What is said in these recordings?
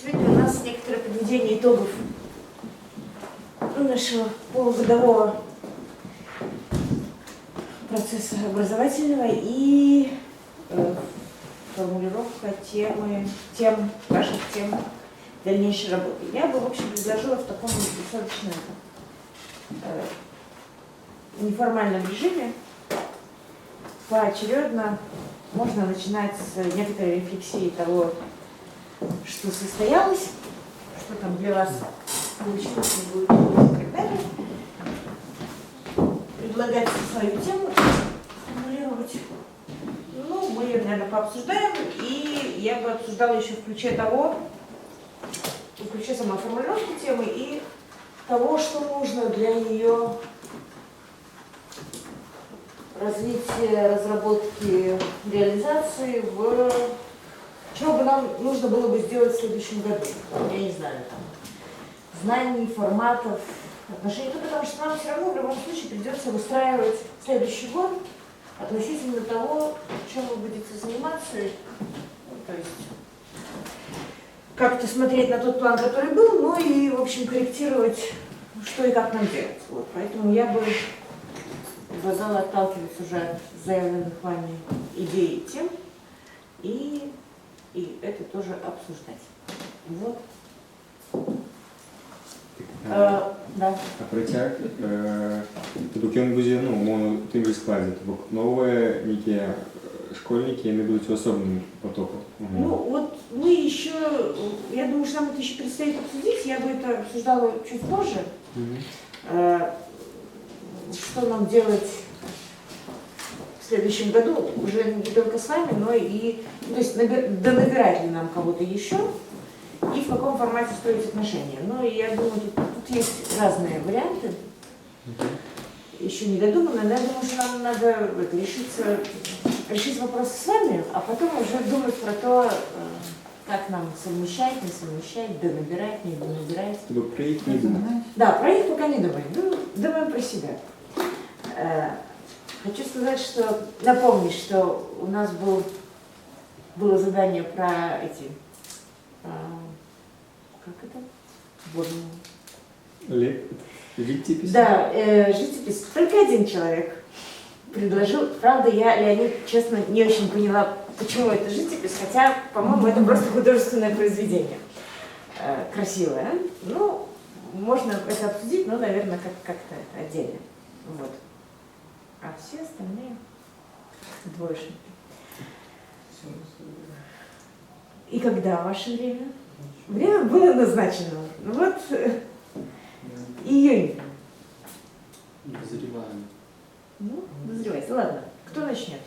Сегодня у нас некоторое подведение итогов нашего полугодового процесса образовательного и формулировка тем ваших тем дальнейшей работы. Я бы, в общем, предложила в таком достаточно неформальном режиме поочередно. Можно начинать с некоторой рефлексии того, что состоялось, что там для вас получилось, не будет и так далее. Предлагать свою тему, формулировать. Ну, мы ее, наверное, пообсуждаем, и я бы обсуждала еще в ключе самой формулировки темы и того, что нужно для ее развития, разработки, реализации, чего бы нам нужно было бы сделать в следующем году. Я не знаю, там, знаний, форматов, отношений, потому что нам все равно в любом случае придется выстраивать следующий год относительно того, чем вы будете заниматься, то есть как-то смотреть на тот план, который был, ну и, в общем, корректировать, что и как нам делать. Вот. Поэтому я бы предлагала отталкиваться уже от заявленных вами идей и тем, и это тоже обсуждать. Вот. Да. А протяг тобто ён будзе, ну, умовно, у тым же складзе, тобто новые некие школьники, они будут особым потоком. Ну, вот мы еще, я думаю, что нам это еще предстоит обсудить, я бы это обсуждала чуть позже. Что нам делать в следующем году, уже не только с вами, но и, то есть, донабирать ли нам кого-то еще, и в каком формате строить отношения. Ну, и я думаю, тут есть разные варианты, еще не додуманные, но я думаю, что нам надо решить вопрос с вами, а потом уже думать про то, как нам совмещать, не совмещать, донабирать, не донабирать. Проект не думать. Да, про них пока не думаем, думаем про себя. Хочу сказать, что напомнить, что у нас было задание про эти, как это? Житипись? Да, житипись. Только один человек предложил. Правда, я, Леонид, честно, не очень поняла, почему это житипись, хотя, по-моему, это просто художественное произведение. Красивое. Ну, можно это обсудить, но, наверное, как-то отдельно. Вот. А все остальные двоечники. И когда ваше время? Время было назначено. Вот июнь. Дозреваем. Ну, дозревайте. Ладно, кто начнет?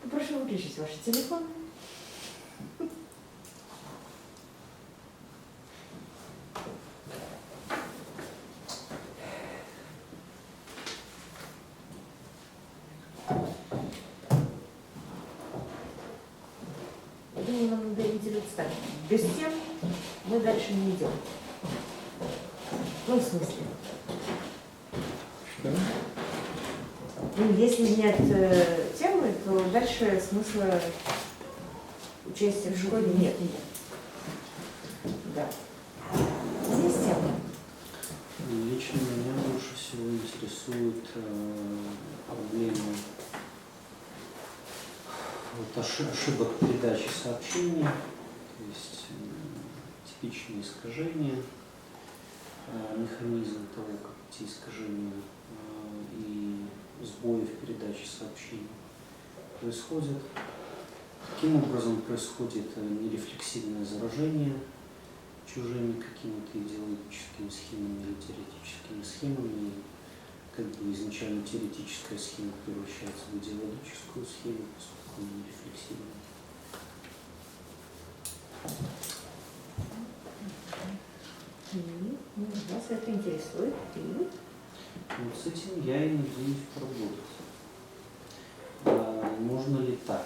Попрошу выключить ваши телефоны. Я думаю, нам надо ориентироваться так. Без тем мы дальше не идем. Ну, в смысле. Что? Ну, если нет темы, то дальше смысла участия в школе нет. Да. Есть тема? Лично меня больше всего интересует проблема ошибок передачи сообщений, то есть типичные искажения, механизм того, как эти искажения и сбои в передаче сообщений происходят. Каким образом происходит нерефлексивное заражение чужими какими-то идеологическими схемами или теоретическими схемами, как бы изначально теоретическая схема превращается в идеологическую схему, поскольку она нерефлексивная. Вас это интересует. Вот с этим я и надеюсь поработать. Можно ли так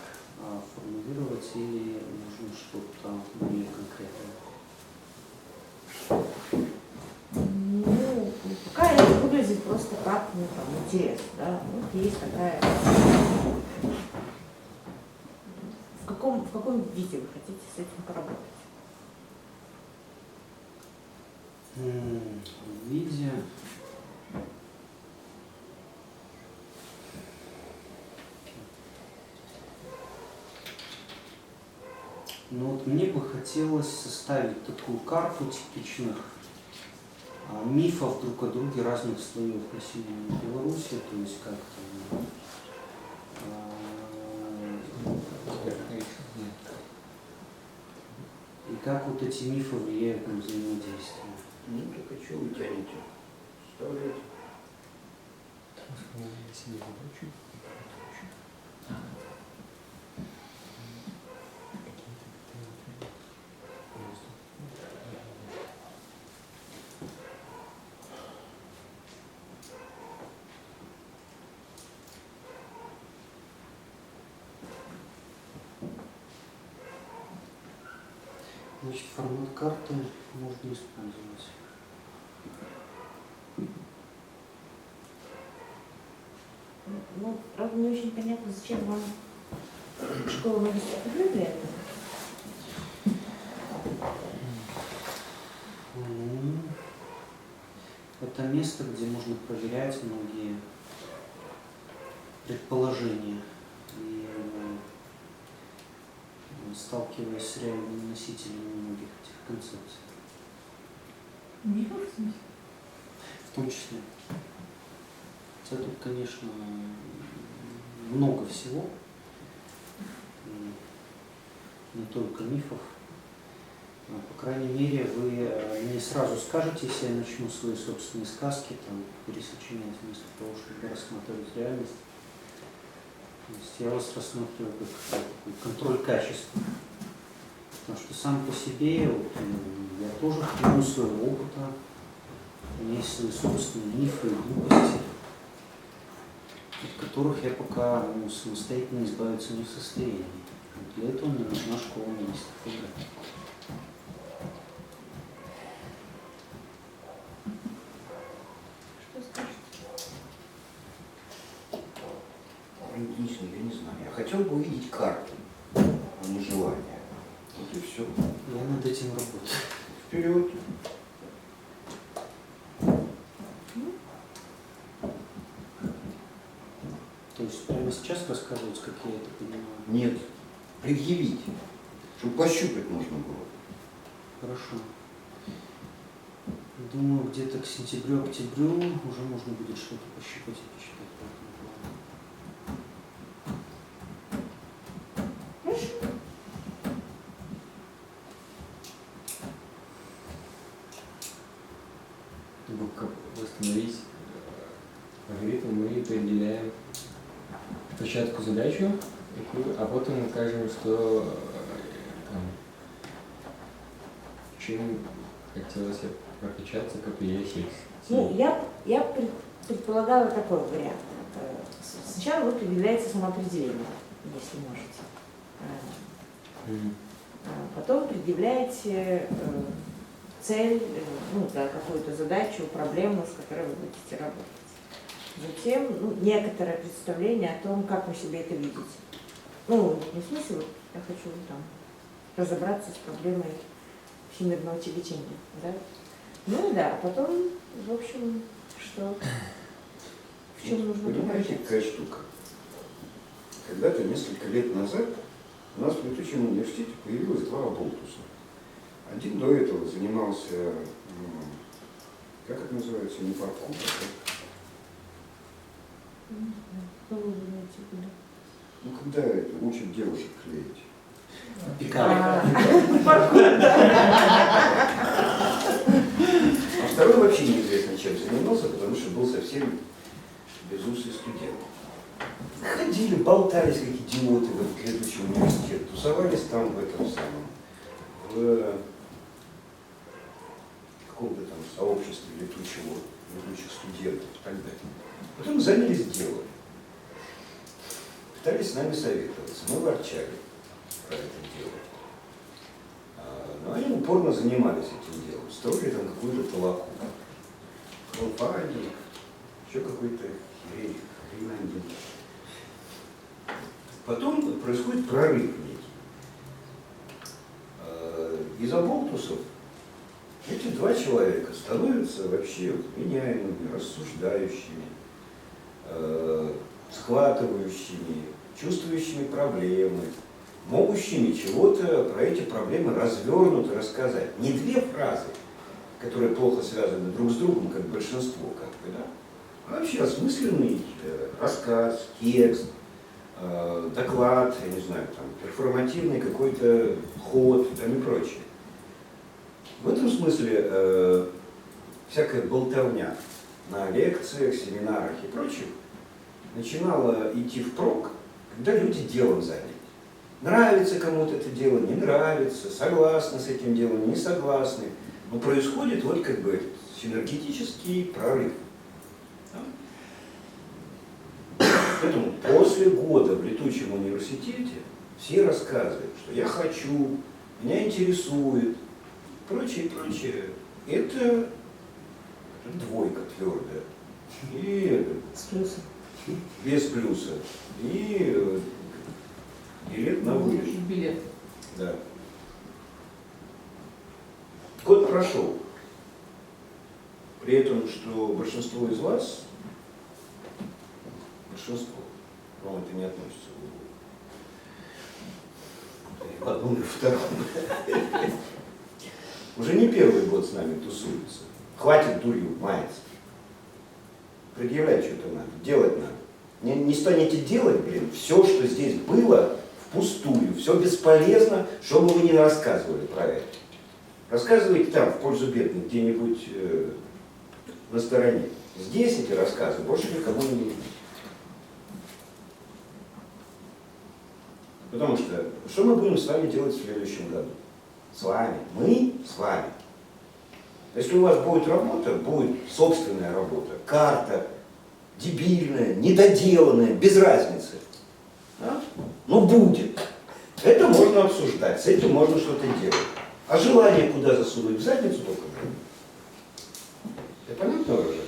формулировать или нужно что-то более конкретное? Ну, пока это выглядит просто просто как, ну, там, интерес, да, вот есть такая. В каком виде вы хотите с этим поработать? В виде... Ну вот мне бы хотелось составить такую карту типичных мифов друг о друге разных слоев населения Беларуси, то есть как там, и как вот эти мифы влияют на взаимодействие. Ну так а что вы тянете? Вставляйте. Значит, формат карты можно использовать. Ну, правда, не очень понятно, зачем вам школа магистра для этого. Это место, где можно проверять многие предположения и сталкиваясь с реальными носителями многих этих концепций. Мифов, в смысле? В том числе. Хотя тут, конечно, много всего, не только мифов. По крайней мере, вы не сразу скажете, если я начну свои собственные сказки там пересочинять вместо того, чтобы рассматривать реальность. То есть я вас рассматриваю как такой контроль качества. Потому что сам по себе вот, я тоже в плену своего опыта, у меня есть свои собственные мифы и глупости, от которых я пока самостоятельно избавиться не в состоянии. Для этого мне нужна школа магистров игры. Что скажете? Единственное, я не знаю. Я хотел бы увидеть карту, а не желание. Вот и все. Я над этим работаю. Вперед. То есть прямо сейчас рассказывать, как я это понимаю? Нет. Предъявить. Чтобы пощупать можно было. Хорошо. Думаю, где-то к сентябрю-октябрю уже можно будет что-то пощупать и почитать по этому плану. Хорошо. Как восстановить алгоритм, мы определяем початку задачу, а потом кажем, что там, чем хотелось прокачаться, как и есть. Ну, я предполагала такой вариант. Сначала вы предъявляете самоопределение, если можете. Потом предъявляете цель, ну, да, какую-то задачу, проблему, с которой вы будете работать. Затем некоторое представление о том, как вы себе это видите. Ну, не в смысле, вот, я хочу там разобраться с проблемой всемирного тяготения. Да? Ну да, потом, в общем, что, в чем нужно Понимаете, превращаться. какая штука? Когда-то, несколько лет назад, у нас в летучем университете появилось два оболтуса. Один до этого занимался, как это называется, не паркур, Что вы имеете в виду? ну, когда это, учат девушек клеить. А второй вообще неизвестно, чем занимался, потому что был совсем безусый студент. Ходили, болтались, как идиоты, в этот летучий университет, тусовались там в этом самом, в каком-то там сообществе летучих студентов и так далее. Потом занялись делом. Пытались с нами советоваться, мы ворчали про это дело. Но они упорно занимались этим делом, строили там какую-то толоку. Краудфандинг, еще какой-то хренандин. Потом происходит прорыв некий. Из оболтусов эти два человека становятся вообще меняемыми, рассуждающими, схватывающими, чувствующими проблемы, могущими чего-то про эти проблемы развернуто рассказать. Не две фразы, которые плохо связаны друг с другом, как большинство, как бы, да? А вообще осмысленный рассказ, текст, доклад, я не знаю, там, перформативный какой-то ход там, и прочее. В этом смысле всякая болтовня на лекциях, семинарах и прочих начинала идти впрок, когда люди делом заняты. Нравится кому-то это дело, не нравится, согласны с этим делом, не согласны. Но происходит вот как бы синергетический прорыв. Поэтому после года в летучем университете все рассказывают, что я хочу, меня интересует, прочее, прочее. Это двойка твердая. И С плюсом. без плюса. И билет на вылет. Билет. Да. Год прошел. При этом, что большинство из вас, большинство, вам это не относится в одном и втором, уже не первый год с нами тусуется. Хватит дурью маяться. Предъявлять что-то надо, делать надо. Не станете делать, все, что здесь было, впустую, все бесполезно, что бы вы ни рассказывали про это. Рассказывайте там, в пользу бедных, где-нибудь на стороне. Здесь эти рассказы больше никому не нужны. Потому что мы будем с вами делать в следующем году? С вами. Мы с вами. Если у вас будет работа, будет собственная работа, карта, дебильная, недоделанная, без разницы. Да? Но будет. Это можно обсуждать, с этим можно что-то делать. А желание куда засунуть? В задницу только. Это понятно уже?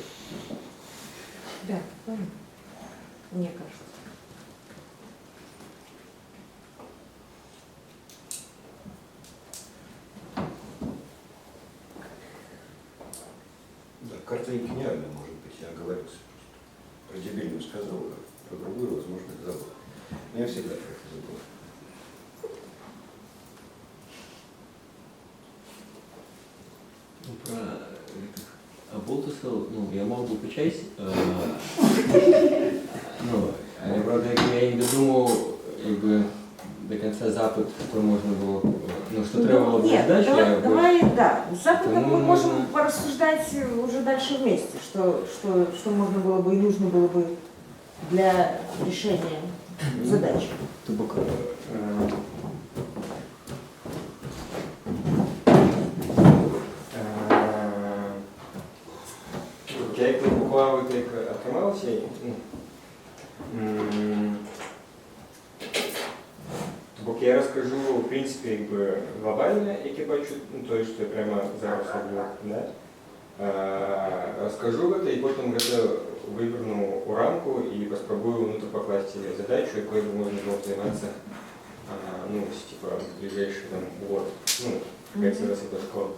Да, понятно. Мне кажется. Да, карта не гениальная, может быть, я оговорился просто. Про дебильную сказал, а про другую, возможно, забыл. Но я всегда про это забыл. Ну, про оболтусов, ну, я мог бы почесть. Ну, але, правда, я не додумав, якби, до конца запит, то можна було, ну, что треба было бы Нет, ждать, давай, да. С Западом Потому мы можем можно- порассуждать уже дальше вместе, что можно было бы и нужно было бы для решения задач. Тобок, я як буквально так отримався, тобок я розкажу, в принципі, якби глобальне, яке бачу, ну, то, що я прямо зараз роблю, да? Розкажу гэта і потім гэта виверну у рамку і поспробую внутрь покласти задачу, якою би можна було займатися, ну, типа, в ближайший там год, ну, як зараз це школа.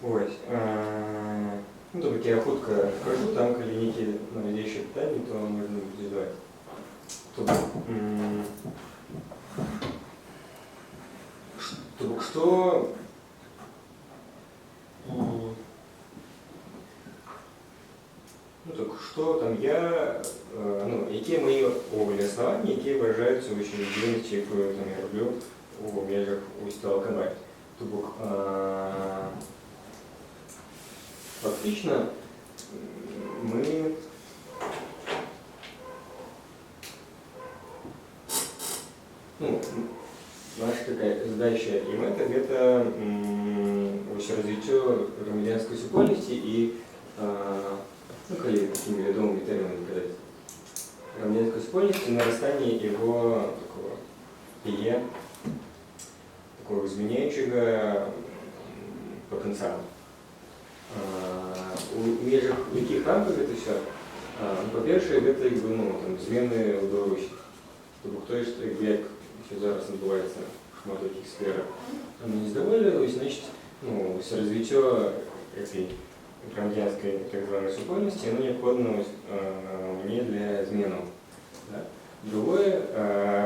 Ось. Ну, тобто я хутко скажу, там, коли які наведіші питання, то можна буде задавати. Тобто, що ну, так что там я, ну, які мої основання, які виражаються у діяльності, яку там я роблю у межах устава каналі. Тобто, фактично, ми ну, наша такая задача и мета – это развитие громадянской супольности и ну, коли такими ведомыми терминами сказать, громадянской супольности, нарастание его такого ИЕ, такого изменяющего потенциала. у межах яких рамках это все? Ну, по-перше, гэта якби, ну, там, змены ў Беларусі. Тобто, хто ж, як все зараз відбувається в шмат яких сферах, не здавали, значить, ну, развитие этой громадянской так званой супольности, оно необходимо мне для зменов. Да? Другое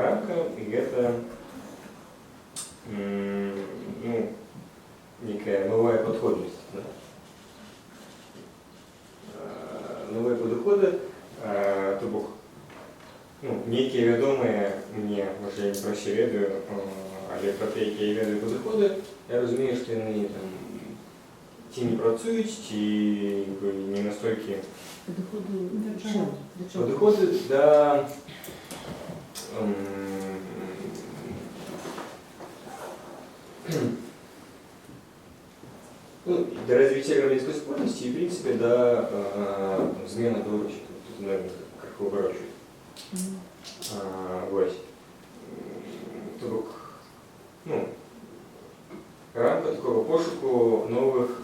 рамка это ну, некая новая подходность. Да? Новые подходы, то бок, ну, некие ведомые мне, може я не про все ведаю, але про те, які я ведаю подходи, я розумію, що вони там ті не працюють, ті не настільки подходи до ну, до развития громадянской спорности и, в принципе, до змены Беларуси. Тут, наверное, как выворачивать. Вот. Тобто, ну, рамка такого пошуку нових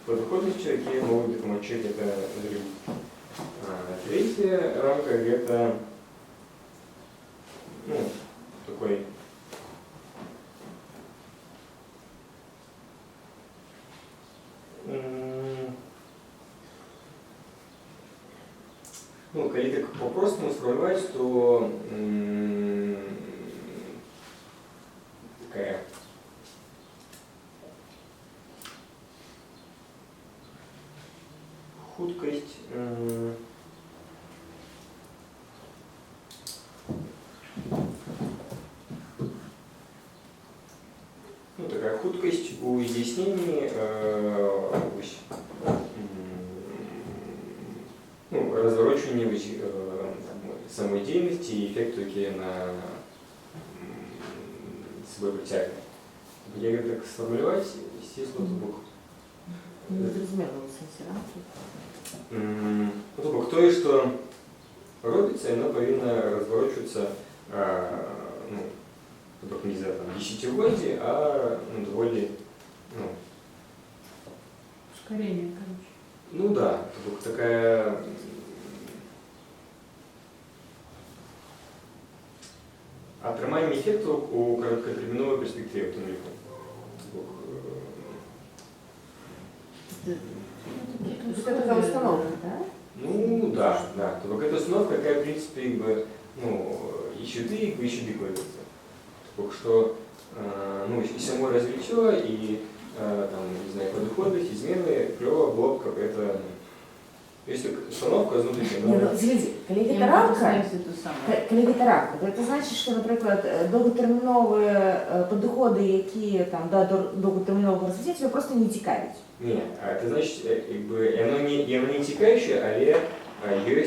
подходностей, які можуть допомогти це зробити. Третья рамка это, ну, такой ну, коли так по-простому сформулировать, то такая хуткость, ну, такая хуткость у изъяснений ну, разворачивание самой деятельности и эффекту, які на собой притягивает. Я говорю, так сформулировать, естественно, то Не зрозуміло в сенсі рамки. тобто, хто і що робиться, воно повинно розворачуватися, ну, тобто, не за там, десятилетия, а ну, доволі, ну, Ускорение, короче. ну да, тобто, такая отримання ефекту у короткотерміновій перспективі. То есть это такая установка, да? Ну да, да. Только эта установка, какая, в принципе, как бы, ну, еще двигается. Только что, ну, и само развитие, и, там, не знаю, подходы, измены, клево, было бы какая-то, если установка, смотрите, Ні, ну, дивіться, коли Я це не рамка, знаю, що це саме. коли це рамка, то це значить, що, наприклад, довготермінові підходи, які там, до довготермінового розвиття, тебе просто не цікавлять. Ні, це значить, якби, воно не тікаюче, але є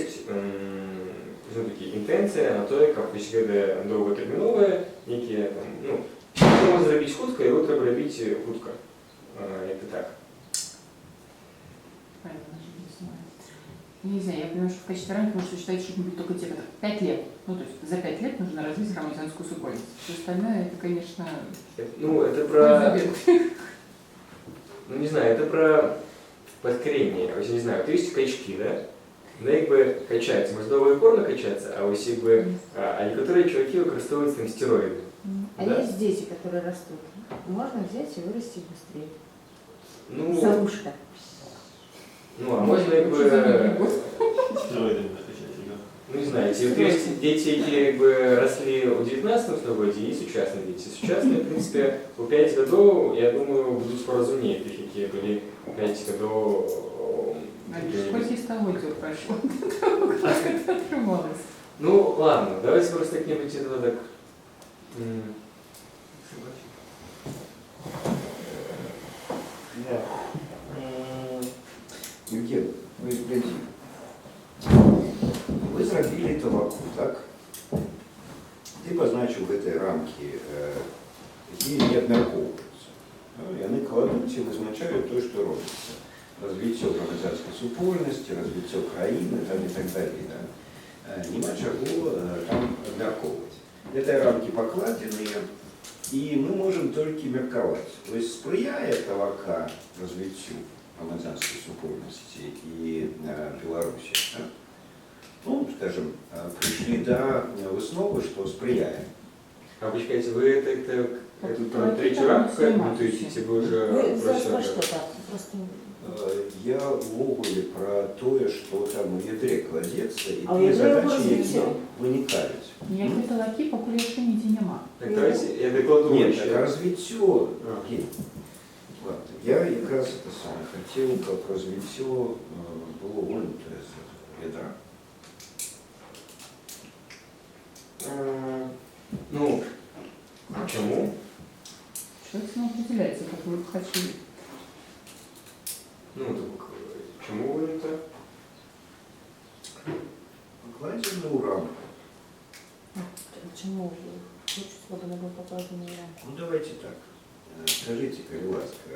інтенція на те, як посягати довготермінове, які, там, ну, що можна зробити хутко, його треба робити хутко. Як так. Правильно, даже не знаю. Не знаю, я понимаю, что в качестве рамки может существовать что-нибудь только те, 5 лет. Ну, то есть за 5 лет нужно развить громадянскую супольность. Все остальное, это, конечно, Ну, это про... Ну, не знаю, это про подкорение. Ось, не знаю, вот есть качки, да? Да, как бы качаются, мозговое корно качается, а ось как бы, а некоторые чуваки використовують там стероиды. А Да. есть дети, которые растут. Можно взять и вырасти быстрее. Ну, Завушка. ну, а можно как бы... Стероидами накачать, да? Ну, не знаю, те, вот есть дети, которые как бы росли в 19 столетии, и сучасные дети. Сучасные, в принципе, у 5 годов, я думаю, будут поразумнее, такие, какие были 5 годов. сколько столетий прошло, как это отрывалось. Ну, ладно, давайте просто как-нибудь это так... Да. Евген, вы гляди. Ви зробили табаку, так? Ти позначив в этой рамке, які не обмірковуються. І вони кладуть і визначають те, що робиться. Розвиття громадянської супольності, розвиття країни там, і так далі. Да? Нема чого там обмірковувати. Этой рамки покладені, і ми можемо тільки міркувати. Тобто сприяє табака розвиттю громадянской супольности и Беларуси, да? Ну, скажем, пришли до высновы, что сприяем. А почекайте, ви это про третю рамку коментуєте, ці ви вже Вы про за що? что так? Просто... Я увогуле про то, что там у ядре кладется, и А у те ядра его задачи развитие. виникають. Ніякі талаки, поки рішень ніде нема. Так давайте я докладу Нет, ще. так развитие. Окей. Ладно. Я якраз это саме хотел, как развитие было вынуто из ядра. Ну, чому? Человек сам определяется, как вы хотели. Ну, так, чому ви так? Покладено у рамку. Почему лучше свободно был показан рамку? Ну давайте так. Скажите, будь ласка,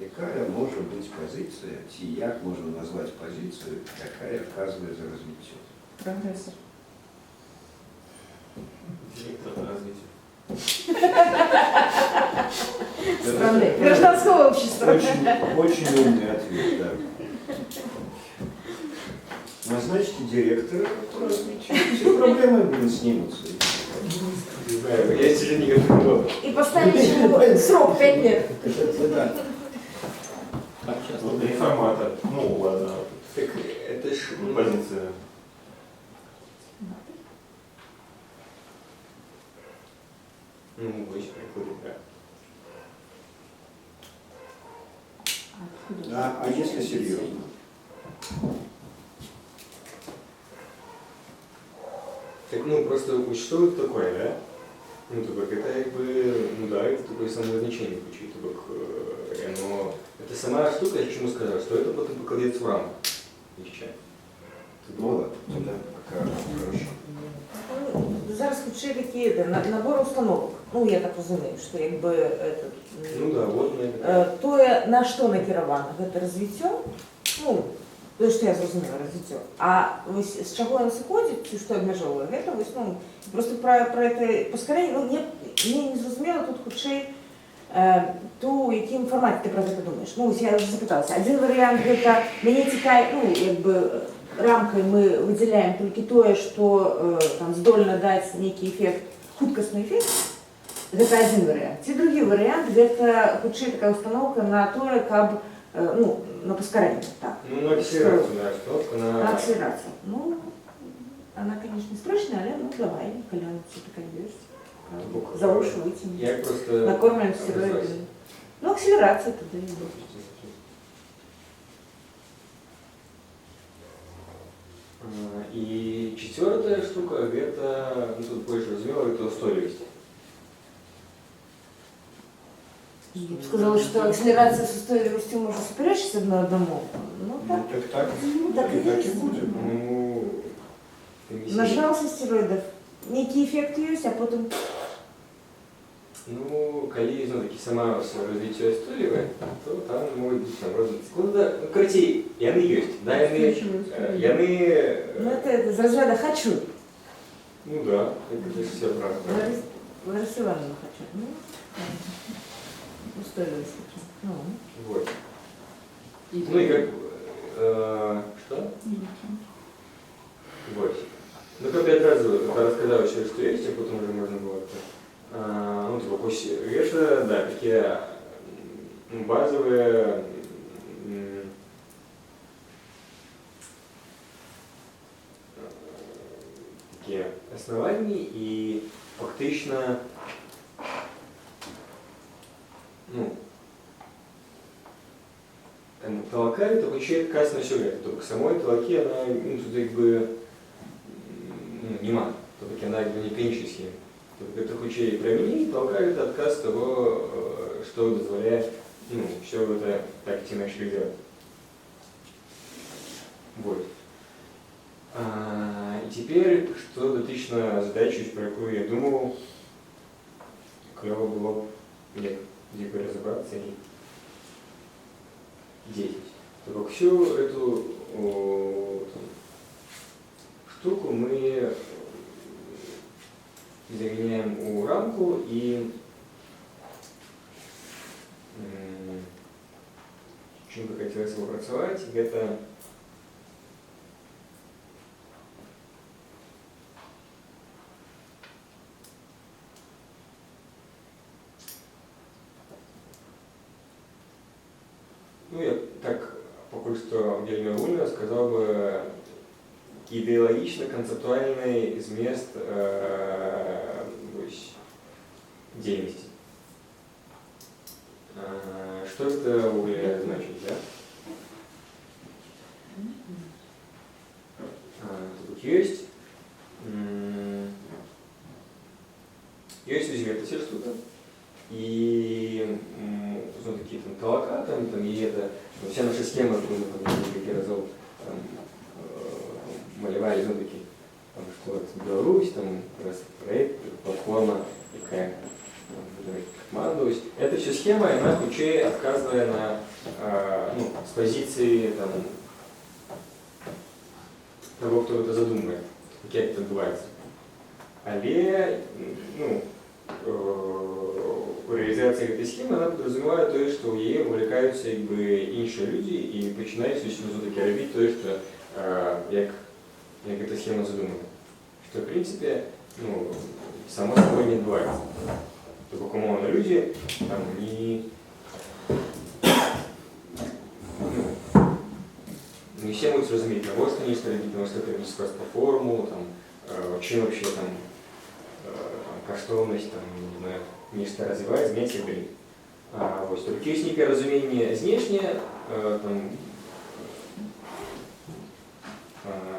яка може бути позиція, чи як можна назвати позицію, яка вказує за розвиття? Прогрессор. Директор по развитию. Страны. Гражданского общества. Очень умный ответ, да. Назначьте директора по развитию, все проблемы, блин, снимутся. Не знаю, я сижу не готов. И поставить ему срок 5 лет. Да. Так, сейчас. Вот реформатор. Ну, ладно. Так это ж... Позиция. Ну, очень приходит, да. Откуда? А если серьезно? Так, ну, просто существует такое, да? Ну, тобак, это как бы, ну да, это такое самозначение звучит, тобак, но это сама штука, я к чему сказал, что это потом покладется в рамку. Еще. Ну ладно, тогда пока хорошо. Ну, зараз хоче такі набор установок. Ну, я так розумію, що якби этот, Ну да, вот на это. то, на що накеровано, це розвиття, ну, то, що я зрозуміла, розвиття. А ось з чого він сходить, чи що обмежовує, це ось, ну, просто про це поскорее, ну, мені не зрозуміло тут хоче то, у якому форматі ти про це думаєш. Ну, ось я вже запиталася. Один варіант – це мені цікавить, ну, якби, рамкой мы выделяем только то, что там, здольно дать некий эффект, хуткостный эффект. Это один вариант. И другой вариант – это хоть такая установка на то, как, ну, на поскорение. Так. Ну, на акселерацию, да, установка На на... акселерацию. Ну, она, конечно, страшная, але ну давай, коли все таке есть. За уши вытянем. Я просто... Накормим стероидами. Ну, акселерация тогда и будет. И четвертая штука, это, ну, тут больше разумела, это устойчивость. Я бы сказала, что акселерация с устойчивостью может суперечить одно одному. Ну так. Так и так и есть. будет. Ну, Нажрался стероидов, некий эффект есть, а потом... ну, коли знову-таки сама развитие стойліве, то там можуть бути там розвитки. Ну, да, ну, короче, яны есть. Да, яны... Ну это из разряда «хочу». Ну да, это же все правда. Лариса Ивановна «хочу». Ну, устойчивость. Ну. Вот. Ну и как... что? Вот. Ну, как я одразу рассказал еще, что есть, а потом уже можно было ну, типа, пусть веша, да, такие базовые такие основания и фактично, ну, толкає, то хоче якась на сюжет. Тобто самої толоки, вона, ну, тут якби, ну, нема. Тобто вона якби не клінічна схема. Тобто это хоче і примінити, толкають отказ того, що дозволяє, ну, все это так чи інакше делать. Вот. И теперь, что дотично задачу, про яку я думав, клево було б где разобраться и действовать. Только всю эту штуку мы загоняем у рамку и чым бы хацелася працаваць, гэта ну, я так пакуль што вельмі агульна сказаў бы ідэалагічна канцэптуальны змест дзейнасці. Что это значит, да? Тут есть узмет эти штука, и ну, такие там толока, там и это, вся наша схема, мы несколько разов малевали, ну, такие, там, что вот Беларусь, там, раз проект, платформа, такая, команду. Эта вся схема, она хутчэй адказвае на ну, с позиции там, того, кто это задумывает, как это отбывается. Але ну, реализация этой схемы она подразумевает то, что в ней увлекаются іншие люди и начинают все-таки робить то, что как эта схема задумана. Что в принципе ну, само собой не отбывается. То бок умовно люди там не все могут разуметь, наводка не робить, наводка робить просто форму, там, чим вообще там каштовность, там, не знаю, нечто развивать, змяць і далей. Вось, толькі ёсць нейкае разуменне знешняе, там,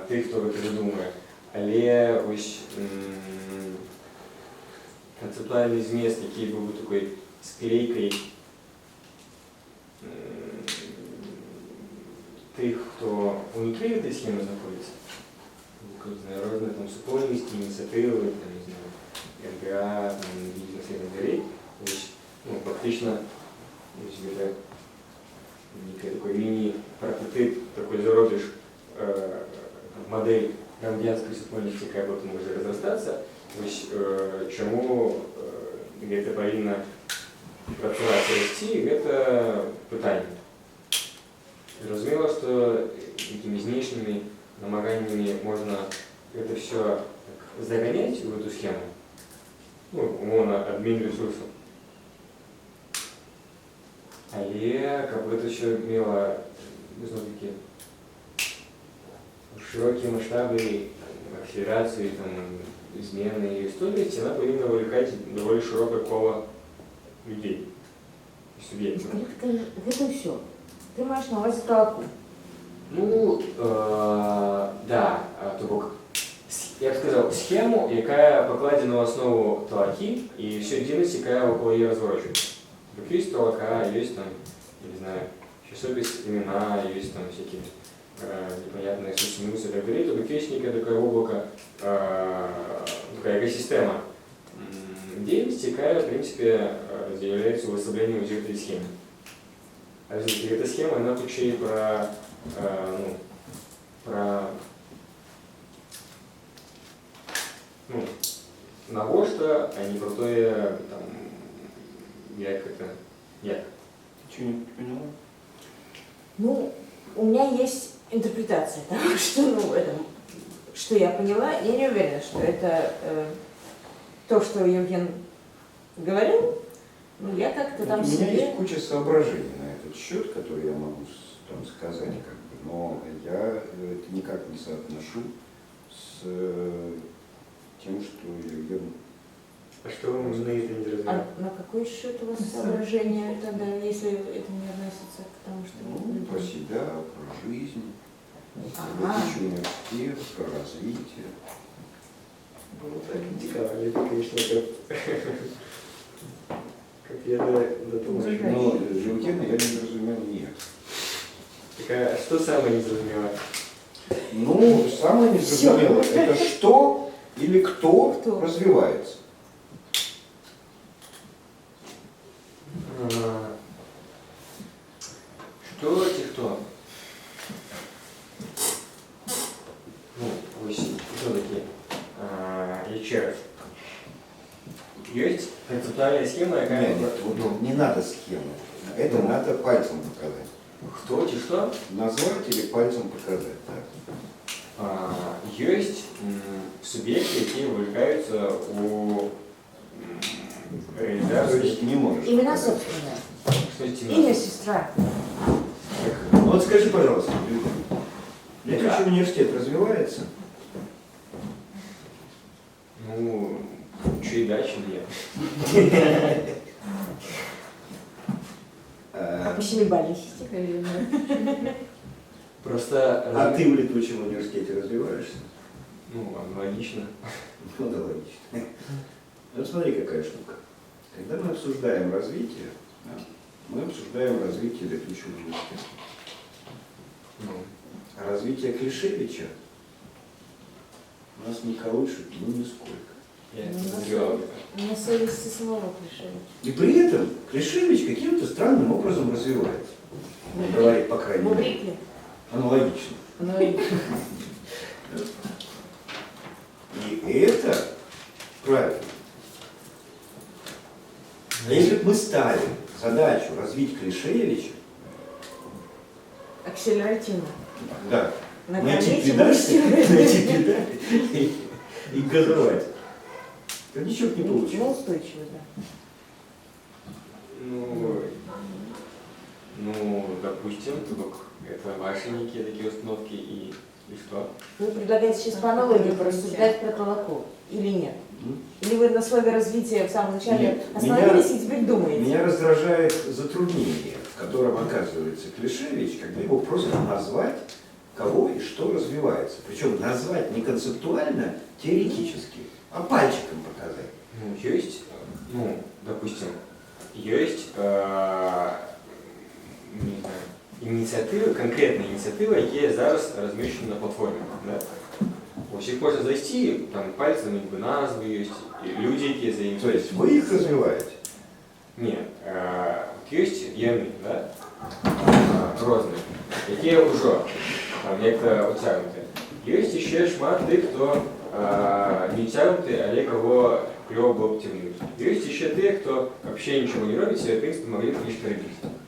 тых, хто гэта думае, але вось концептуальный змест, який был бы такой склейкой тых, кто внутри этой схемы находится, не знаю, разные там супольности, инициативы, там, не знаю, РГА, бизнес и так далее. То есть, ну, фактично, это некий такой мини-прототип, такой зародыш модель громадянской супольности, якая потом може разрастаться. Ось чому гэта павінна працаваць і расці, гэта пытанне. Зразумела, што такімі знешнімі намаганнямі можна гэта все загоняць в эту схему, ну, умовно, адмін ресурсов. Але каб гэта все мела зноў-такі широкие масштабы акселерации, там, измены и стойкости, она повинна вовлекать довольно широкое коло людей, субъектов. Это все. Ты маешь на увазі толоку? Ну, да, то бок, я б сказав, схему, яка покладена в основу толоки, и всю дійність, яка около її розворачується. Есть толока, есть там, не знаю, часопис имена, есть там всякие непонятные сусинусы и так далее, то есть некое такое облако, такая экосистема деятельности, которая, в принципе, является увособлением из этой схемы. А эта схема, она хутчэй про, навошта, а не про то, там, як это, як. Ты что, не поняла? Ну, у меня есть интерпретация того, что, ну, это, что я поняла. Я не уверена, что это то, что Евген говорил. Ну, я как-то там У меня себе... есть куча соображений на этот счет, которые я могу там сказать, как бы, но я это никак не соотношу с тем, что Евген... А что вы на это не разумеете? А на какой счет у вас соображения тогда, если это не относится к тому, что... Ну, про себя, про жизнь, про Ага. университет, про развитие. Ну, так цікаво, это, конечно, как я додумав. Но Евгена я не разумел нет. Так, а что самое незразумелое? Ну, самое незразумелое, это что или кто развивается. Что эти кто? Ну, ось, все-таки, еще раз. Есть концептуальная схема, якая... Нет, вот, не надо схемы. Это надо пальцем показать. Хто чи что? Назвать или пальцем показать? Так. Ёсць суб'екты, якія вовлекаюцца у То реализацию. есть не можешь. Имена показать. собственные. Что есть Имя сестра. Ну вот скажи, пожалуйста, летучий университет развивается? Ну, чуть дальше нет. А по 7-бальной системе. Просто А ты в летучем университете развиваешься? ну, аналогично. Ну да, логично. Вот смотри, какая штука. Когда мы обсуждаем развитие, да, мы обсуждаем развитие летучего университета. Ну, А развитие Клишевича нас не колышет, ну, нисколько. я Ну, это на называл. На совести самого Клишевича. И при этом Клишевич каким-то странным образом развивается. Он говорит, по крайней мере, Мубрики. аналогично. Ну и И это правильно. А если бы мы ставим задачу развить Клишевича, акселеративно. да, На найти границе педали и газовать, то ничего бы не Ну, получилось. устойчиво, да. Ну, допустим, только это ваши некие такие установки и что? Вы предлагаете сейчас по аналогии порассуждать про толоку или нет? Или вы на слове развития в самом начале Нет, остановились и теперь думаете? Меня раздражает затруднение, в котором оказывается Клишевич, когда его просто назвать, кого и что развивается. Причем назвать не концептуально, теоретически, а пальчиком показать. Ну, есть, ну, допустим, есть, не знаю, ініціативи, конкретна ініціатива, яка зараз розміщена на платформі. Да? Ось їх можна зайти, там пальцем якби назви є, люди, які за ним. То есть вы их развиваете? Ні, от є ями, да? Розні, які вже там як-то отягнуті. Є ще шмат тих, хто не тягнути, але кого кльово було б тягнути. Є ще тих, хто взагалі нічого не робить, і в принципі могли б лише робити.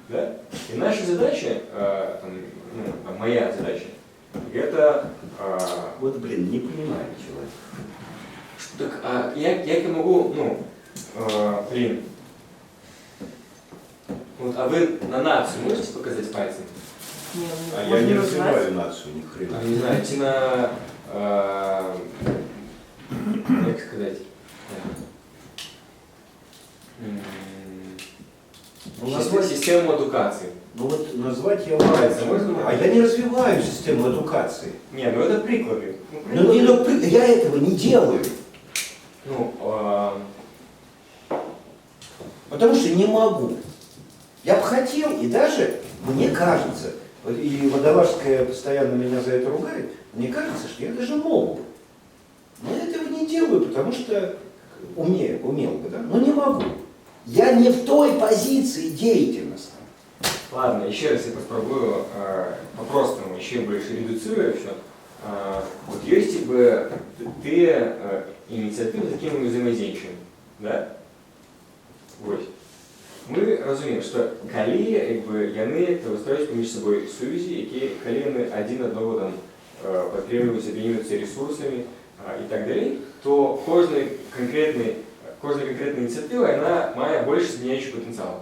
Да? И наша задача, моя задача, это... Вот, блин, не понимаю человека. Так, як я могу, блин, вот, а вы на нацию можете показать пальцем? А я не развиваю нацию, ни хрена. Не знаю, идти на, как сказать, систему эдукации. Ну вот назвать я Пальцем могу. можно? А я не развиваю систему эдукации. Не, ну это приклады. Я этого не делаю. Потому что не могу. Я бы хотел, и даже, мне кажется, и Водолажская постоянно меня за это ругает, мне кажется, что я даже мог бы. Но я этого не делаю, потому что умел бы, да? Но не могу. Я не в той позиции деятельности. Ладно, еще раз я попробую по-простому, еще больше редуцируя все. Вот есть бы ты инициативы, з якими ми взаємодействуємо, да? Ось. Ми розуміємо, що коли яни вистрають поміж собою сувязі, які коли вони один одного там підтримуються, об'єднуються ресурсами і так далі, то кожна конкретна ініціатива, вона має більш зміняючий потенціал.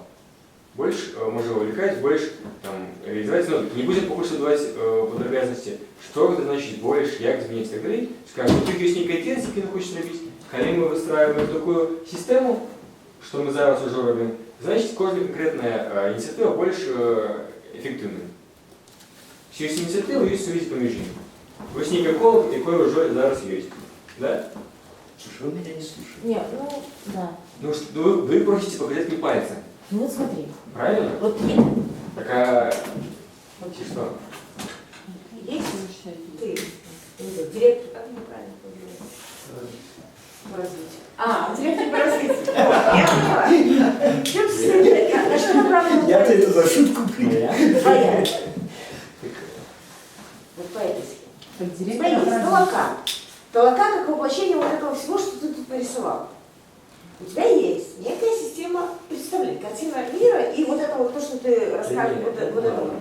Больше можно увлекать, больше там, реализовать, но не будем пока что давать подробности, что это значит больше, как изменить и так далее. Скажем, вот тут есть некая тема, которую хочет робить, когда мы выстраиваем такую систему, что мы зараз уже робим, значит, каждая конкретная инициатива больше эффективна. Все есть инициатива, есть связь поміж ними. Ось никакого, якой уже зараз есть. Да? Слушай, вы меня не слушаете. Нет, да. Ну, что вы просите показать мне пальцем. Ну вот смотри. Правильно? Вот Так, а что? есть ты, директор, как мне правильно по развитию? Директор по развитию. Я поняла. На что направлено? Я это за шутку принял. Твоя. Вот по-эписки. У тебя есть толока. Толока как воплощение вот этого всего, что ты тут нарисовал. У тебя есть некая система представлений, картина мира и вот это вот то, что ты рассказывал, вот это вот.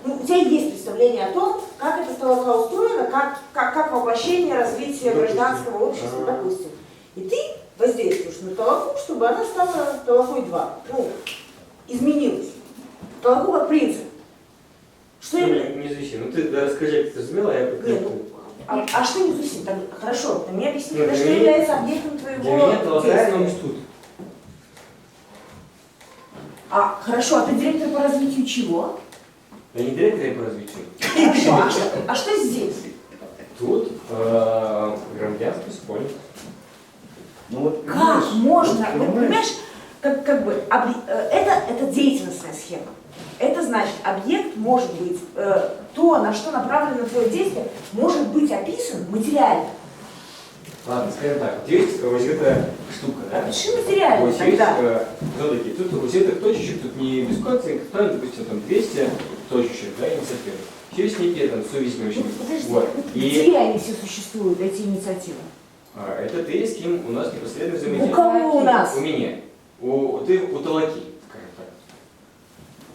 Ну, тебя есть представление о том, как эта толока устроена, как воплощение развития гражданского общества, допустим. И ты воздействуешь на толоку, чтобы она стала толокой 2. Ну, изменилась. Толоку как принцип. Что является? Не звучи. Ну ты расскажи, как ты разумела, я Нет, ну, а что не зусим? Хорошо, ты мне объясни, Ну, что для меня- является объектом твоего Для меня толока это действия. институт. Хорошо, а ты директор по развитию чего? Я не директор, я по развитию. Хорошо, а что здесь? Тут громадянский спорт. Ну вот, Как понимаешь, можно? вот Вот, понимаешь, это деятельностная схема. Это значит, объект может быть, то, на что направлено твое действие, может быть описан материально. Ладно, скажем так, вот есть вот эта штука, да? Опиши материально Вот есть тогда. все-таки, тут вот этих точечек, тут не без коцинг, допустим, там 200 точечек, да, инициативы. Есть некие там совместимые. Ну, подожди, Вот. где они все существуют, эти инициативы? Это ты, с кем у нас непосредственно У взаимодействие. кого у нас? У меня. У толоки, скажем так.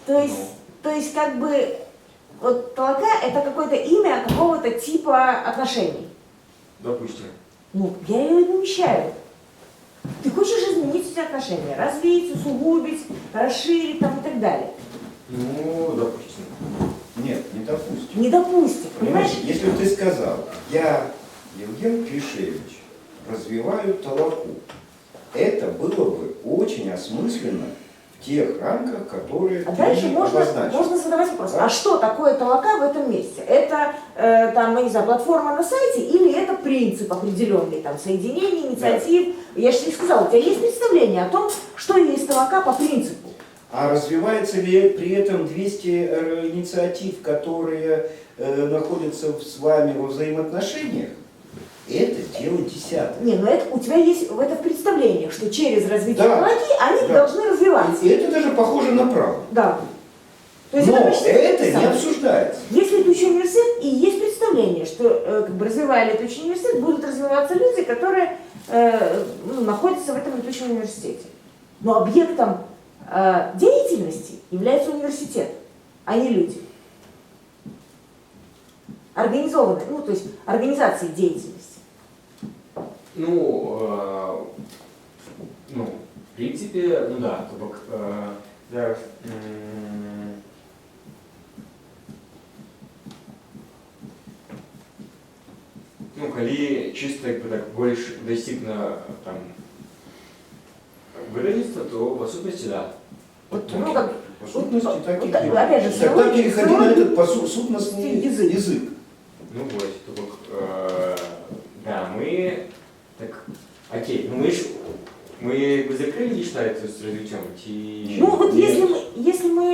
То есть как бы, вот толока это какое-то имя какого-то типа отношений. Допустим. Ну, я ее и помещаю. Ты хочешь изменить эти отношения, развить, усугубить, расширить там и так далее. Ну, допустим. нет, не допустим. Не допустим, Понимаешь, понимаешь? если бы ты сказал, я, Евген Клишевич, развиваю толоку, это было бы очень осмысленно в тех рамках, которые А ты дальше можно обозначил. задавать вопрос, Да. а что такое толока в этом месте? Это, там, я не знаю, платформа на сайте или это принцип определенный, там, соединение, инициатив? Я же не сказала, у тебя есть представление о том, что есть толока по принципу? А развивается ли при этом 200 инициатив, которые находятся с вами во взаимоотношениях? Это дело десятое. Не, ну это у тебя есть это в представлениях, что через развитие Да. толоки они Да. должны развиваться. И это даже похоже на правду. Да. То есть Но почти это то же не самое. обсуждается. Есть летучий университет, и есть представление, что как бы, развивая летучий университет, будут развиваться люди, которые находятся в этом летучем университете. Но объектом деятельности является университет, а не люди. Организованные, ну то есть организации деятельности. Ну, в принципе, ну да, то бок, зараз, ну, калі чисто якби так больш дасціпна там выразиться, то по сутности да. Вот, ну, как, По сутности так и вот, дело. опять же, Тогда силой- переходи на силой- этот посутностный язык. язык. Ну вот, то бок, да, мы так, окей, ну мы якби закрыли лічтайцю з развитием, Ну вот если мы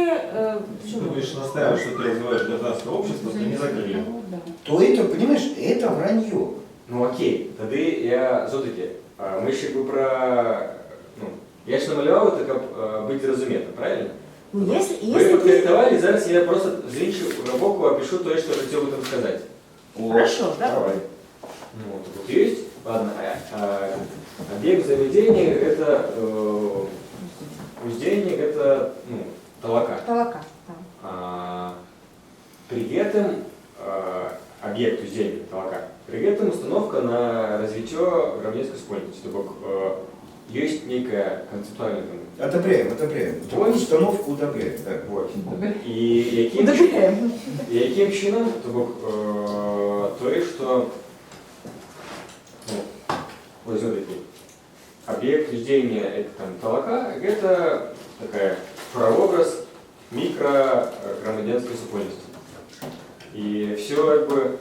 Ты будешь настаивать, что ты развиваешь гражданское общество, то не закрыли. Да. То это, понимаешь, это вранье. Ну окей, тоді я все-таки, ми ж якби про, ну, я ж намалював це, як бути зрозумітим, правильно? ну, если Ви ты... підкоректували, зараз я просто з іншого боку опишу то, що хотів би там сказати. Хорошо, давай. Ну, вот тут есть, ладно, объект взаимодействия это, уздейник это, ну, толока. Толока. Да. При этом объект уздейника толока, при этом установка на развитие громадянской спольности, то есть есть некая концептуальная там, Одобряем. Вот. Установку одобряем. Да. вот. И яким чином, то есть, что ну, ось такий объект вождения это там толока, это такая прообраз микрогромадянской супольности. И все как бы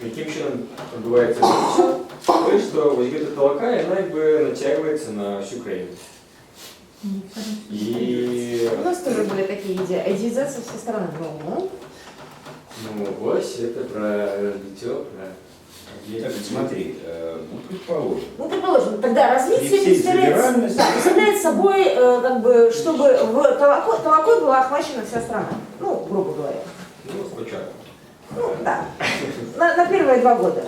яким чином відбувається все, то есть, что вот эта толока, она как бы натягивается на всю країну. И У нас тоже были такие идеализации со стороны. ну, ось это про развитие, про Так, смотри, ну, предположим. Ну, предположим, тогда развитие При всей представляет, федеральности. да, представляет собой, как бы, чтобы в толокой была охвачена вся страна. Ну, грубо говоря. ну, спочатку. Ну, да. На первые 2 года.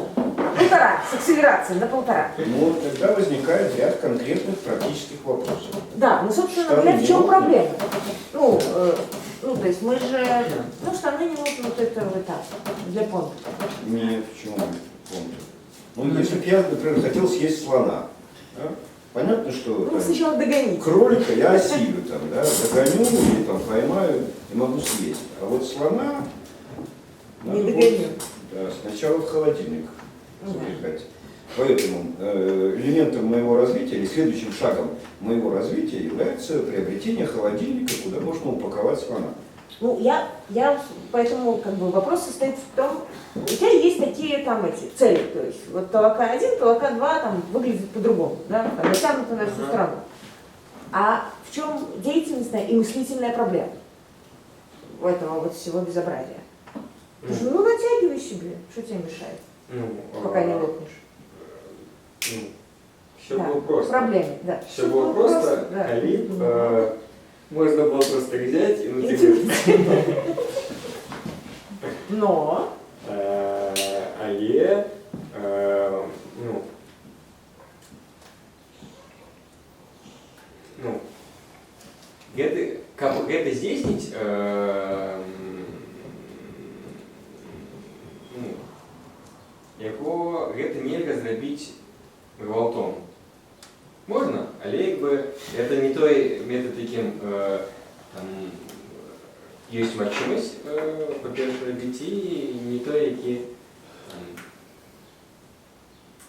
1,5, с акселерацией на 1,5. Ну, тогда возникает ряд конкретных практических вопросов. Да, ну, собственно Что говоря, в чем делать? проблема? Ну, Ну, то есть мы же, ну, штаны не нужны вот этого этапа для понта. Нет, почему помню. Ну, если бы я, например, хотел съесть слона, да, понятно, что Ну, там, сначала догонить. кролика я осилю, там, да, догоню или там, поймаю и могу съесть. А вот слона Не надо догоню. да, сначала в холодильник Ну, да. запихать. Поэтому элементом моего развития или следующим шагом моего развития является приобретение холодильника, куда можно упаковать слона. Ну, я поэтому, как бы, вопрос состоит в том, у тебя есть такие там эти цели, то есть, вот толока 1, толока 2 там выглядит по-другому, да, там натянуто на всю страну. А в чем деятельностная и мыслительная проблема у этого вот всего безобразия? Ты же, ну, натягивай себе, что тебе мешает, пока не лопнешь. Все Да, было просто. Проблемы, да. Все было просто, да. Халиб, можно было просто взять и Но, Але, гэта здзейсніць яго гэта нельга зрабіць гвалтом. Можна, але як бы это не той метод, яким ёсць магчымасць, па-першае, рабіць, і не той, які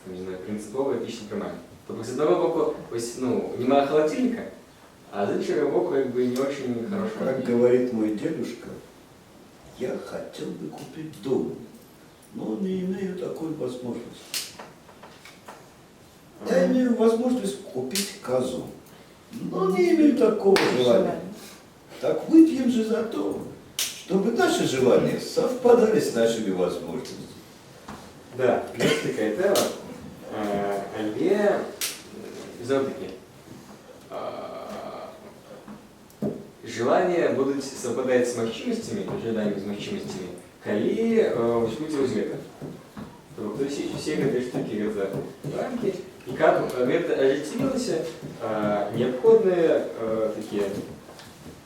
не знаю, принципова этична прямая. Тобто, з одного боку, ось, немає холодильника, а с іншого боку, как бы не очень хорошо. Как говорит мой дедушка, я хотел бы купить дом, но не имею такой возможности. Я имею возможность купить козу, но не имею такого желания. Так выпьем же за то, чтобы наши желания совпадали с нашими возможностями. Да, есть такая тема, але все-таки желания будут совпадать с магчимостями, ожиданиями с магчимостями, коли будете узлета. То есть все эти штуки, это рамки, и как это оживилось, необходные такие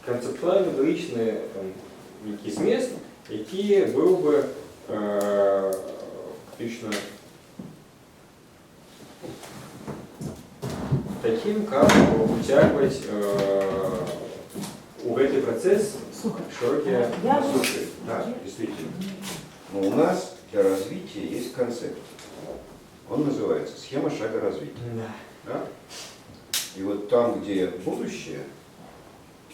концептуальные, логичные некий змест, який был бы фактично таким, как утягивать в этот процесс широкие ресурсы. Да, действительно. Но у нас для развития есть концепт. Он называется «Схема шага развития». Да? И вот там, где будущее,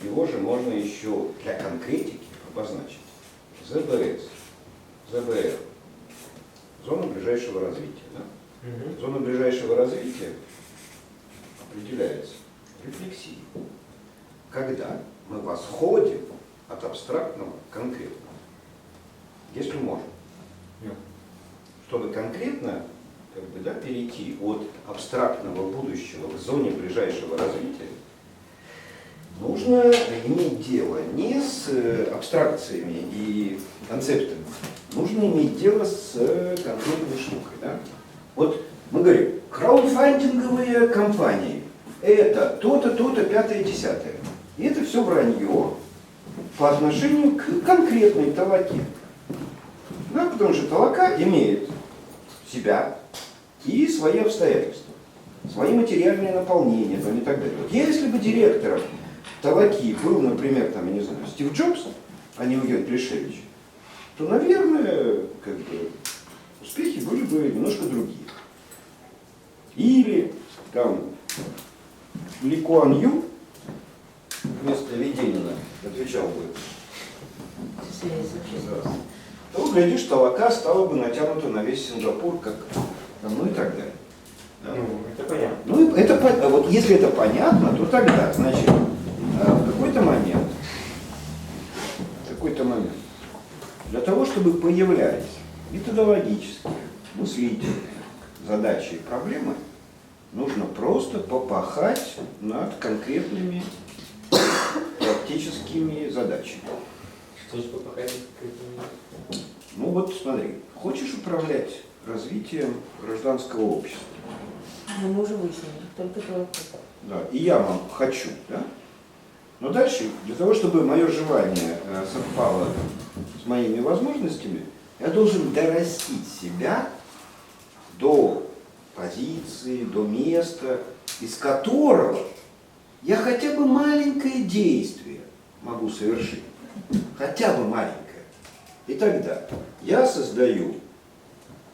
его же можно еще для конкретики обозначить. ЗБС, ЗБР. Зона ближайшего развития. Да? Зона ближайшего развития определяется рефлексией. Когда мы восходим от абстрактного к конкретному. Если можем. Чтобы конкретно перейти от абстрактного будущего к зоне ближайшего развития, нужно иметь дело не с абстракциями и концептами, нужно иметь дело с конкретной штукой. Да? Вот мы говорим, краудфандинговые компании, это то-то, то-то, пятое, десятое. И это все вранье по отношению к конкретной толоке. Да, потому что толока имеет себя и свои обстоятельства, свои материальные наполнения там, и так далее. Вот если бы директором толоки был, например, там, я не знаю, Стив Джобс, а не Евген Плешевич, то, наверное, успехи были бы немножко другие. Или там Ли Куан Ю вместо Веденина отвечал бы. То, глядишь, толока стала бы натянута на весь Сингапур, как, ну и так далее. Да? Это понятно. Ну, это, вот если это понятно, то тогда, значит, в какой-то момент, для того, чтобы появлялись методологические, мыслительные задачи и проблемы, нужно просто попахать над конкретными практическими задачами. Что же попахать конкретными? Ну вот смотри, хочешь управлять развитием гражданского общества? Мы уже выяснили, только твой вопрос. Да, и я вам хочу, да? Но дальше, для того, чтобы мое желание совпало с моими возможностями, я должен дорастить себя до позиции, до места, из которого я хотя бы маленькое действие могу совершить. Хотя бы маленькое. И тогда я создаю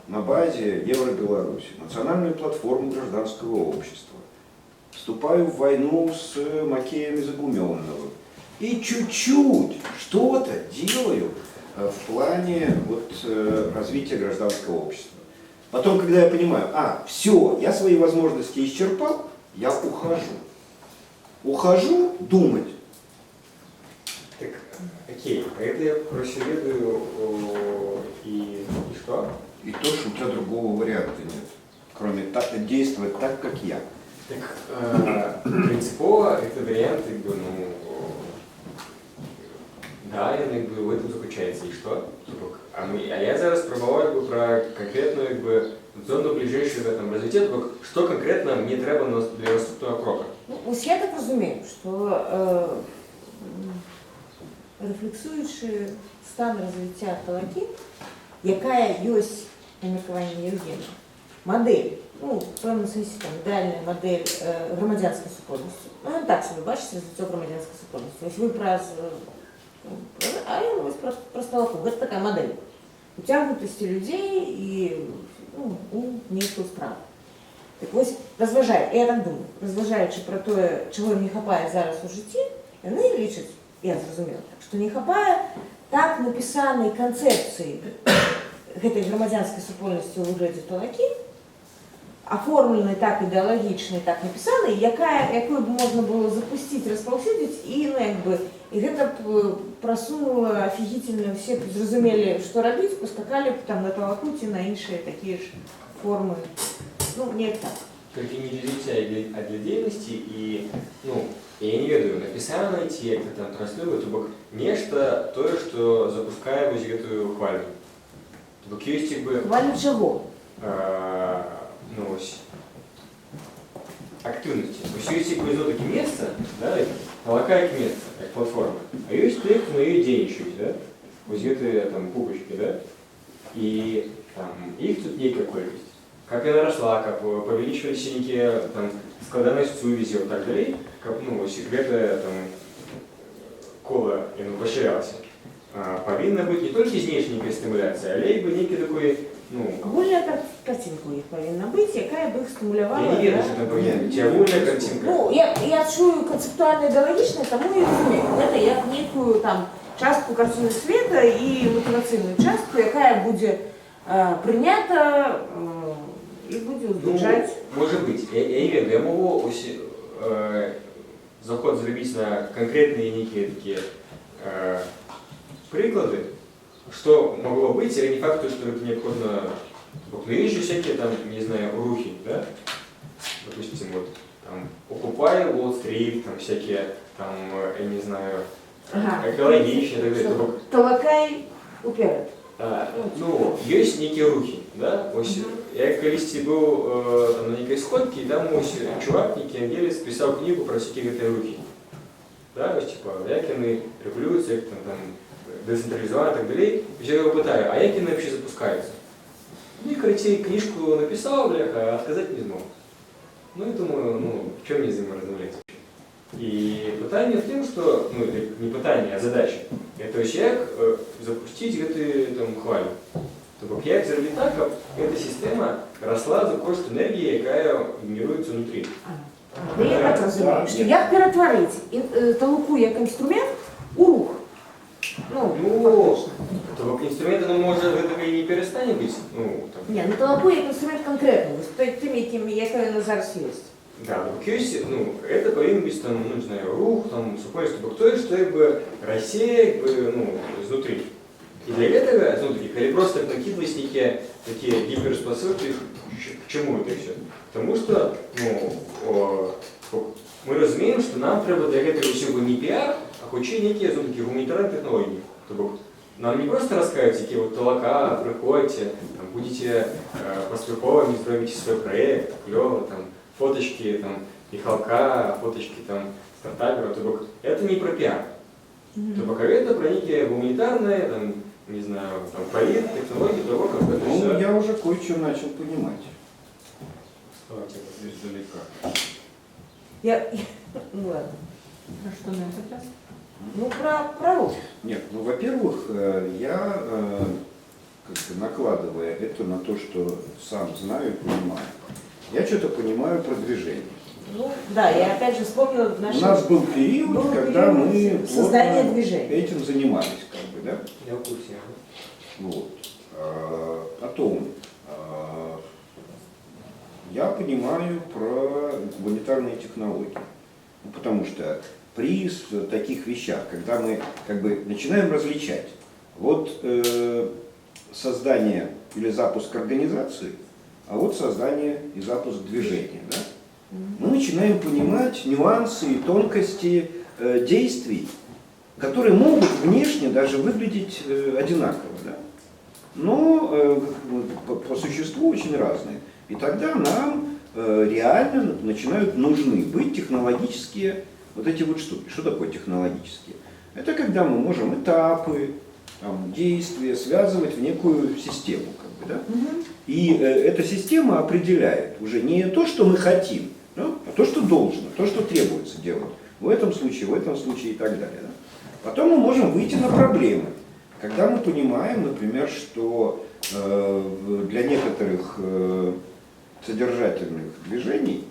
на базе Евробеларуси национальную платформу гражданского общества, вступаю в войну с Макеем Загуменного и чуть-чуть что-то делаю в плане развития гражданского общества. Потом, когда я понимаю, все, я свои возможности исчерпал, я ухожу. Ухожу думать. Так, окей, а это я проследую и что? И то, что у тебя другого варианта нет, кроме действовать так, как я. Так, принципово это вариант, да, він в этом заключається. І що? А я зараз пробував про конкретну зону ближайшего розвиття, що конкретно мені треба для наступного кроку. Ну, ось я так розумію, що рефлексуючи стан розвиття Талаки, яка є поміркування Євгена, модель, ну, в певному сенсі там, ідеальна модель громадянської супольності. Ну, він так собі бачить розвиття громадянської супольності. Ось ви про Талаку. Это такая модель. Утягнутости людей и нейкую справу. Так ось, я так думаю, розважаючи про те, чого їм не хапає зараз у житті, вони лічать, я зрозуміла, що не хапає так написаної концепції этой громадянской супольності у вигляді Талаки, оформлений так ідеологічно, так написаний, якою б можна було запустити, розповсюдити, і це б просунуло офігітельно, всі б зрозуміли, що робити, поскакали б там на Талакуті, на інші такі ж форми. Ну, не так. Только не для життя, а для діяльності, і, я не ведаю, написано ці, як там транслюють, тобто нечто, то, що запускає ось эту хвалю. Тобто є Хвалю чого? Активности. Ось є таке місце, да, Талака як місце, як платформа, а є те, хто на її дійничають, да? Ось это там пупочки, да? И там их тут некая колькость. Как она росла, как повеличивались некие там складанность сувязи и так далее, как, секреты там кола поощрялся. Повинна быть не только внешняя стимуляция, але и некий такой, Огульна картинка у них повинна бути, яка б їх стимулювала. Я не верю, що там повинна бути огульна картинка. Ну, я чую концептуально ідеологічно, тому і розумію. Це як некую там частку картини світу і мотиваційну частку, яка буде прийнята і буде узбіжати. Може бути. Я не верю. Я можу заход зробити на конкретні некие такі приклади, что могло быть, или не факт, что это необходимо. Но есть же всякие там, не знаю, рухи, да? Допустим, вот там Occupy Wall Street, там всякие, там, я не знаю, экологичные, так далее. Талакай уперед. Есть некие рухи, да? Ось, я колись был на некой сходке, и там чувак, некий англиец, писал книгу про всякие эти рухи. Да, ось, типа, як вони регулюються, як там децентрализованы и так далее. Я его питаю, а як вони вообще запускаються? Ну и, короче, книжку написал, бляха, а отказать не смог. Ну и думаю, в чем мне с ним размовляться вообще? И питание в том, что, не питание, а задача. Это человек запустить эту там хвалю. Тобто, як зробити так, щоб эта система росла за кошт енергії, яка генерується внутрі. Я так розумію, що як перетворити Талаку як інструмент у рух. Тобто інструмент, може, этого і не перестане бути. Ні, Талаку як інструмент конкретний, тим, який у нас зараз є. Да, это повинен быть там, не знаю, рух, там, супольство, то, что Россия, изнутри. И для этого, или просто накидывать некие такие гиперспособности, к чему это все? Потому что, мы разумеем, что нам треба для этого всего не пиар, а хоч некие гуманитарные технологии. Тобто, нам не просто рассказывать, какие вот Талака, приходите, там, будете поспілковими, зробите свой проект, клево, там, фоточки, там, и Халка, фоточки там стартаперов, то бок это не про пиар. То бок это про некие гуманитарные, там, не знаю, там, полит, технологии, то бок это Ну, всё. я уже кое-что начал понимать. Давайте вот издалека. Ну ладно. А что на этот раз? Ну, про руку. Нет, ну, во-первых, я, как бы накладывая это на то, что сам знаю и понимаю, я что-то понимаю про движение. Ну, да, я опять же вспомнила У нас был период, когда мы создание плотно движения. этим занимались, как бы, да? Я в курсе. Вот. Потом, я понимаю про гуманитарные технологии. Ну, потому что при таких вещах, когда мы как бы начинаем различать, вот создание или запуск организации, а вот создание и запуск движения, да? Мы начинаем понимать нюансы и тонкости действий, которые могут внешне даже выглядеть одинаково, да? Но по существу очень разные. И тогда нам реально начинают нужны быть технологические вот эти вот штуки. Что такое технологические? Это когда мы можем этапы, там, действия связывать в некую систему, как бы, да? И эта система определяет уже не то, что мы хотим, а то, что должно, то, что требуется делать. В этом случае и так далее. Да? Потом мы можем выйти на проблемы. Когда мы понимаем, например, что для некоторых содержательных движений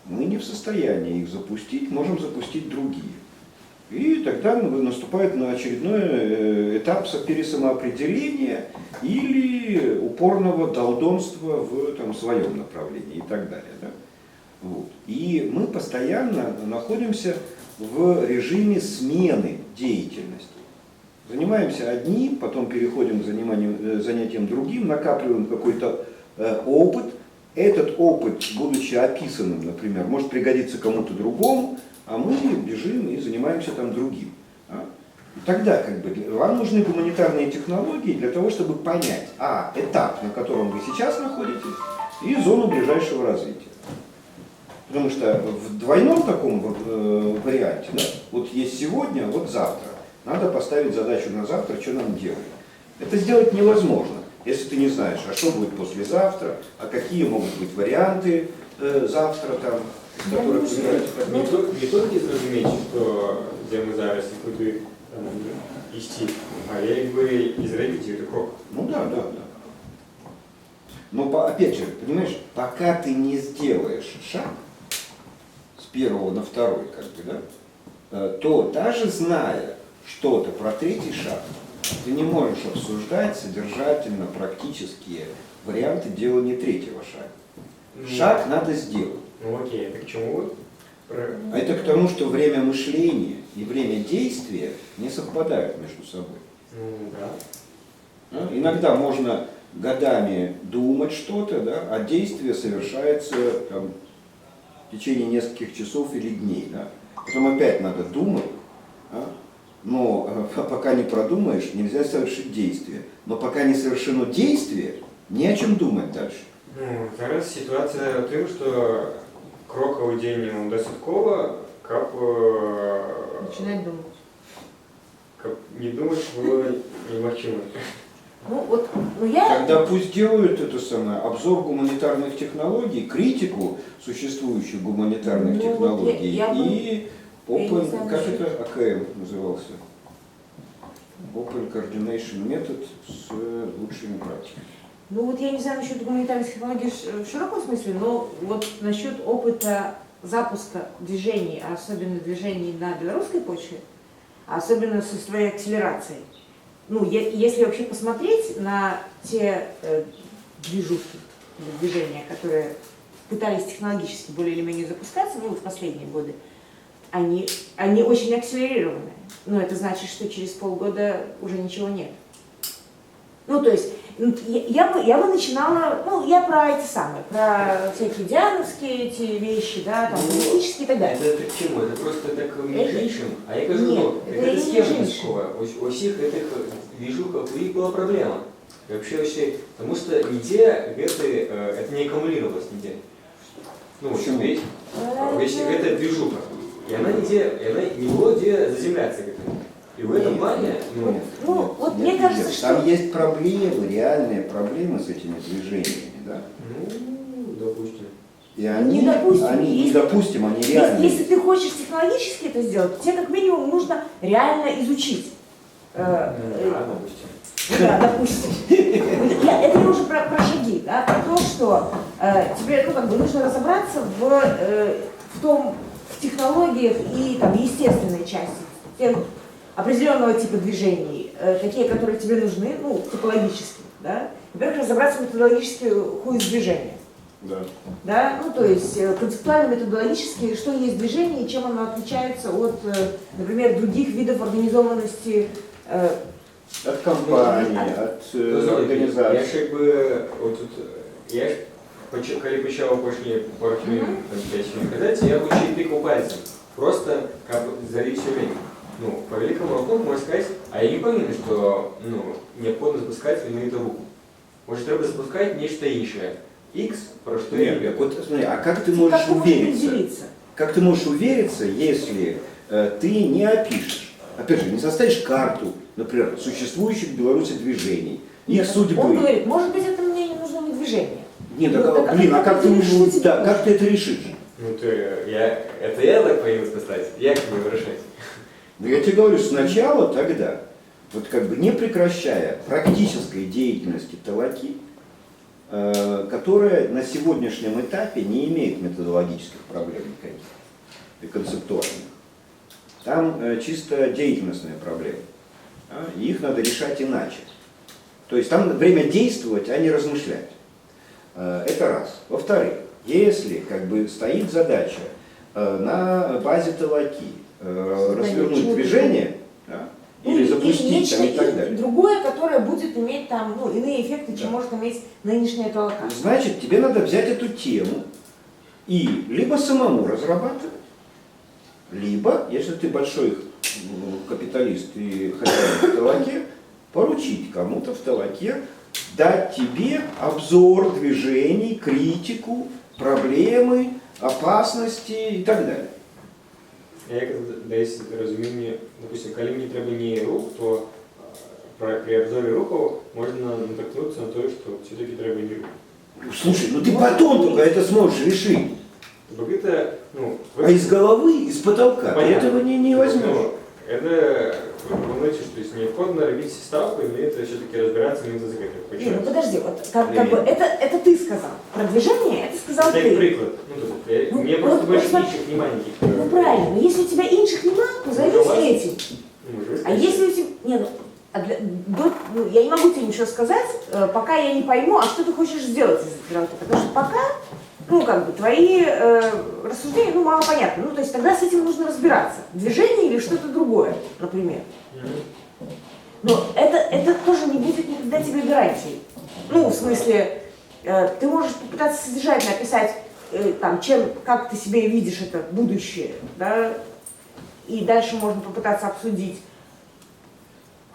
мы не в состоянии их запустить, можем запустить другие. И тогда наступает на очередной этап пересамоопределения или упорного долдонства в своем направлении и так далее. Да? Вот. И мы постоянно находимся в режиме смены деятельности. Занимаемся одним, потом переходим к занятиям другим, накапливаем какой-то опыт. Этот опыт, будучи описанным, например, может пригодиться кому-то другому, а мы бежим и занимаемся там другим. И тогда вам нужны гуманитарные технологии для того, чтобы понять, этап, на котором вы сейчас находитесь, и зону ближайшего развития. Потому что в двойном таком варианте, да, вот есть сегодня, вот завтра. Надо поставить задачу на завтра, что нам делать. Это сделать невозможно, если ты не знаешь, а что будет послезавтра, а какие могут быть варианты завтра, там, из которых выбирать. Не тільки зрозуміти, що де ми зараз і куди йти, а я і зробити цей крок. Ну да. Но опять же, понимаешь, пока ты не сделаешь шаг с первого на второй, то даже зная что-то про третий шаг, ты не можешь обсуждать содержательно практические варианты делания третьего шага. Шаг надо сделать. Ну окей, это к чему? А это к тому, что время мышления и время действия не совпадают между собой. Ну да. Иногда можно годами думать что-то, да, а действие совершается там, в течение нескольких часов или дней. Да. Потом опять надо думать, да, но пока не продумаешь, нельзя совершить действие. Но пока не совершено действие, не о чем думать дальше. Ну, зараз ситуація в тим, що крокове день досвідково, как Начинать думать. не думать было немощимо. Ну вот, я... Тогда пусть делают это самое, обзор гуманитарных технологий, критику существующих гуманитарных Ну, технологий я и не Open, знаю, как что- это АКМ назывался? Open Coordination Method с лучшими практиками. Ну вот я не знаю насчет гуманитарных технологий в широком смысле, но вот насчет опыта запуска движений, а особенно движений на белорусской почве, а особенно со своей акселерацией. Ну, если вообще посмотреть на те движухи, движения, которые пытались технологически более или менее запускаться, ну, в последние годы, они очень акселерированные. Но это значит, что через полгода уже ничего нет. Ну, то есть, я бы начинала, ну, я про эти самые, про всякие диановские эти вещи, да, там, политические и так далее. Это к чому? Це просто так між іншим, а я кажу, Ні, ну, це це і схема між іншим. військова. У всіх этих движухах у них была проблема. И вообще, потому что нигде это не аккумулировалось нигде. Ну, Почему? ведь, если это движуха, и она не было где заземляться к этому. И в этом Нет, плане, ну, Ну, вот Нет, мне кажется, нет, что... там есть проблемы, реальные проблемы с этими движениями, да? ну, допустим. И они, допустим, они если- не допустим, они Если, реальные. если ты хочешь технологически это сделать, тебе как минимум нужно реально изучить. Да, допустим. Ну да, допустим. Это я уже про шаги, да, про то, что тебе ну, как бы нужно разобраться в технологиях и там, естественной части, тех определенного типа движений, такие, которые тебе нужны, ну, типологически, да. Во-первых, разобраться методологически who is движение. Да. Да? Ну, то есть концептуально-методологически, что есть движение и чем оно отличается от, например, других видов организованности. От компании, от Я организации. ж якби отут, я ж коли почав кожні пару хвилин казати, я лучше и тыкал пальцем. Просто как бы залить все время. Ну, по великому рахунку можно сказать, а я не уверен, что ну, необходимо запускать именно руку. Может, треба запускать нечто інше. X, про что Нет, я так вот, смотри, а как ты можешь увериться? Определиться? Как ты можешь увериться, если ты не опишешь, опять же, не составишь карту, например, существующих в Беларуси движений, их Нет, судьбы? Он говорит, может быть, это мне не нужно не движение. Нет, Ну, так, так, блин, а как ты, решите? да, как ты это решишь? Ну, то это я так появился поставить, я как бы решать. Ну, я тебе говорю, сначала тогда, вот как бы не прекращая практической деятельности Талаки, которая на сегодняшнем этапе не имеет методологических проблем никаких и концептуальных. Там чисто деятельностные проблемы. И их надо решать иначе. То есть там время действовать, а не размышлять. Это раз. Во-вторых, если как бы стоит задача на базе Талаки развернуть движение, да, Ну, или запустить нечто там, и так далее, другое, которое будет иметь там, ну, иные эффекты, чем может иметь нынешняя толока. значит, тебе надо взять эту тему и либо самому разрабатывать, либо, если ты большой капиталист и хозяин в Талаке, поручить кому-то в Талаке дать тебе обзор движений, критику, проблемы, опасности и так далее. Я десь розуміння, допустим, коли мені треба не рух, то при обзоре руху можно натолкнуться на то, что все-таки треба не рух. Слушай, ну ты потом только это сможешь решить. Это, ну, А из головы, из потолка ты понятно. этого не возьмешь. Ну, это, вы понимаете, что если необходимо робить ставку, и это все-таки разбираться именно за это. Не, ну подожди, вот как бы это ты сказал. Про движение это сказал Это ты. приклад. Ну, мне Ну, просто вот больше смотри. інших маленьких. Ну правильно, но если у тебя инших нема, то займись этим. А если у тебя... Не, ну, я не могу тебе ничего сказать, пока я не пойму, а что ты хочешь сделать из этого. Потому что пока, ну как бы, твои рассуждения, ну мало понятно. Ну то есть тогда с этим нужно разбираться. Движение или что-то другое, например. Но это тоже не будет никогда тебе гарантией. Ну, в смысле, ты можешь попытаться содержательно описать, там, как ты себе видишь это будущее, да, и дальше можно попытаться обсудить,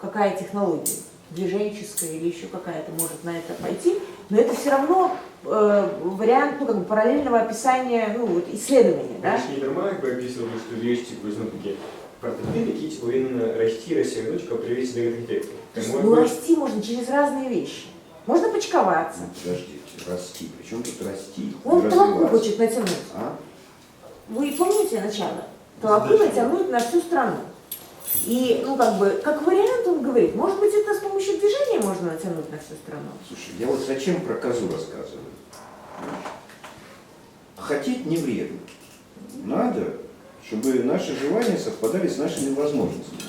какая технология, движенческая или еще какая-то может на это пойти, но это все равно вариант, ну, как бы параллельного описания, ну, вот, исследования, да? Не дарма, як би описував, що вещи, типу, ну, такі прототипи, які повинні расти, розсягнути, щоб привести до архітектури. Ну, расти можно через разные вещи. Можно почковаться. Подождите, расти. Причем тут расти? Он толоку развиваться? хочет натянуть. А? Вы помните начало? Толоку натянуть на всю страну. И, ну, как бы, как вариант он говорит, может быть, это с помощью движения можно натянуть на всю страну. Слушай, я вот зачем про козу рассказываю? Хотеть не вредно. Надо, чтобы наши желания совпадали с нашими возможностями.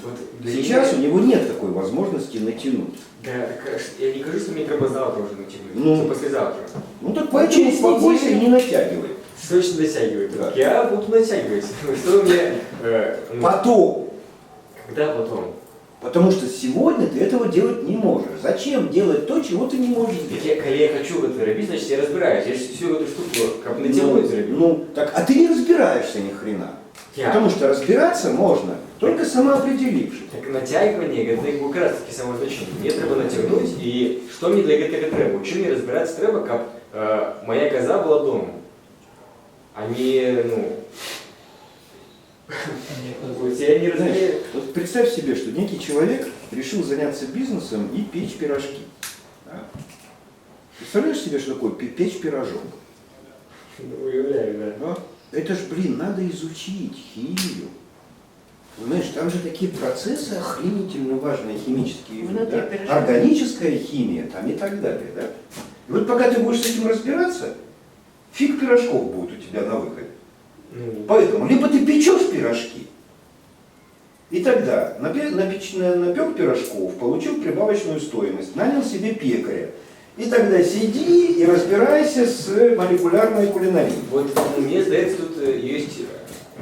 Сейчас у него нет такой возможности натянуть. Да, так, я не кажу, что мне треба завтра уже натянуть, Ну. це послезавтра. Ну так поэтому успокойся и не натягивай. Точно натягивает. Да. Я буду натягивать. Что мне... Потом. Когда потом? Потому что сегодня ты этого делать не можешь. Зачем делать то, чего ты не можешь Так сделать? коли я хочу это робить, значит я разбираюсь. Я же всю эту штуку как натянуть зробив. Ну, так, а ты не разбираешься ни хрена. Я. Потому что разбираться можно, только самоопределившись. Так натягивание, это як раз таки самозначення. Мені треба натягнути, і що мені для цього треба? У чим мені розбиратися треба, щоб моя коза була дома. они, тебя не разумеют. Вот представь себе, что некий человек решил заняться бизнесом и печь пирожки. Да? Представляешь себе, что такое печь пирожок? Уявляю, да. Да? Это ж, надо изучить химию. Понимаешь, там же такие процессы охренительно важные химические, Внутри да? пирожка. Органическая химия там и так далее. Да? И вот пока ты будешь с этим разбираться, фиг пирожков будет у тебя на выходе. Поэтому либо ты печешь пирожки, и тогда напек пирожков, получил прибавочную стоимость, нанял себе пекаря. И тогда сиди и разбирайся с молекулярной кулинарией. Вот мне здається, тут есть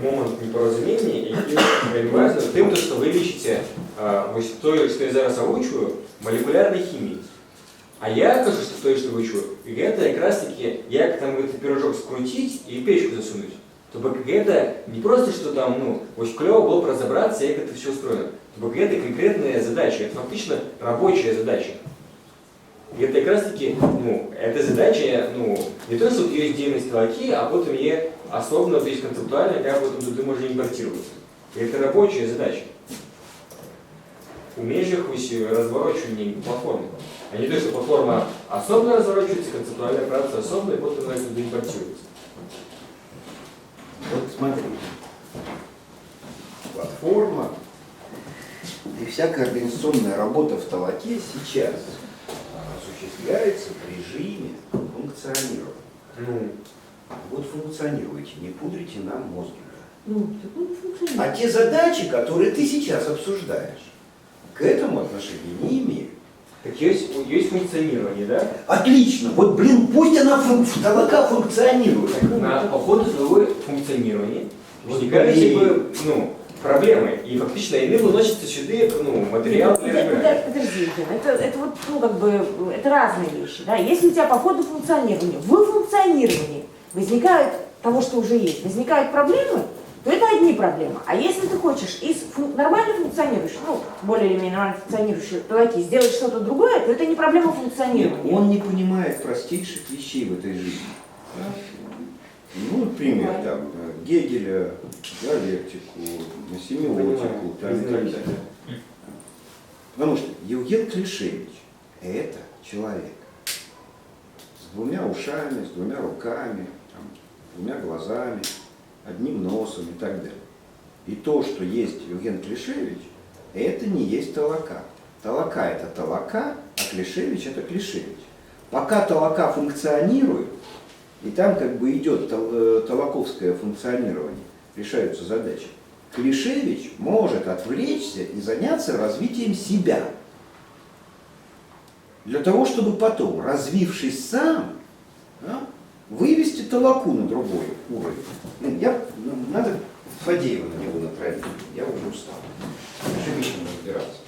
момент непорозуміння, який вельми важливий, тим, що ви лічите ось той, що я зараз озвучую, молекулярной химией. А я кажу, что то, что вычу, это как раз таки, як там этот пирожок скрутить и в печку засунуть. Тобто это не просто, что там, ось клево было бы разобраться, как это все устроено. Тобто это конкретная задача, это фактично рабочая задача. И это как раз таки, эта задача, не то, что есть деятельность толоки, а потом є особенно, то есть концептуально, как потом туди може импортироваться. И это рабочая задача. У межах ось разворачивания платформы. А не то, что платформа особенно разворачивается, концептуальная операция особенно, и потом она туда импортируется. Вот смотри, платформа и всякая организационная работа в толоке сейчас осуществляется в режиме функционирования. Вот функционируйте, не пудрите нам мозги. Так он функционирует. А те задачи, которые ты сейчас обсуждаешь, к этому отношения не имеют. Так есть функционирование, да? Отлично. Вот, пусть она в толока функционирует. По ходу своего функционирования возникают проблемы. И фактично они выносятся сюда материал для разбирания. Подожди, это вот, это разные вещи. Да? Если у тебя по ходу функционирования, в функционировании возникают того, что уже есть, возникают проблемы, то это одни проблемы. А если ты хочешь из нормально функционирующих, более или менее нормально функционирующих толоки сделать что-то другое, то это не проблема Нет, функционирования. он не понимает простейших вещей в этой жизни. Например, там, Гегеля, диалектику, семиотику, там, и так далее. Потому что Евген Клишевич – это человек с двумя ушами, с двумя руками, там, двумя глазами, одним носом и так далее. И то, что есть Евген Клишевич, это не есть толока. Толока – это толока, а Клишевич – это Клишевич. Пока толока функционирует, и там как бы идет толоковское функционирование, решаются задачи, Клишевич может отвлечься и заняться развитием себя. Для того, чтобы потом, развившись сам, вывести толоку на другой уровень. Надо Фадеева на него натравить, я уже устал. Живичным разбираться.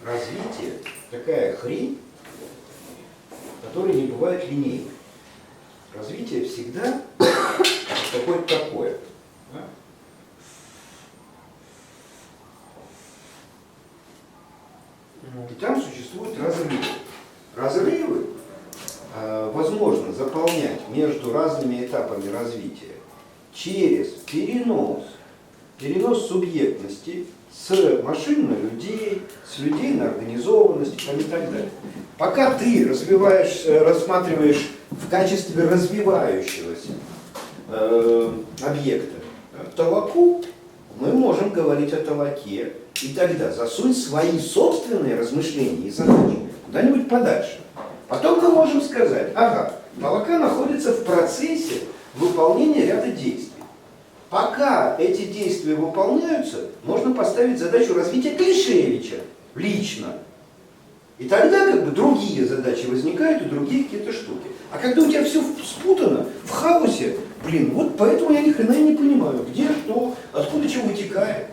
Развитие – такая хрень, которая не бывает линейной. Развитие всегда какое-то такое. Да? И там существуют разрывы. Разрывы возможно заполнять между разными этапами развития через перенос субъектности с машин на людей, с людей на организованность и так далее. Пока ты рассматриваешь в качестве развивающегося объекта толоку, мы можем говорить о толоке, и тогда засунь свои собственные размышления и задачи куда-нибудь подальше. Потом мы можем сказать, толока находится в процессе выполнения ряда действий. Пока эти действия выполняются, можно поставить задачу развития Клишевича лично. И тогда как бы другие задачи возникают и другие какие-то штуки. А когда у тебя все спутано, в хаосе, вот поэтому я ни хрена не понимаю, где, что, откуда чего вытекает.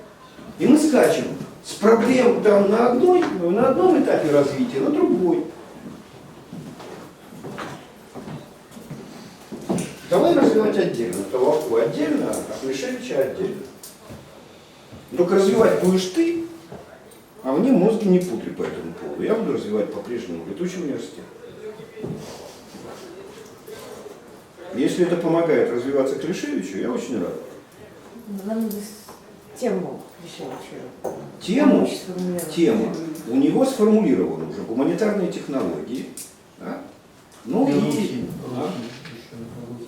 И мы скачем с проблем там на одном этапе развития, на другой. Давай развивать отдельно, толоку отдельно, а Клишевича отдельно. Только развивать будешь ты, а мне мозги не путри по этому поводу. Я буду развивать по-прежнему летучий университет. Если это помогает развиваться Клишевичу, я очень рад. Нам надо тему еще. Тему, тема у него сформулирована уже гуманитарные технологии. Да? Ну и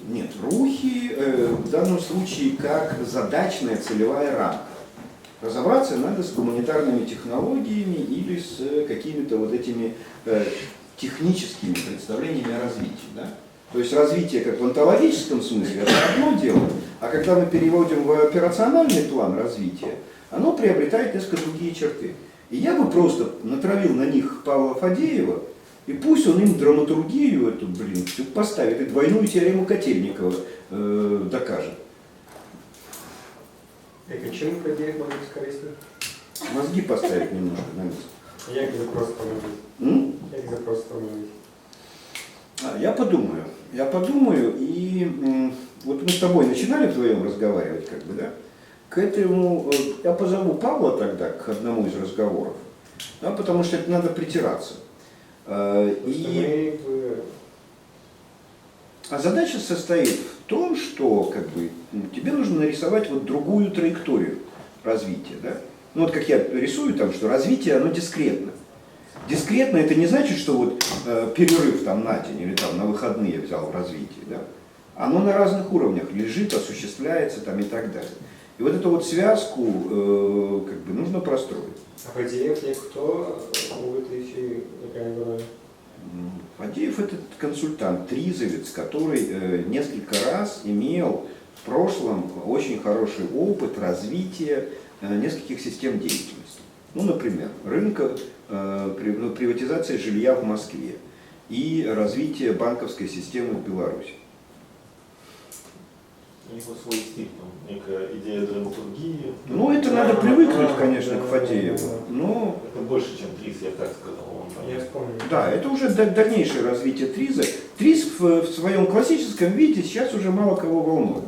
нет, рухи в данном случае как задачная целевая рамка. Разобраться надо с гуманитарными технологиями или с какими-то вот этими техническими представлениями о развитии. Да? То есть развитие как в онтологическом смысле это одно дело, а когда мы переводим в операциональный план развития, оно приобретает несколько другие черты. И я бы просто натравил на них Павла Фадеева, и пусть он им драматургию эту, всю поставит, и двойную теорему Котельникова докажет. Як чим Фадеєв може бути корисним? Мозги поставить немножко на место. Як запрос формулювати? Як запрос формулювати? Я подумаю, и вот мы с тобой начинали вдвоем разговаривать, как бы, да? К этому, я позову Павла тогда к одному из разговоров, да, потому что это надо притираться. А задача состоит в том, что как бы, тебе нужно нарисовать вот другую траекторию развития. Да? Ну вот как я рисую там, что развитие оно дискретно. Дискретно это не значит, что вот перерыв там на день или там на выходные взял в развитии. Да? Оно на разных уровнях лежит, осуществляется там и так далее. И вот эту вот связку как бы нужно простроить. А Фадеев як хто у этой эфире, яка не роли? Фадеев это консультант, тризовец, который несколько раз имел в прошлом очень хороший опыт развития нескольких систем деятельности. Ну, например, рынка, приватизация жилья в Москве и развитие банковской системы в Беларуси. У него свой стиль, там, некая идея драматургии. Ну, это надо привыкнуть, конечно, к Фадееву, но... Это больше, чем Трис, я так сказал. Я вспомнил. Да, это уже дальнейшее развитие Триза. Триз в своем классическом виде сейчас уже мало кого волнует.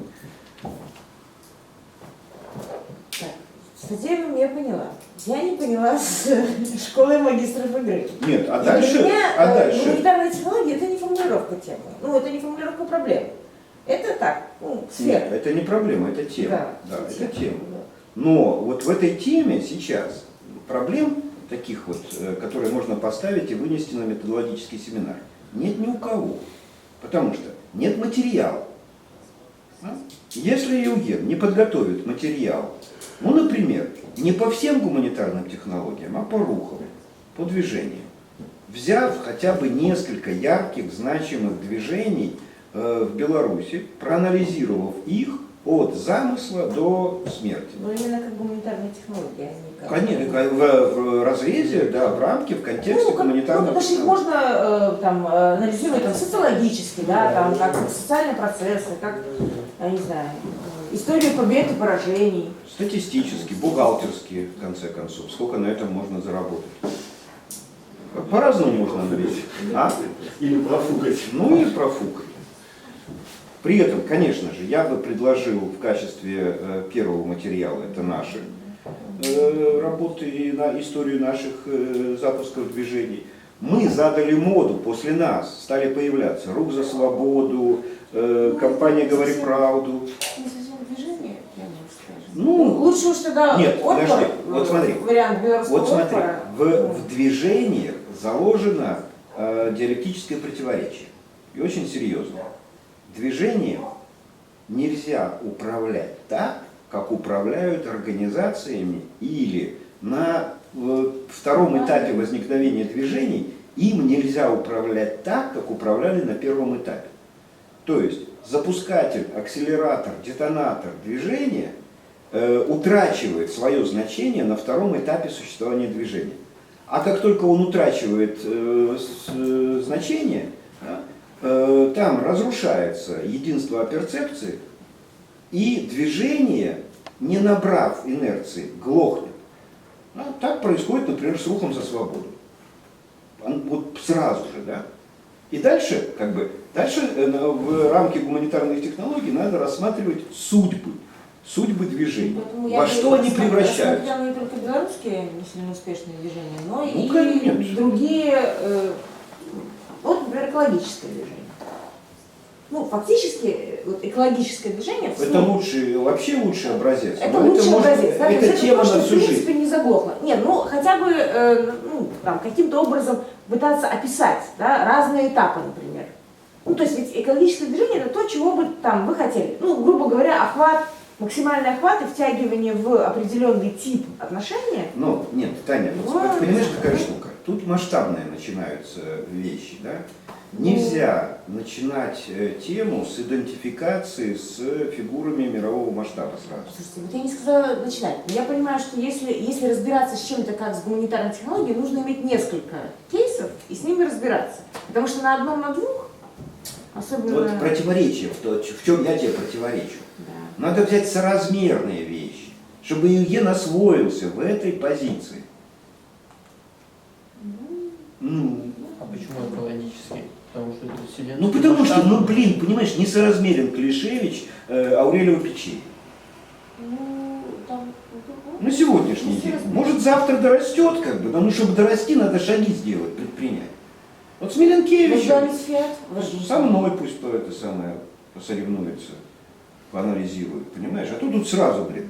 Так, с Фадеевым я поняла. Я не поняла с школы магистров игры. Нет, а И дальше... для меня а дальше... гуманитарные технологии это не формулировка темы. Ну, это не формулировка проблем. Это так, ну, сфера. Нет, это не проблема, это тема. Да, Это тема. Но вот в этой теме сейчас проблем таких вот, которые можно поставить и вынести на методологический семинар, нет ни у кого. Потому что нет материала. Если ЕУГЕН не подготовит материал, ну, например, не по всем гуманитарным технологиям, а по рухам, по движениям, взяв хотя бы несколько ярких, значимых движений в Беларуси, проанализировав их от замысла до смерти. Ну, именно как гуманитарные технологии, а не как... Конечно, в разрезе, да, в рамке, в контексте гуманитарных потому что их технологий. можно там, анализировать там, социологически, да, там, как социальные процессы, как, я не знаю, историю побед и поражений. Статистически, бухгалтерски, в конце концов. Сколько на этом можно заработать? По-разному можно анализировать. А? Или профукать. Ну или профукать. При этом, конечно же, я бы предложил в качестве первого материала, это наши работы и на историю наших запусков движений. Мы задали моду, после нас стали появляться «Рух за свободу», компания «Говори правду». Не совсем движение, я бы скажу. Ну, лучше уж тогда нет, отпор, подожди, вот смотри, вариант белорусского вот смотри, отпора. в движениях заложено диалектическое противоречие, и очень серьезно. Движением нельзя управлять так, как управляют организациями, или на втором этапе возникновения движений им нельзя управлять так, как управляли на первом этапе. То есть запускатель, акселератор, детонатор движения утрачивает свое значение на втором этапе существования движения. А как только он утрачивает значение, там разрушается единство перцепции, и движение, не набрав инерции, глохнет. Так происходит, например, с рухом за свободу. Вот сразу же, да? И дальше, в рамке гуманитарных технологий надо рассматривать судьбы движений. Поэтому Во что они превращаются. рассмотрела не только белорусские не сильно успешные движения, но и конечно. другие, вот, например, экологическое движение. ну, фактически, вот, экологическое движение... в Это СМИ- лучший, вообще лучший образец. Это Но лучший может- образец, да, то это есть тема то, что на всю в жизнь. принципе не заглохло. Нет, ну хотя бы ну, там, каким-то образом пытаться описать, да, разные этапы, например. Ну, то есть ведь экологическое движение это то, чего бы там вы хотели. Ну, грубо говоря, охват, максимальный охват и втягивание в определенный тип отношения. Ну, нет, Таня, вот Вот. понимаешь, какая штука? Тут масштабные начинаются вещи, да? Нельзя начинать тему с идентификации с фигурами мирового масштаба сразу. Слушайте, вот я не сказала начинать. Но я понимаю, что если разбираться с чем-то как с гуманитарной технологией, нужно иметь несколько кейсов и с ними разбираться. Потому что на одном, на двух, особенно... Вот противоречие, в чем я тебе противоречу. Да. Надо взять соразмерные вещи, чтобы Евген освоился в этой позиции. Ну, А почему экологический? Потому что это вселенная. ну потому что, ну блин, понимаешь, несоразмерен Клишевич Аурелио Пичей. Ну, там... На сегодняшний Ну, день. серьезно. Может завтра дорастет, как бы, но чтобы дорасти, надо шаги сделать, предпринять. Вот с Миленкевичем, Рождались фиат, со мной пусть это самое посоревнуется, поанализирует, понимаешь? А то тут сразу, блин.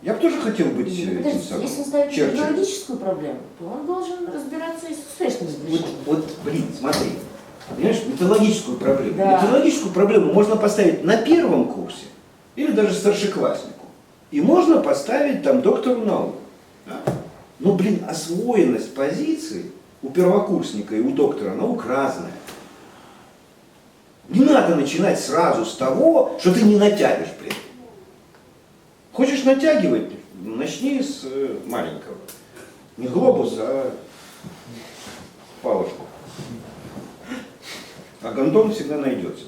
Я бы тоже хотел быть этим Подождите, самым. если он ставит Черчилль. технологическую проблему, то он должен разбираться и с успешными Вот, движениями. вот, блин, смотри. Понимаешь, методологическую проблему. Да. Методологическую проблему можно поставить на первом курсе или даже старшекласснику. И можно поставить там доктору наук. Да? Но, блин, освоенность позиций у первокурсника и у доктора наук разная. Не надо начинать сразу с того, что ты не натягиваешь, блин. Хочешь натягивать, начни с маленького. Не глобус, а палочку. А гондон всегда найдется.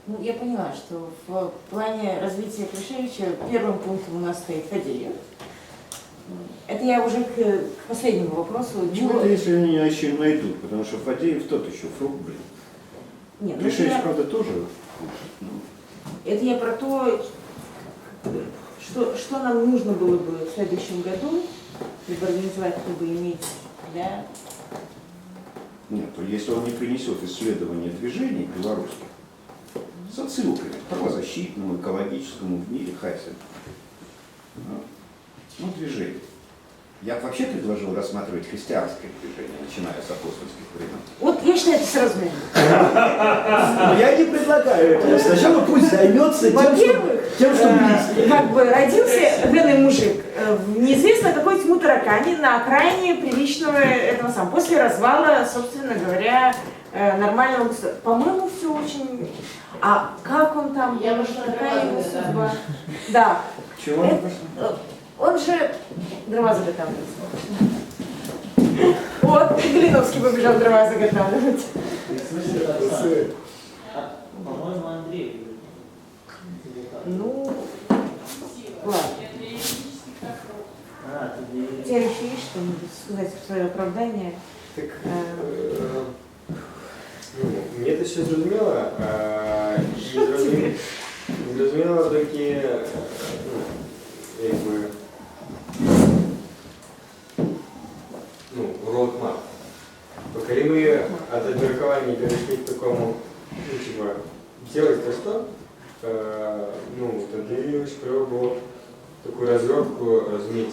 Ну, я поняла, что в плане развития Клишевича первым пунктом у нас стоит Фадеев. Это я уже к последнему вопросу. Ну, это если они еще найдут, потому что Фадеев тот еще фрукт, блин. Нет, ну, Клишевич, я- правда, тоже. Ну, это я про то, что нам нужно было бы в следующем году либо организовать, чтобы иметь для... нет, если он не принесет исследования движений белорусских с отсылками к правозащитному, экологическому в мире Хайсель. Ну, движение. Я бы вообще предложил рассматривать христианское движение, начиная с апостольских времен. Вот я считаю это соразмерно. Но я не предлагаю этого. Сначала пусть займется Во-первых, тем, что близко. как бы родился данный мужик в неизвестно какой тьму таракани на окраине приличного этого самого. После развала, собственно говоря, нормального государства. По-моему, все очень... А как он там? Я вышла какая его дрова, да. судьба? Да. Чего? Он же дрова заготавливает. Вот, и Галиновский побежал дрова заготавливать. По-моему, Андрей. Ну, ладно. У тебя еще есть что-нибудь сказать в свое оправдание? Так, ну, мне это все зрозуміло, зрозуміло тільки, якби, roadmap. Бо коли ми от обмірковання перейшли к такому, ну, типа, делать то что, ну, тоді треба було таку розробку розуміти.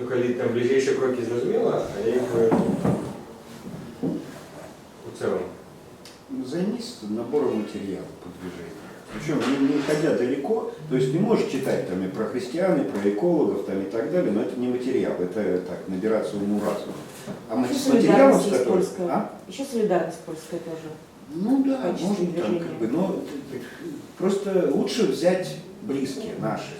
Ну, коли там ближайші кроки зрозуміло, а я якби в целом. Займись набором материала по движению. Причем не ходя далеко, то есть не можешь читать там и про христиан, и про экологов там, и так далее, но это не материал, это так, набираться уму разума. А Еще с материалом, солидарность с есть которым... польская. А? Еще солидарность польская тоже. Ну да, в качестве можно там движения. как бы, но просто лучше взять близкие наши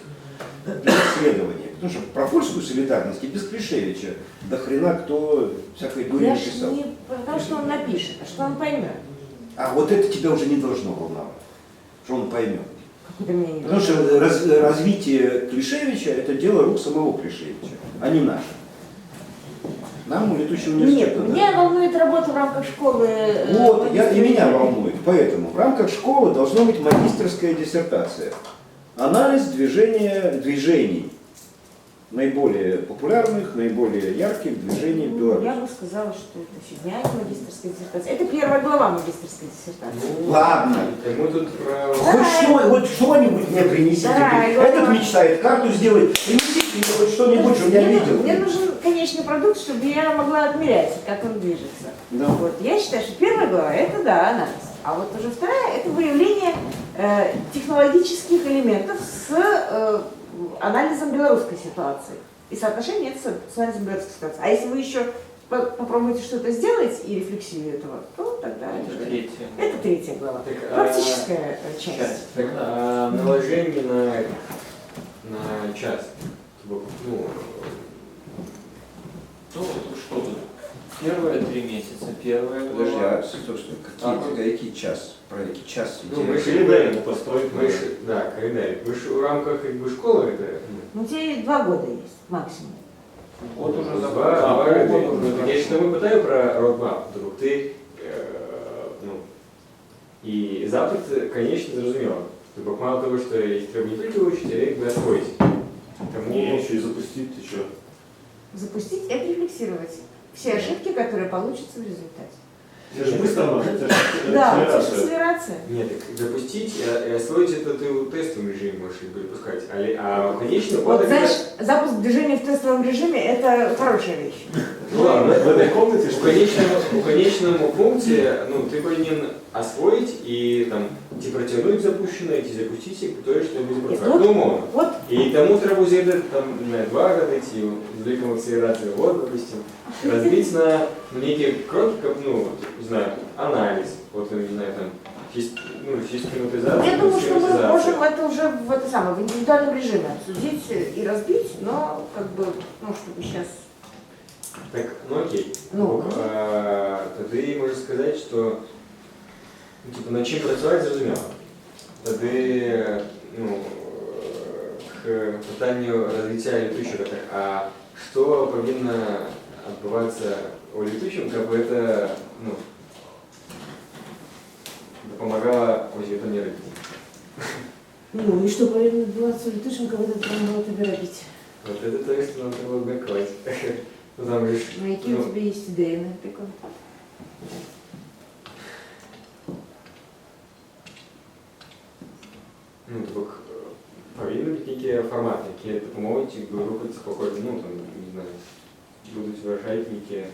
для исследования. Потому что про польскую солидарность и без Клишевича до хрена кто всякой дури Я ж написал. не потому, что он напишет, а что он поймет. А вот это тебя уже не должно волновать, что он поймет. Как это меня не Потому что развитие Клишевича – это дело рук самого Клишевича, а не наше. Нам у летучего университета. Нет, меня волнует работа в рамках школы. Вот, и меня волнует. Поэтому в рамках школы должна быть магистерская диссертация. Анализ движений наиболее популярных, наиболее ярких движений в Я Беларуси. бы сказала, что это фигня, это магистерская диссертация. Это первая глава магистерской диссертации. Ладно. Так мы тут про... Хоть что-нибудь мне принесите. Да, Этот мечтает карту сделать. Принесите мне хоть что-нибудь, что я видел. Мне нужен конечный продукт, чтобы я могла отмерять, как он движется. Да. Вот. Я считаю, что первая глава – это, да, анализ. А вот уже вторая – это выявление технологических элементов с анализом белорусской ситуации. И соотношение это с анализом белорусской ситуации. А если вы еще попробуете что-то сделать и рефлексию этого, то тогда это третья глава. Так, Практическая часть. Так, наложение на час. Ну, Ну, что тут? Первые 3 месяца, первая Подожди, глава. а что, какие час? Про какие час? ну мы же Календарь построить мы же, да, календарь. Мы же в рамках как бы школы это. Ну, у тебя 2 года есть максимум. Вот уже Два забрал. года. Я сейчас мы питаю про родмап, вдруг ти, ну, і запит, конечно, зрозуміло. Тобто мало того, що їх треба не тільки вивчити, а якби освоїти. Тому Не, еще и запустить, ты что? Запустить и отрефлексировать все ошибки, которые получатся в результате. Это же быстро надо, это же Да, это же акселерация. акселерация. Ні, так запустить і освоїти це ти у тестовому режимі можеш якби пускати. А конечно, Вот, знаешь, запуск движения в тестовом режиме – это хорошая вещь. ну ладно, В этой комнате у что? конечному пункте, ну, ты повинен освоить и там, ті протягнуть запущене, ті запустити, то, що буде працювати. Ну, умовно. Вот, І тому треба взяти там не 2 роки, ті з великою акселерацією, вот, допустим, розбити на некие кроки, как, ну, не знаю, анализ, вот, не знаю, там, систематизация, я думаю, что мы систематизация. можем это уже в индивидуальном режиме обсудить и разбить, но как бы, ну, чтобы сейчас… Так, ну окей. Ну. Тоді можу сказати, що ну, типу, над чим працювати зрозуміло. Тоді ну, к питанню розвиття літучого, а що повинно відбуватися у літучому, щоб це ну, допомагало ось це не робити. Ну, и что повинно отбываться в летучем, когда это помогало тебе робить? Вот это то, что нам треба обміркувати. Ну там же ж, Ну, какие у тебя есть идеи на это? ну, так, повинні бути які формати, які допоможуть якби, рухатися по ходу, ну, там, не знаю, будуть виражати які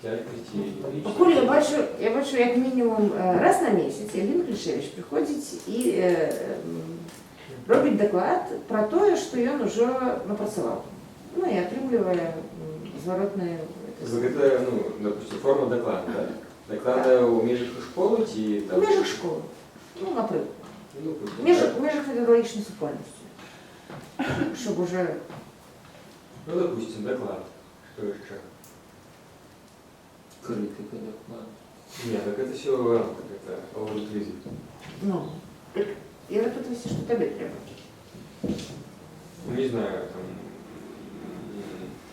якості. Коля, я бачу, як мінімум раз на місяць Євген Клішевич приходить і робить доклад про те, що він вже напрацював. Ну і отримує зворотне. Это, ну, допустим, форма доклада, да? Доклада у межах школи чи там? У межах школи. Ну, наприклад. Ну, В межах педагогічної супольності. Щоб уже… ну, допустим, доклад. Что еще? Крытый доклад. Нет, так это все в рамках, это all-inclusive. Ну, я запитувався, що тебе треба. Ну, не знаю, там,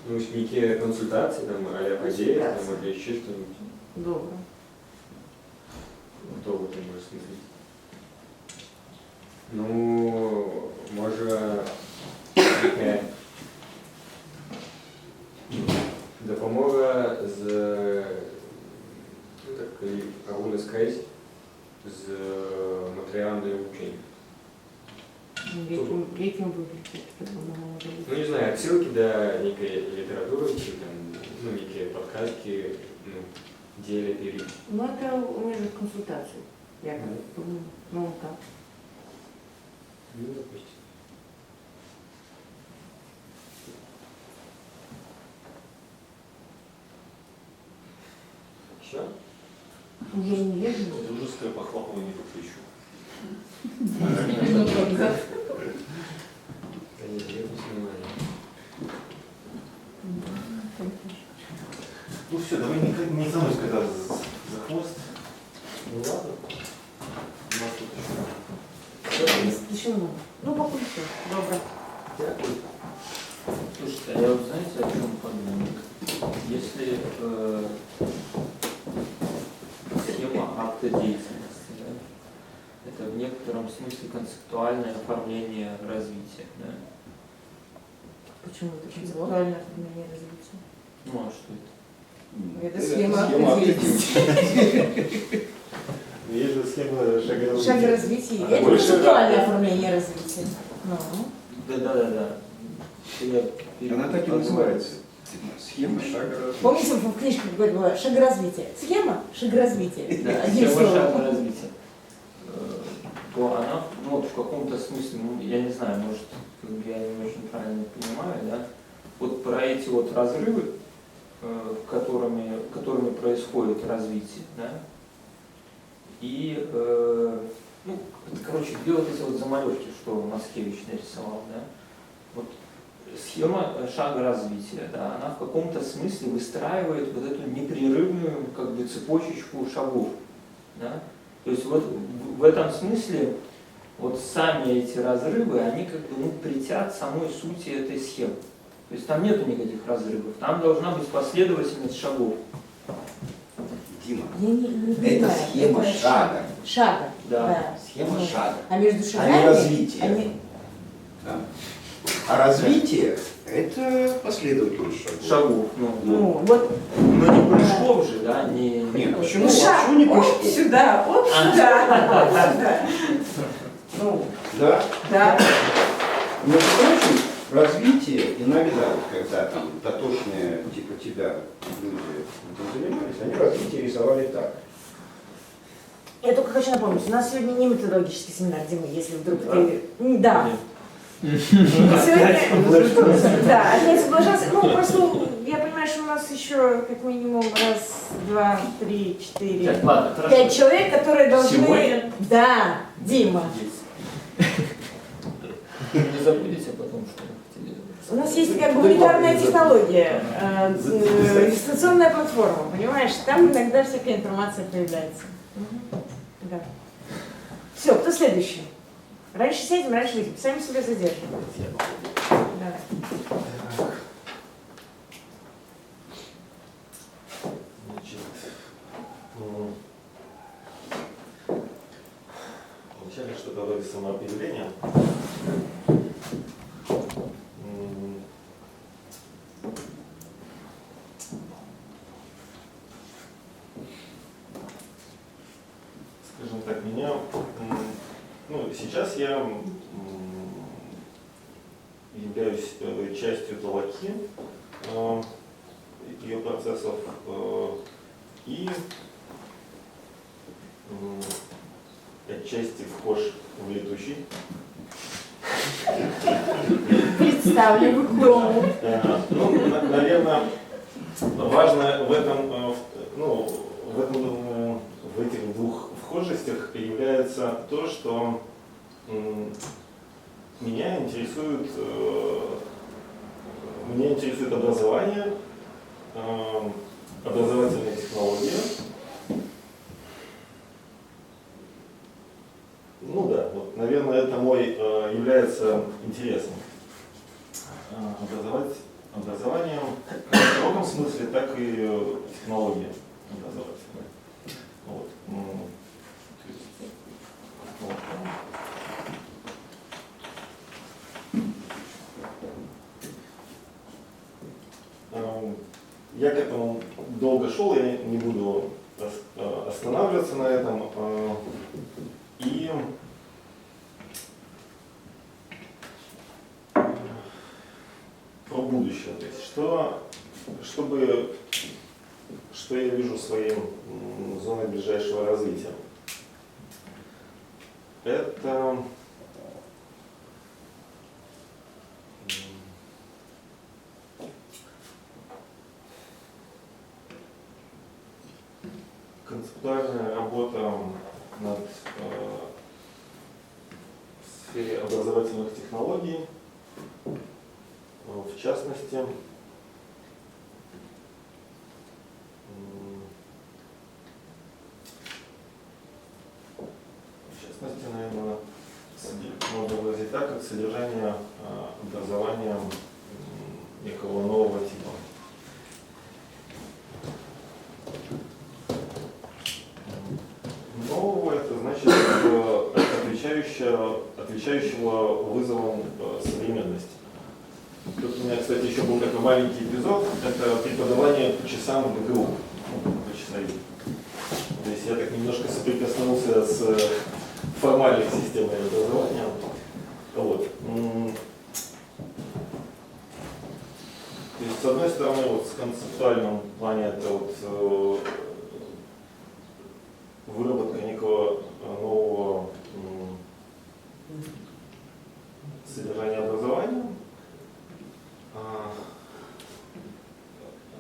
ну, некие консультации, там, а-ля подеи, там, или еще что-нибудь. Добре. Кто в этом может смотреть? Ну, може, таке допомога з, ну, так, і агульно сказати, з матеріалом для обучення. Яким вигляді допомагала робити? Ну, не знаю, отсылки до некой литературы, чи там, ну, некие подкастки, ну, деле или... Ну, это у межах консультаций. Я так думаю. Ну, так. Ну, допустим. Все? Уже не езжу. Дружеское похлопывание по плечу. Да нет, я не снимаю. Ну все, давай не за мной, когда за хвост. Ну ладно. У нас тут еще. Еще много. Ну, пока все. Добре. Дякую. Слушайте, а я вот знаете, о чем подумал? Если схема акта деятельности, да, это в некотором смысле концептуальное оформление развития, да? Почему это концептуальное оформление развития? Ну а что это? Это схема определения. Есть же схема шага Шаг развития. А, Это больше концептуальное шага. оформление развития. Ну. Да. Она так и называется. Схема шага развития. Помните, в книжке было шаг развития? Схема шаг развития. Да, Одним схема словом. шага развития. То она, ну, вот в каком-то смысле, ну, я не знаю, может, как бы я не очень правильно понимаю, да, вот про эти вот разрывы, которыми происходит развитие, да, и, ну, это, короче, две вот эти вот замалевки, что Маскевич нарисовал, да, вот схема шага развития, да, она в каком-то смысле выстраивает вот эту непрерывную, как бы, цепочечку шагов, да. То есть вот в этом смысле вот сами эти разрывы, они как бы, ну, притят самой сути этой схемы. То есть там нету никаких разрывов, там должна быть последовательность шагов. Дима, Я не это понимаю. схема Это шага. Шага. Да. Схема Ну, шага. А между А шагами... не развитие. они- Да. А развитие – это последовательность шагов. Шагов, ну, Ну, вот но не прыжков же, да, не... Нет, почему? ну, шаг, Почему не оп, прыжков? сюда, оп, сюда, оп, сюда. Ну, Да. да. Между прочим, развитие иногда, вот когда там дотошные типа тебя люди этим занимались, они развитие рисовали так. Я только хочу напомнить, у нас сегодня не методологический семинар, Дима, если вдруг ты... Да. Сегодня... Да, опять соглашался. Ну, просто я понимаю, что у нас еще как минимум раз, два, три, четыре, Так, ладно, хорошо. 5 человек, которые должны... Сегодня? Да, Дима. Не забудете потом, что вы хотели. У нас есть такая гуманитарная технология, дистанционная платформа, понимаешь? Там иногда всякая информация появляется. Да. Все, кто следующий? Раньше сядем, раньше выйдем. Сами себя задерживаем. Давай. Значит, вначале что-то вроде самоопределения. Скажем так, меня, ну, сейчас я являюсь частью Толоки, ее процессов, и отчасти вхож в летучий. Представлю к дому. Ну, наверное, важно в этом, ну, в этих двух вхожестях является то, что меня интересует образование, образовательные технологии. Ну да, вот, наверное, это мой является интересом. Образованием как в широком смысле, так и технология образовательная. Вот. То есть, вот. Я к этому долго шел, я не буду останавливаться на этом. И про будущее. То есть, что я вижу своей зоной ближайшего развития. Это концептуальная работа над в сфере образовательных технологий, в частности, наверное, можно выразить так, как содержание образования некого нового типа. Нового — это значит отвечающего вызовам современности. Тут у меня, кстати, еще был такой маленький эпизод. Это преподавание по часам в ГГУ. По часовым. То есть я так немножко соприкоснулся с формальной системой образования. Вот. То есть, с одной стороны, вот в концептуальном плане это вот выработка некого нового содержания образования. А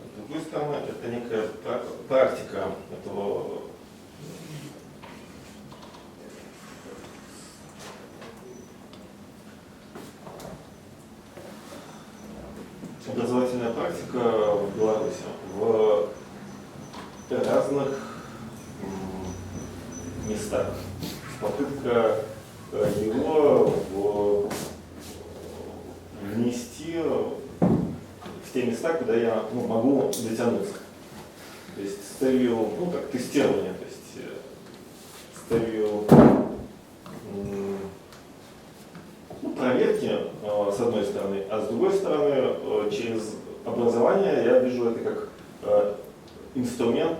с другой стороны, это некая практика этого образовательная практика в Беларуси в разных местах. Попытка его внести в те места, куда я могу дотянуться. То есть с целью, как тестирование, то есть с целью проверки, с одной стороны, а с другой стороны, через образование я вижу это как инструмент,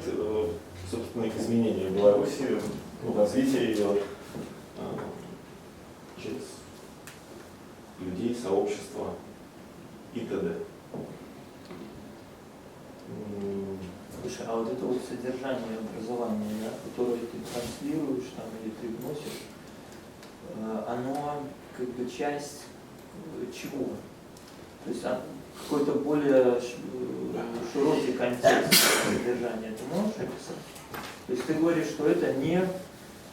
собственно, изменения Беларуси, развития ее через людей, сообщества и т.д. Слушай, а вот это вот содержание образования, да, которое ты транслируешь там или ты вносишь, оно как бы часть чего? То есть какой-то более широкий контекст содержания ты можешь описать? То есть ты говоришь, что это не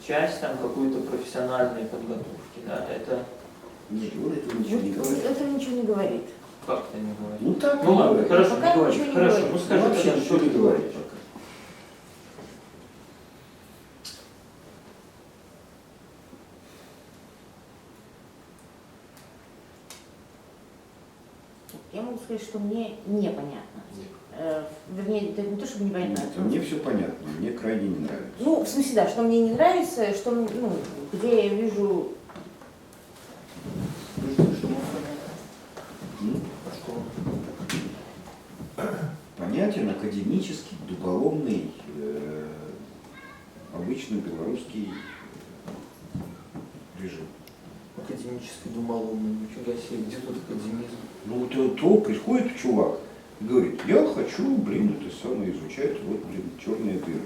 часть там какой-то профессиональной подготовки, да? Это Нет, он этого ничего не говорит. Это ничего не говорит. как это не говорит? Ну так, Ну ладно, хорошо, Пока не говори. ничего не Хорошо, говорит. ну скажи, вообще тогда, ничего не говорит пока. Я могу сказать, что мне непонятно. Вернее, это не то, чтобы непонятно. Нет, мне все понятно, мне крайне не нравится. Ну, в смысле, да, что мне не нравится, что, где я вижу... Понятен академический, дуболомный, обычный белорусский режим. Академический думаломный, нифига себе, где тут академизм? Ну, то приходит чувак и говорит, я хочу, это самое изучать, черные дыры.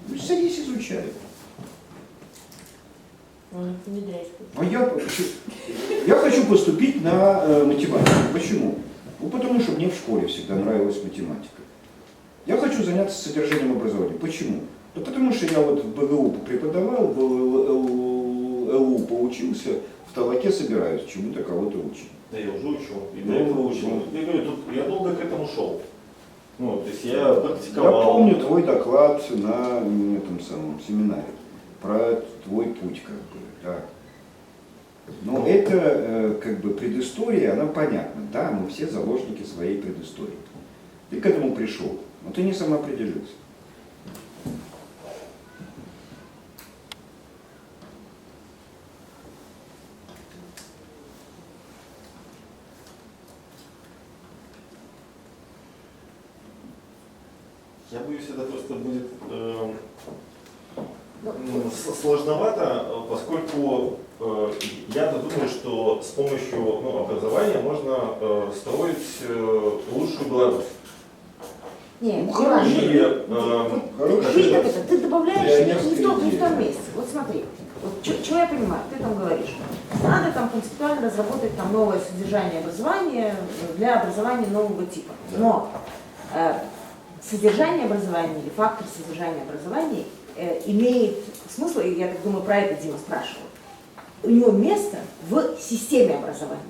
Ну, садись, изучай. А я хочу поступить на математику. Почему? Ну, потому что мне в школе всегда нравилась математика. Я хочу заняться содержанием образования. Почему? Да потому что я вот в БГУ преподавал, в ЛУ поучился, в Талаке собираюсь чему-то кого-то учить. Да я уже учу, и до этого учил. Я говорю, я долго к этому шел. То есть я практиковал. Я помню твой доклад на этом самом семинаре про твой путь, да. Но это предыстория, она понятна. Да, мы все заложники своей предыстории. Ты к этому пришел, но ты не самоопределился. Я боюсь, это просто будет сложновато, поскольку я-то думаю, что с помощью образования можно строить лучшую Беларусь. Нет, хорошо. ты добавляешь не в том идея. месте. Вот смотри, чего я понимаю, ты там говоришь, надо там концептуально разработать там новое содержание образования для образования нового типа. Но содержание образования или фактор содержания образования имеет смысл, и я так думаю, про это Дима спрашивал, у него место в системе образования,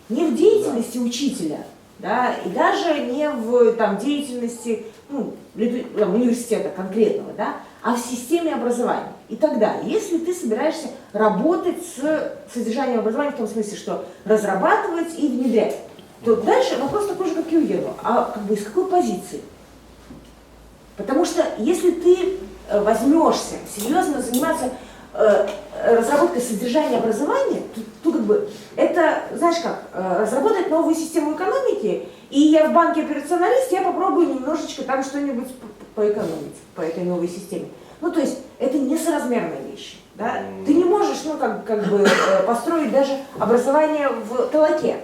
не в деятельности учителя, да, и даже не в деятельности университета конкретного, да, а в системе образования. И тогда, если ты собираешься работать с содержанием образования в том смысле, что разрабатывать и внедрять, то дальше вопрос такой же, как и у Ева, а из какой позиции? Потому что если ты возьмешься серьезно заниматься разработкой содержания образования, то это, знаешь как, разработать новую систему экономики, и я в банке операционалист, я попробую немножечко там что-нибудь поэкономить по этой новой системе. Ну, то есть это несоразмерные вещи. Да? Ты не можешь, ну, как бы построить даже образование в толоке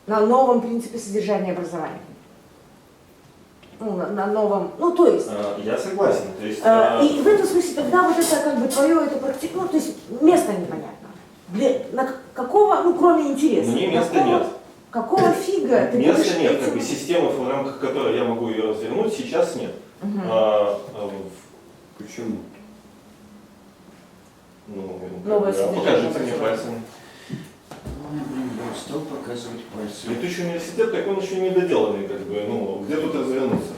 на новом принципе содержания образования. Ну, на новом, ну, то есть... Я согласен. То есть, И в этом смысле тогда вот это, как бы, твое, это практика, ну, то есть место непонятно. Какого, ну, кроме интереса. Мне места нет. Какого фига ты будешь Места нет, этим- как бы системы, в рамках которой я могу ее развернуть, сейчас нет. Почему? Новое Да, содержание покажите мне образования. пальцем. Ой, блин, я устал показывать пальцы. Летучий университет, так он еще не доделанный, как бы, ну, где тут развернуться?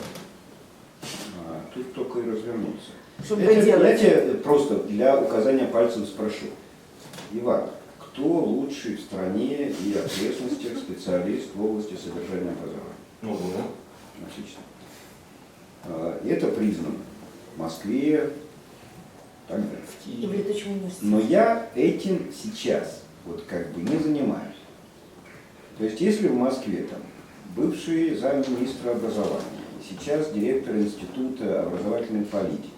Тут только и развернуться. Чтобы Я делать. тебя просто для указания пальцем спрошу. Иван, кто лучший в стране и окрестностях специалист в области содержания образования? Ну, да. Отлично. Это признано в Москве, так далее. И в летучем университете. Но я этим сейчас вот как бы не занимаюсь. То есть если в Москве там бывший замминистра образования, сейчас директор Института образовательной политики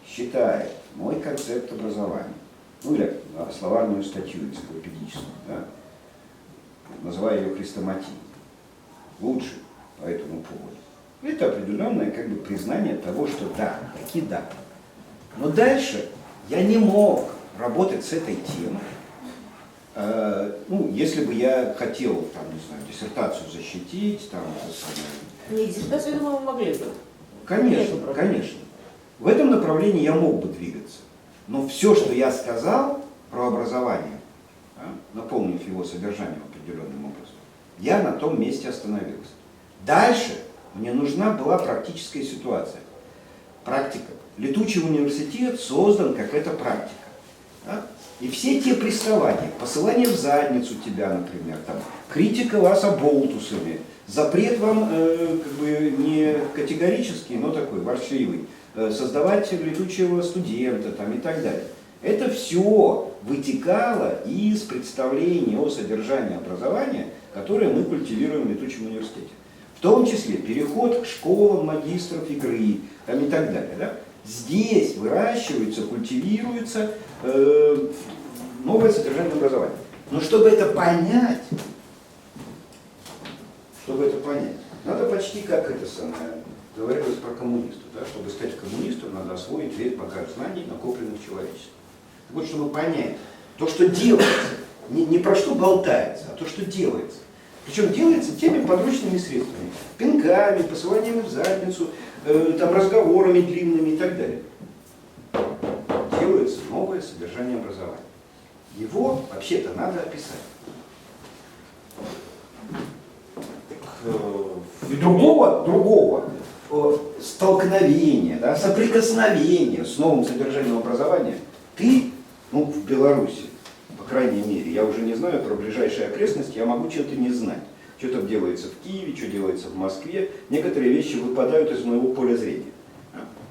считает мой концепт образования, ну или словарную статью энциклопедическую, да, называя ее хрестоматией, лучше по этому поводу. Это определенное как бы признание того, что да, таки да. Но дальше я не мог работать с этой темой, ну, если бы я хотел, там, не знаю, диссертацию защитить, там, это самое. Не, диссертацию, я думаю, мы могли бы. Конечно, конечно. В этом направлении я мог бы двигаться. Но все, что я сказал про образование, да, наполнив его содержанием определенным образом, я на том месте остановился. Дальше мне нужна была практическая ситуация. Практика. Летучий университет создан как эта практика. Да? И все те приставания, посылание в задницу тебя, например, там, критика вас оболтусами, запрет вам как бы не категорический, но такой ворчливый, создавать летучего студента там, и так далее. Это все вытекало из представления о содержании образования, которое мы культивируем в летучем университете. В том числе переход к школам магистров игры там, и так далее. Да? Здесь выращивается, культивируется новое содержание образования. Но чтобы это понять, надо почти как это самое, говорилось про коммунистов. Да? Чтобы стать коммунистом, надо освоить весь багаж знаний, накопленных человечеством. Так вот, чтобы понять, то, что делается, не про что болтается, а то, что делается. Причем делается теми подручными средствами, пинками, посыланием в задницу, там, разговорами длинными и так далее. Делается новое содержание образования. Его вообще-то надо описать. И другого столкновения, да, соприкосновения с новым содержанием образования ты, ну, в Беларуси, по крайней мере, я уже не знаю про ближайшие окрестности, я могу что-то не знать. Что там делается в Киеве, что делается в Москве. Некоторые вещи выпадают из моего поля зрения.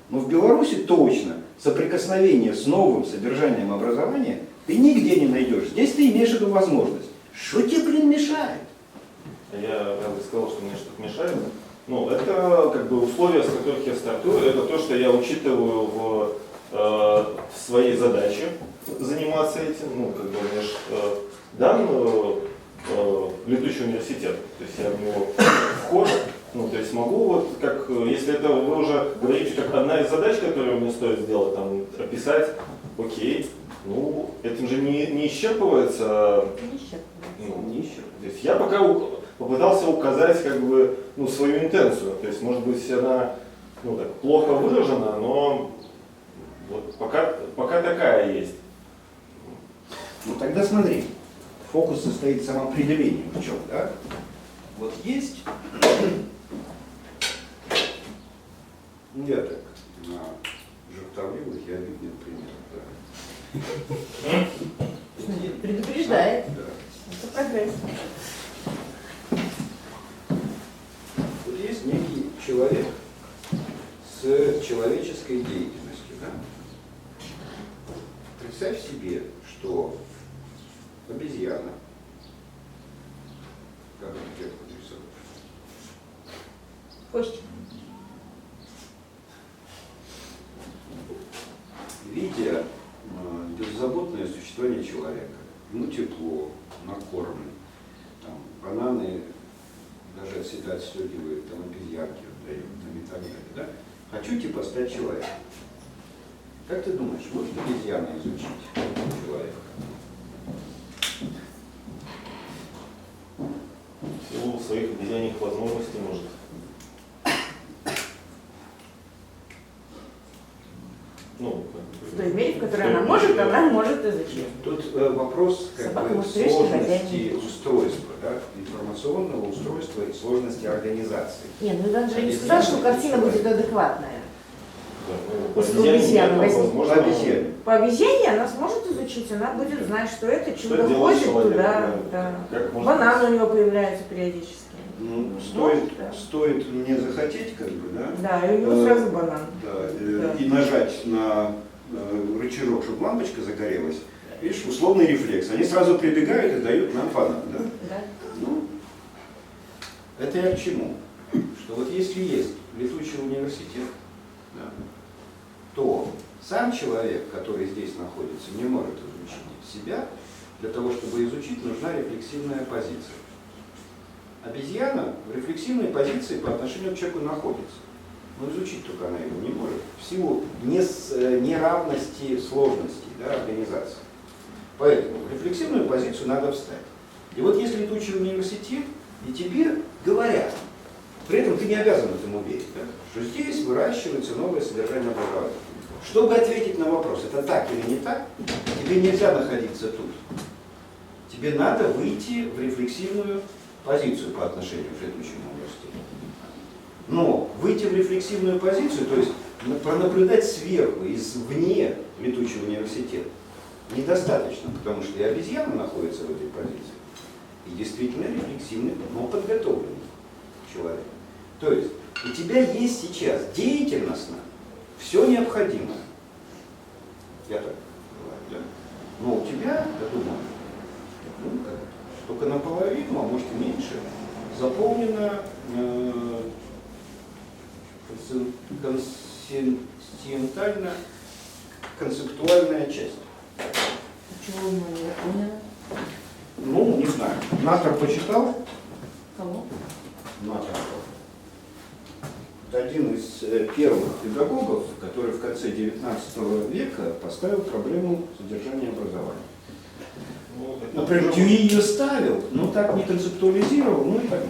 Но в Беларуси точно соприкосновение с новым содержанием образования ты нигде не найдешь. Здесь ты имеешь эту возможность. Что тебе, блин, мешает? Я правда сказал, что мне что-то мешает. Ну, это как бы условия, с которых я стартую, это то, что я учитываю в своей задаче заниматься этим. Ну, как бы мне дан летучий университет, то есть я в него вхожу, ну, то есть могу, вот, как, если это вы уже говорите, как одна из задач, которую мне стоит сделать, там, описать, окей, ну, этим же не исчерпывается, не исчерпывается. То есть я пока попытался указать, как бы, ну, свою интенцию, то есть, может быть, она, ну, так, плохо выражена, но вот пока такая есть. Ну, тогда смотри. Фокус состоит в самоопределении. В чем, да? Вот есть, ну я так, на жертвовливых и обидных примерах, да. Предупреждает. Да. Это прогресс. Вот есть некий человек с человеческой деятельностью, да? Представь себе, что обезьяна Как эту клетку нарисовать? Кость. Видя беззаботное существование человека, ему тепло, накормлен, там, бананы даже от себя отстегивают, там, обезьянки дают, там, и так далее, да? Хочу типа стать человеком. Как ты думаешь, может обезьяна изучить человека? В силу своих обезьяньих возможностей может. Ну, В той мере, в которой она может изучить. Тут вопрос как Собака бы может решить, сложности хозяин. устройства, да? Информационного устройства и сложности организации. Не, ну Иван же не сказал, что картина будет адекватная. да, У обезьяне обезьяны нет, возникнет. возможно, По обезьяне. По обезьяне она сможет изучить, она будет знать, что это Что чудо делает ходит человек, туда. да. Да. Как можно- Банан у него появляется периодически. Ну, стоит, да. стоит мне захотеть, как бы, да? Да, и у него сразу банан. Да, Да. и нажать на рычажок, чтобы лампочка загорелась. Видишь, условный рефлекс. Они сразу прибегают и дают нам банан, да? Да. Ну, это я к чему? Что вот если есть летучий университет, да, то сам человек, который здесь находится, не может изучить себя. Для того, чтобы изучить, нужна рефлексивная позиция. Обезьяна в рефлексивной позиции по отношению к человеку находится. Но изучить только она его не может. В силу неравности сложностей, да, организации. Поэтому в рефлексивную позицию надо встать. И вот если летучий университет, и тебе говорят, при этом ты не обязан этому верить, да, что здесь выращивается новое содержание образования. Чтобы ответить на вопрос, это так или не так, тебе нельзя находиться тут. Тебе надо выйти в рефлексивную позицию по отношению к летучему университету. Но выйти в рефлексивную позицию, то есть пронаблюдать сверху, извне летучий университет, недостаточно, потому что и обезьяна находится в этой позиции. И действительно рефлексивный, но подготовленный человек. То есть у тебя есть сейчас деятельностно все необходимое. Я так говорю, да? Но у тебя, я думаю, ну, только наполовину, а может и меньше, заполнена концептуальная часть. Чего ему не заполнено? Ну, не знаю. Натор почитал? Кого? Натор. Это один из первых педагогов, который в конце XIX века поставил проблему содержания образования. Ну, это Например, может- Дьюи ее ставил, но так не концептуализировал, ну и так.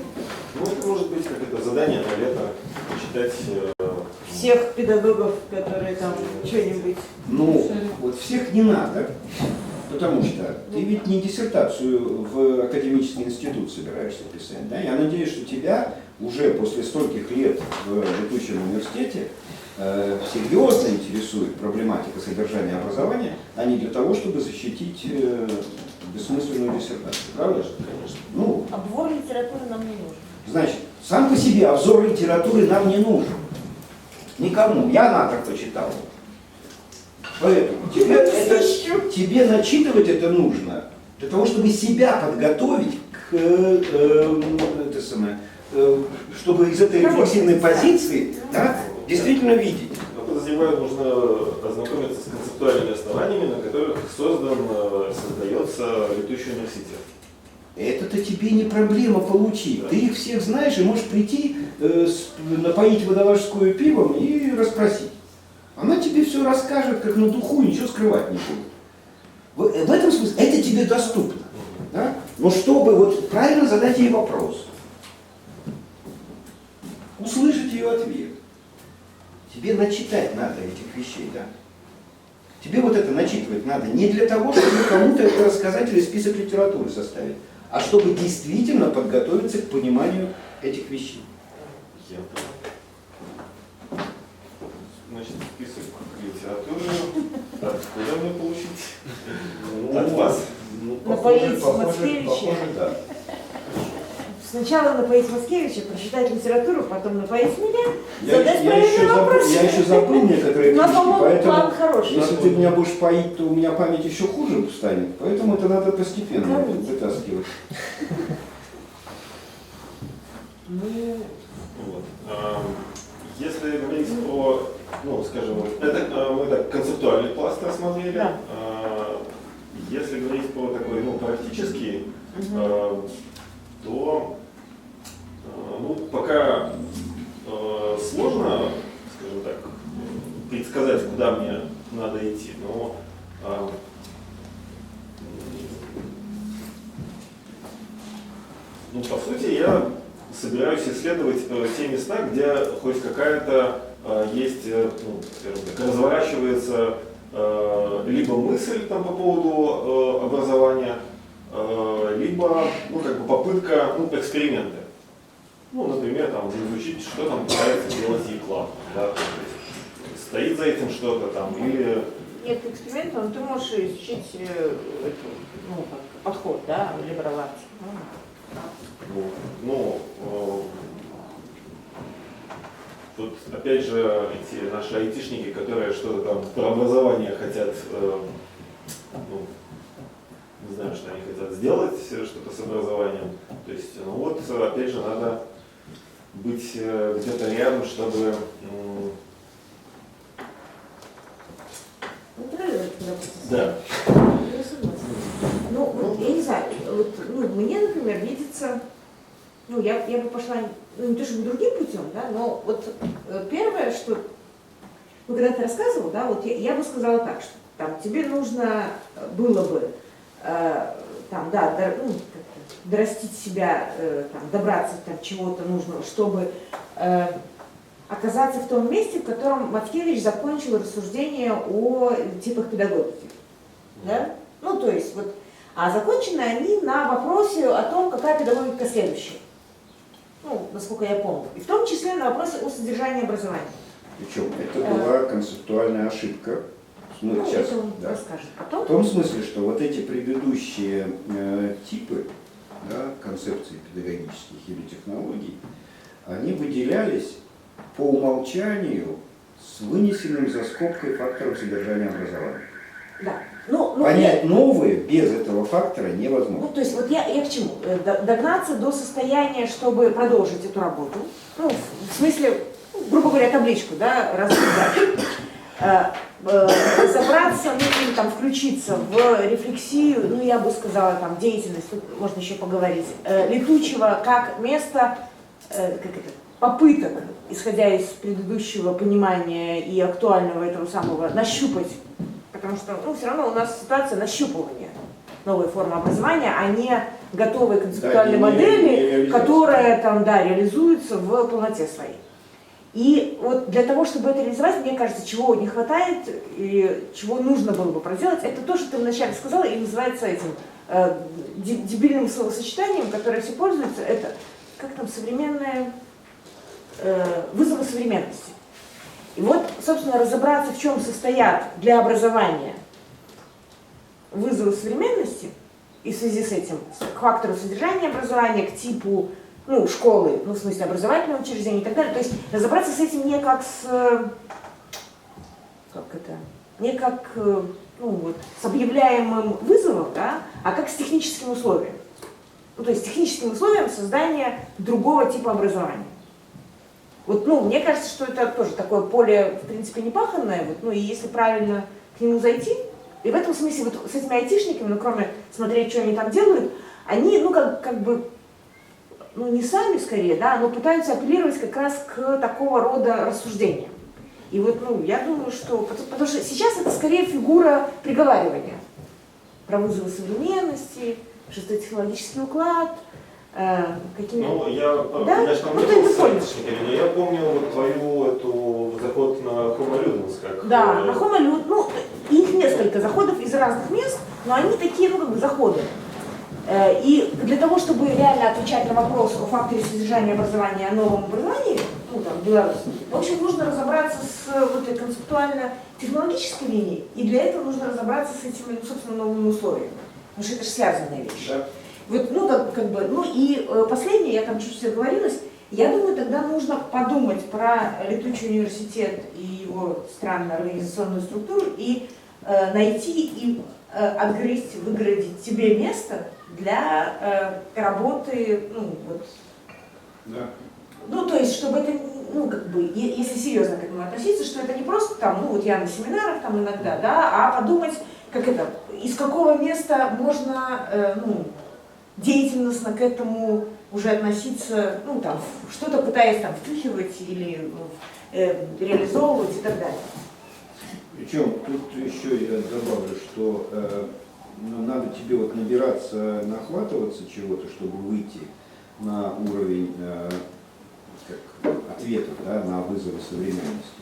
Ну, это может быть как это задание на лето почитать. Всех педагогов, которые там что-нибудь. Ну, вот всех не надо, потому что ты ведь не диссертацию в академический институт собираешься писать, да? Я надеюсь, что тебя уже после стольких лет в летучем университете серьезно интересует проблематика содержания образования, а не для того, чтобы защитить бессмысленную диссертацию. Правда же? Конечно. Ну, Обзор литературы нам не нужен. значит, сам по себе обзор литературы нам не нужен. Никому. Я Натор почитал. Поэтому тебе начитывать это нужно для того, чтобы себя подготовить к, чтобы из этой рефлексивной позиции, да, действительно видеть. Но подозреваю, нужно ознакомиться с концептуальными основаниями, на которых создается летучий университет. Это-то тебе не проблема получить. Да. Ты их всех знаешь и можешь прийти, напоить водолажскую пивом и расспросить. Она тебе все расскажет, как на духу, ничего скрывать не будет. В этом смысле это тебе доступно. Да? Но чтобы вот правильно задать ей вопрос, услышать ее ответ, тебе начитать надо этих вещей, да? Тебе вот это начитывать надо не для того, чтобы кому-то это рассказать или список литературы составить, а чтобы действительно подготовиться к пониманию этих вещей. Я понял. Значит, список литературы. Откуда мне получить? От вас. Ну, Напоить похоже, Мацкевича. да. Сначала напоить Мацкевича, прочитать литературу, потом напоить меня, Я задать правильный вопрос. еще забыл некоторые У нас, книжки, по-моему, поэтому план хороший. если ты меня будешь поить, то у меня память еще хуже станет, поэтому это надо постепенно Кормить. вытаскивать. Ну, Вот. Если говорить о, ну, скажем, это мы так концептуальный пласт рассмотрели. Да. Если говорить про такой, ну, практический, то ну, пока сложно, скажем так, предсказать, куда мне надо идти, но ну, по сути, я собираюсь исследовать те места, где хоть какая-то есть, ну, скажем так, разворачивается либо мысль там, по поводу образования, либо ну, как бы попытка ну, эксперимента. Ну, например, там, изучить, что там пытается делать ИКЛА. Да? То есть, стоит за этим что-то там, или... нет эксперимента, но ты можешь изучить ну, как, подход, да, liberal arts. Ну, тут опять же эти наши айтишники, которые что-то там про образование хотят, ну, не знаю, что они хотят сделать, что-то с образованием. То есть, ну вот, опять же, надо быть где-то рядом, чтобы... Да. Ну, вот, я не знаю, вот, ну, мне, например, видится, ну, я бы пошла, ну, не то чтобы другим путем, да, но вот первое, что, ну, когда ты рассказывал, да, вот я бы сказала так, что там тебе нужно было бы, там, да, ну, дорастить себя, там, добраться там чего-то нужного, чтобы оказаться в том месте, в котором Мацкевич закончил рассуждение о типах педагогики, да, ну, то есть, вот, а закончены они на вопросе о том, какая педагогика следующая. Ну, насколько я помню. И в том числе на вопросе о содержании образования. Причем это была концептуальная ошибка. Ну, сейчас, это он да. расскажет потом. В том смысле, что вот эти предыдущие типы, да, концепций педагогических или технологий, они выделялись по умолчанию с вынесенным за скобкой фактором содержания образования. Да. Ну, понять новые без этого фактора невозможно. Ну, то есть вот я к чему? Догнаться до состояния, чтобы продолжить эту работу. Ну, в смысле, грубо говоря, табличку, да, разобрать. Разобраться, ну, или там включиться в рефлексию, ну, я бы сказала, там, деятельность, тут можно еще поговорить, летучего как место, попыток, исходя из предыдущего понимания и актуального этого самого, нащупать. Потому что, ну, все равно у нас ситуация нащупывания новой формы образования, а не готовой концептуальной модели, которая там, да, реализуется в полноте своей. И вот для того, чтобы это реализовать, мне кажется, чего не хватает и чего нужно было бы проделать, это то, что ты вначале сказала, и называется этим дебильным словосочетанием, которое все пользуются, это как там современное вызовы современности. И вот, собственно, разобраться, в чем состоят для образования вызовы современности, и в связи с этим к фактору содержания образования, к типу, ну, школы, ну, в смысле образовательного учреждения и так далее. То есть разобраться с этим не как не как, ну, вот, с объявляемым вызовом, да, а как с техническим условием. Ну, то есть техническим условием создания другого типа образования. Вот, ну, мне кажется, что это тоже такое поле, в принципе, непаханное, вот, ну, и если правильно к нему зайти, и в этом смысле вот с этими айтишниками, ну, кроме смотреть, что они там делают, они, ну, как бы, ну, не сами скорее, да, но пытаются апеллировать как раз к такого рода рассуждениям. И вот, ну, я думаю, что, потому что сейчас это скорее фигура приговаривания про вызовы современности, шестой технологический уклад, какими... Ну, я, да? конечно, Ну, не ты был это понял. но я помню вот твою эту заход на Homo Ludens, как... Да, на Homo Ludens, ну, их несколько заходов из разных мест, но они такие, ну, как бы заходы. И для того, чтобы реально отвечать на вопрос о факторе содержания образования, о новом образовании, ну, там, в Беларуси, в общем, нужно разобраться с вот этой концептуально-технологической линией, и для этого нужно разобраться с этими, собственно, новыми условиями. Потому что это же связанные вещи. Да. Вот, ну, как бы, ну, и последнее, я там чуть-чуть оговорилась, я думаю, тогда нужно подумать про летучий университет и его странную организационную структуру и найти и отгрызть, выгородить тебе место для работы, ну, вот, Да. Ну, то есть, чтобы это, ну, как бы, если серьезно к этому относиться, что это не просто там, ну, вот я на семинарах там иногда, да, а подумать, как это, из какого места можно, ну, деятельностно к этому уже относиться, ну, там, что-то пытаясь там втюхивать или реализовывать и так далее. Причем тут еще я добавлю, что надо тебе вот набираться, нахватываться чего-то, чтобы выйти на уровень ответов, да, на вызовы современности.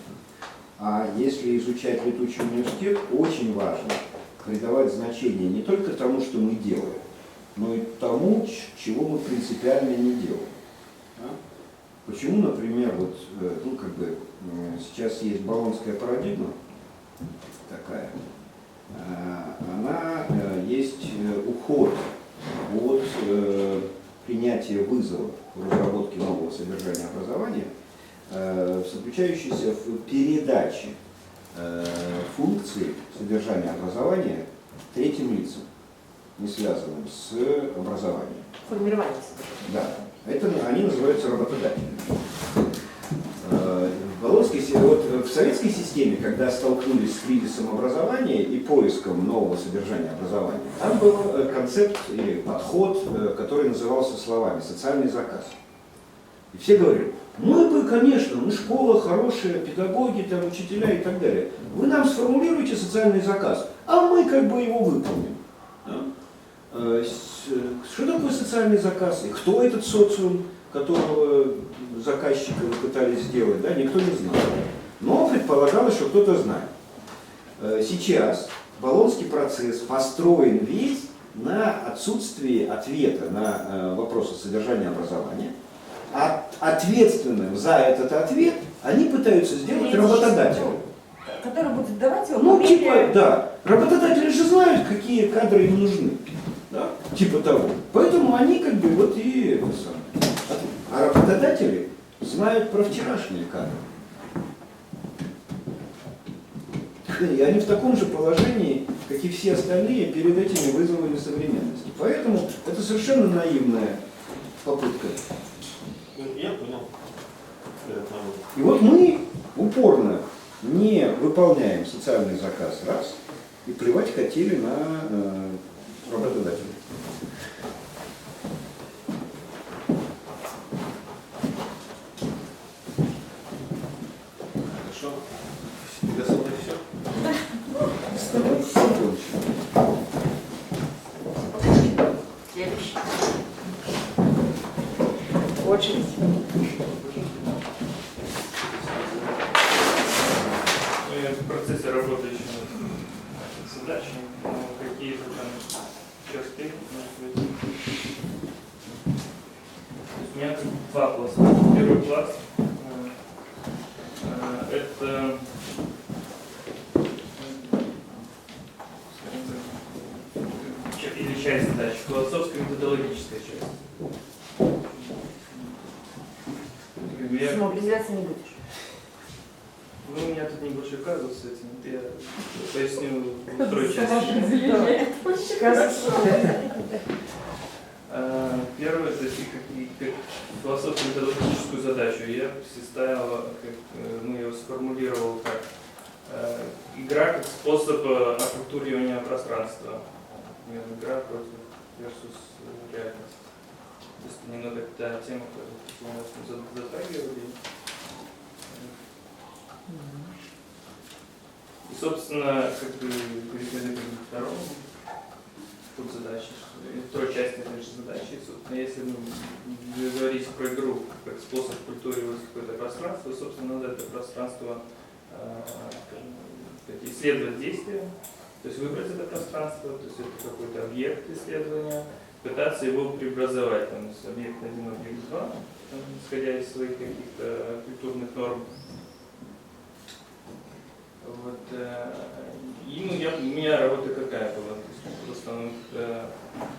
А если изучать летучий университет, очень важно придавать значение не только тому, что мы делаем, но и тому, чего мы принципиально не делаем. Да? Почему, например, вот, ну, как бы, сейчас есть болонская парадигма такая, она есть уход от принятия вызова в разработке нового содержания образования, заключающийся в передаче функции содержания образования третьим лицам, не связанным с образованием. Формирование. Да, это они называются работодателями. В советской системе, когда столкнулись с кризисом образования и поиском нового содержания образования, там был концепт или подход, который назывался словами «социальный заказ». И все говорили: мы бы, конечно, мы школа хорошая, педагоги, там, учителя и так далее. Вы нам сформулируете социальный заказ, а мы как бы его выполним. Да? Что такое социальный заказ? И кто этот социум, которого заказчика пытались сделать, да, никто не знал. Но предполагалось, что кто-то знает. Сейчас болонский процесс построен весь на отсутствии ответа на вопросы содержания образования. А ответственным за этот ответ они пытаются сделать работодатели. Который будет давать его Ну, померить. типа, да. Работодатели же знают, какие кадры им нужны. Да? Типа того. Поэтому они как бы вот и это самое. А работодатели знают про вчерашние кадры. И они в таком же положении, как и все остальные, перед этими вызовами современности. Поэтому это совершенно наивная попытка. Я понял. И вот мы упорно не выполняем социальный заказ, раз, и плевать хотели на работодателей. Хорошо. Ты готов на все? Следующий. Очередь. Я в процессе работы еще над задачами, но какие-то там черты, может быть. У меня два класса. Первый класс это или часть задач, философская методологическая часть. Самоопределяться не будешь. Ну, у меня тут небольшой казус с этим. Я поясню во второй части. Первое, то есть как философскую методологическую задачу я ставил, как, ну, я его сформулировал как игра как способ оккультуривания пространства. Игра против versus реальность. То есть немного та тема, которую мы затрагивали. И, собственно, как бы переходим к второму подзадаче, второй части этой же задачи. Собственно, если говорить про игру как способ культурировать какое-то пространство, собственно, надо это пространство исследовать действия, то есть выбрать это пространство, то есть это какой-то объект исследования, пытаться его преобразовать там, с объекта 1 в объект 2, там, исходя из своих каких-то культурных норм. Вот, и у меня работа какая была? То есть просто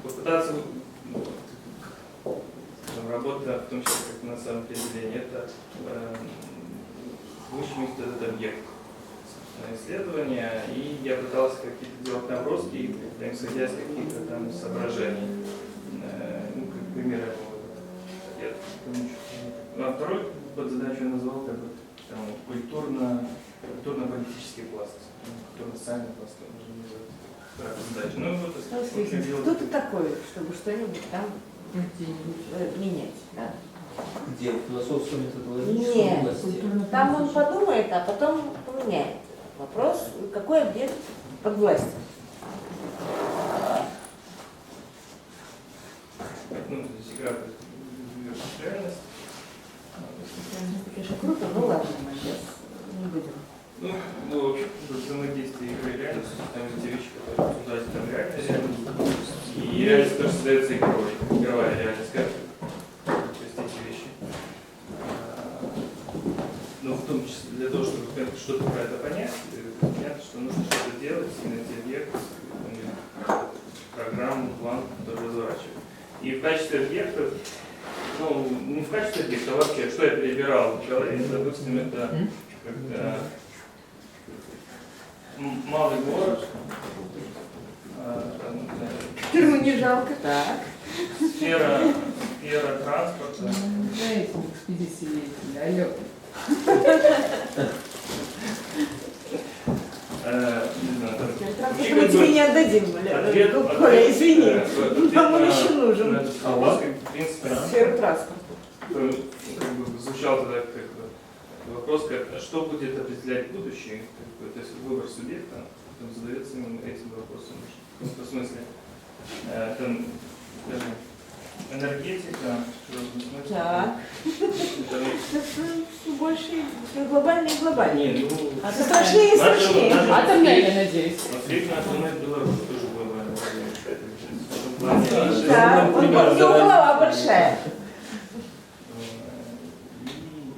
попытаться работа, в том числе как на самоопределении, это вычленить этот объект исследования, и я пытался какие-то делать наброски, исходя из каких-то там соображений. Ну, как пример, я второй подзадачу я назвал как бы там, культурно-политический пласт, культурно-социальный пласт, можно назвать. Так, задача. Ну, вот, Кто ты такой, чтобы что-нибудь там менять? Да? Где? В философско-методологической Нет, области? там он подумает, а потом поменяет. Вопрос, какой объект под властью? ну, здесь игра в реальность. Это, конечно, круто, ну ладно, мы сейчас не будем. Ну, вообще, взаимодействие игры и реальности, там эти вещи, которые обсуждаются, там реальная реальность. И реальность тоже создается игровой, игровая реальность, как то есть эти вещи. Но в том числе для того, чтобы что-то про это понять, понятно, что нужно что-то делать, и найти объект, программу, план, который разворачивает. И в качестве объектов, ну, не в качестве объекта, а вообще, что я перебирал в голове, допустим, это как-то малый город, Тюрьму не жалко, так. сфера транспорта. Знаете, экспедиции ездили, алло. Не знаю, там, Мы тебе не отдадим, Коля, извини, нам он еще нужен. В принципе, Сферу транспорта. как бы звучал тогда как бы вопрос, как, что будет определять будущее, как бы, то есть выбор субъекта, там задается именно этим вопросом. В смысле, там, скажем, энергетика, в широком смысле. Так. Там, Все больше, все глобальнее и глобальнее. не, ну, А все страшнее и страшнее. Атомная, я надеюсь. Ответно, атомная Беларусь тоже глобальная. Да, у него голова большая.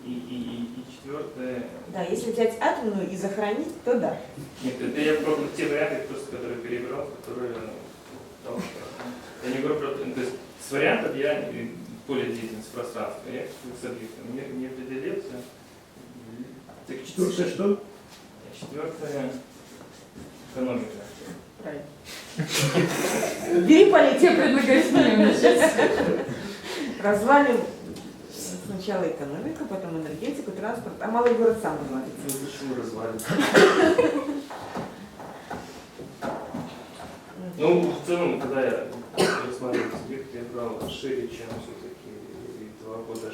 И четвертое. Да, если взять атомную и захоронить, то да. Нет, это я пробую те варианты, просто которые перебрал, которые. Я не говорю про. То есть с вариантов я поле деятельности пространства, я с объектом не определился. Так, Четвертое что? Четвертое экономика. Правильно. Бери Тебе политику. предлагаю с ним начать. Развалим сначала экономику, потом энергетику, транспорт, а малый город сам развалится. Ну почему развалится? Ну, в целом, когда я рассматривал субъект, я брал шире, чем все-таки 2 года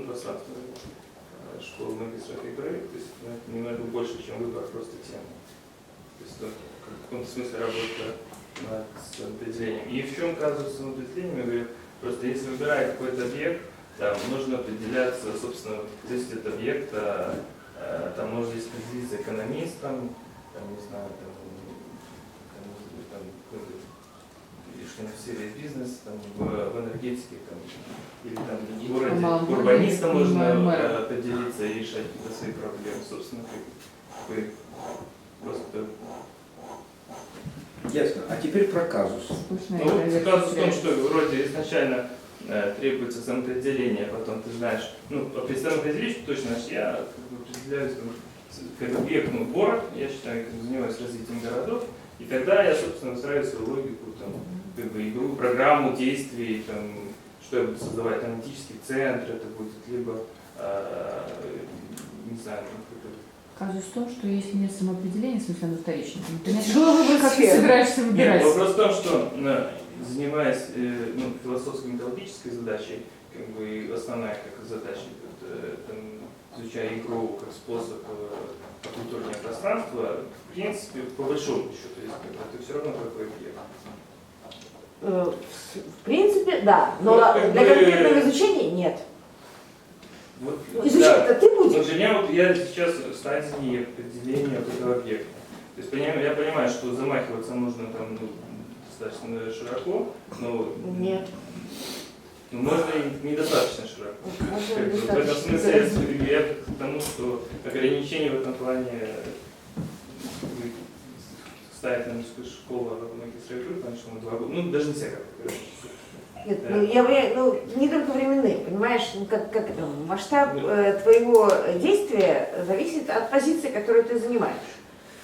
пространства школы магистров игры, то есть немного больше, чем выбор просто темы. То есть в каком-то смысле работа над определением. И в чем казус с определением, я говорю, просто если выбирать какой-то объект, там нужно определяться, собственно, то есть от объекта, там можно определиться экономистом, там, не знаю, что-нибудь в сфере бизнеса, там, в энергетике, там, или там в городе, урбанистом можно поделиться и решать какие-то свои проблемы, собственно, вы просто. Ясно. А теперь про казус. Скучная Ну, вот игра, казус в том, версия. что вроде изначально требуется самоопределение, а потом ты знаешь, ну, при самоопределении точно знаешь, я как бы определяюсь как объект, ну, город, я считаю, занимаюсь развитием городов, и тогда я, собственно, выстраиваю свою логику, там, как бы игру, программу действий, там, что я буду создавать, аналитический центр, это будет либо, не знаю, Казус в том, что если нет самоопределения, в смысле оно вторично, то непонятно, Тяжело выбрать как ты сферу. собираешься Нет, выбирать. вопрос в том, что занимаясь философско-методологической задачей, как бы и основная как задача, изучая игру как способ оккультурения пространства, в принципе, по большому счету, это все равно какой объект. В принципе, да, но Вот как для бы- конкретного изучения нет. Вот, Изучать-то ты будешь. Вот для меня вот я сейчас в стадии определения вот этого объекта. То есть я понимаю, что замахиваться нужно там достаточно широко, но Нет. можно и недостаточно широко. Можно Как бы, в этом достаточно. смысле я к тому, что ограничения в этом плане ставить на мужскую школу магистра игры, потому что мы 2 года, ну даже не все как ограничения. Нет, не только временные, понимаешь, как это, масштаб твоего действия зависит от позиции, которую ты занимаешь.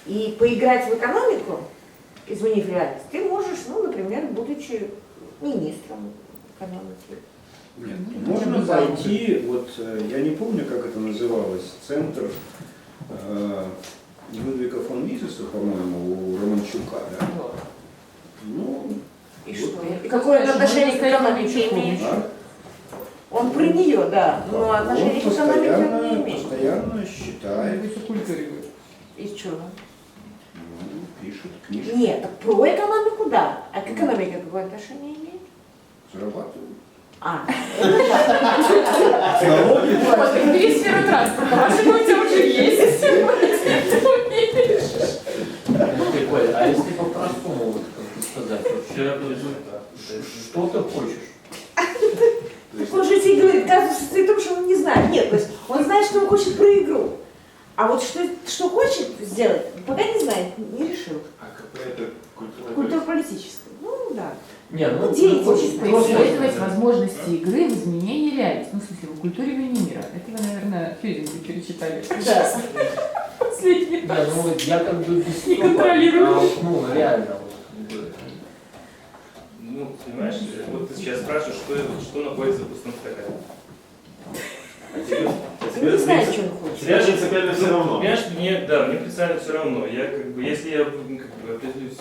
И поиграть в экономику, изменив реальность, ты можешь, ну, например, будучи министром, экономики. Нет, Ну, можно хотя бы пойти, вот я не помню, как это называлось, центр Людвига фон Мизеса, по-моему, у Романчука, да? Вот. Ну, И вот. что? И какое он отношение к экономике имеет? А? Он при нее, да, но отношение Он к экономике он не постоянно, имеет. постоянно считает, Пусть оккультуривают. Из чего? ну, пишет книжки, Нет, так про экономику, да. А к экономике какое отношение имеет? зарабатывает. А, Налоги Вот, платит. бери сферу транспорта, машина у тебя уже есть, если ты умеешь. Прикольно. А если по-простому, вот, как бы сказать, вообще, что ты хочешь? так он же тебе говорит, кажется, состоит в том, что он не знает. Нет, то есть он знает, что он хочет про игру. А вот что хочет сделать, пока не знает, не решил. А какая-то культура? Культурно-политическое. Ну да. Не, ну, Деятельность. Исследовать возможности игры в изменении реальности, ну, в смысле, в укультуривании мира. Это вы, наверное, Фьюзинга перечитали. Да. Последний не, раз. ну вот я как бы без Не стопа, контролирую. а вот, ну, реально, вот, как бы, Ну, понимаешь, вот ты сейчас спрашиваешь, что находится в пустом стакане. Он не знает, что он хочет. Тебе принципиально все равно. Понимаешь, мне принципиально все равно. Я как бы, если я как бы определюсь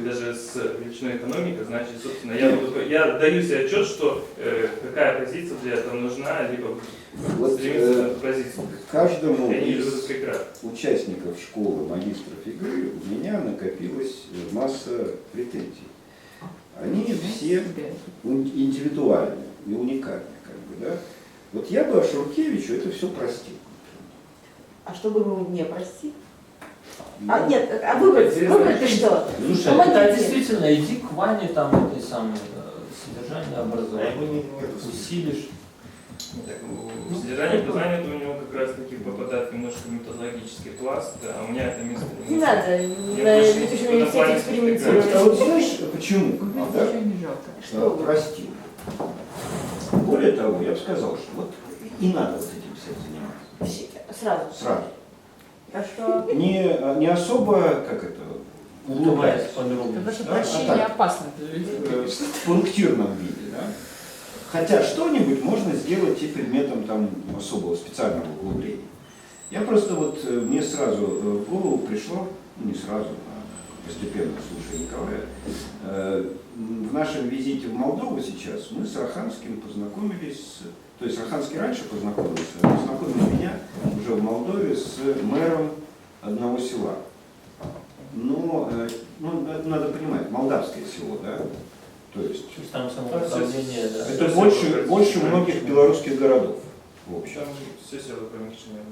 даже с величиной экономики, значит, собственно, я даю себе отчет, что какая позиция для этого нужна, либо Вот, стремиться на эту позицию. Каждому Я не вижу из это прекрасно. участников школы магистров игры у меня накопилась масса претензий. Они все индивидуальны и уникальны, как бы, да. Вот я бы Ашуркевичу это все простил. А что бы ему не простить? Ну, А нет, а выбрать ты что? Слушай, Помогите. это действительно, иди к Ване, там, этой самой, содержание А образования, ему не это усилишь. Так, содержание познания у него как раз таки попадает немножко в методологический пласт, а у меня это место Не надо Мне на больше летучем в этом плане А экспериментировать. вот знаешь, почему? Купить Да? ничего не жалко. Что вы? Простил. Более того, я бы сказал, что вот и надо вот этим всем заниматься. Сразу. Сразу. А что? Не особо, как это, Улыбаясь улыбаясь. по-другому. Это ваше Да, прощение а так. опасно для людей. В пунктирном виде, да? Хотя что-нибудь можно сделать и предметом там особого специального углубления. Я просто вот, мне сразу в голову пришло, ну не сразу, а постепенно, слушая Николая, в нашем визите в Молдову сейчас мы с Раханским познакомились, то есть Раханский раньше познакомился, а познакомил меня уже в Молдове с мэром одного села. Но, ну, надо понимать, молдавское село, да? То есть То есть там самоуправление, да. это больше многих белорусских городов, в общем. Там все село кроме Кишинева.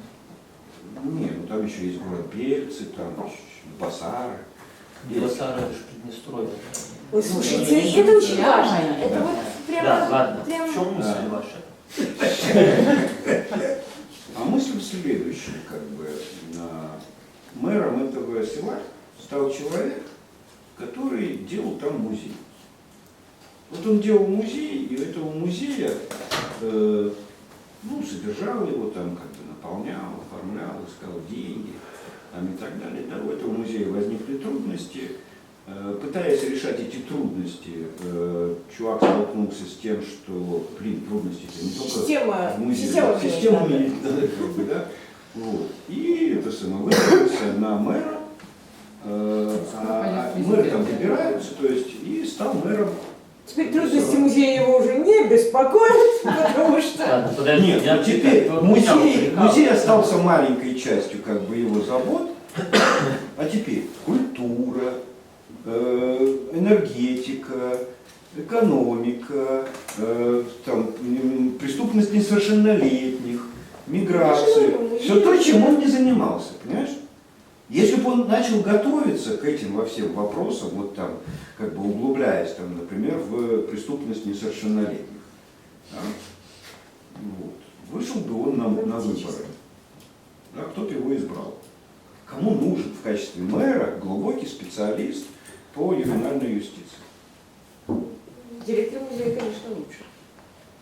Не, ну там еще есть город Бельцы, там Басары. Белосара, это же Приднестровье. Ой, слушайте, это очень важно. Это вот прямо... Да, ладно. прям- В чем мысль Да. ваша? А мысль следующая, как бы, мэром этого села стал человек, который делал там музей. Вот он делал музей, и у этого музея, ну, содержал его там, как бы наполнял, оформлял, искал деньги, там, и так далее. Да, у этого музея возникли трудности. Пытаясь решать эти трудности, чувак столкнулся с тем, что, трудности-то не только Система, в музее, система, система да. как бы, да. Вот. И это самое выдвинулся на мэра, а мэры там выбираются, то есть, и стал мэром. Теперь трудности музея его уже не беспокоят, потому что... Ладно, подожди. Нет, ну теперь музей остался маленькой частью как бы его забот, а теперь культура, энергетика, экономика, там, преступность несовершеннолетних, миграция, все то, чем он не занимался, понимаешь? Если бы он начал готовиться к этим во всем вопросам, вот там, как бы углубляясь, там, например, в преступность несовершеннолетних, да, вот, вышел бы он на выборы, да, кто-то его избрал. Кому нужен в качестве мэра глубокий специалист по ювенальной юстиции? Директор музея, конечно, лучше.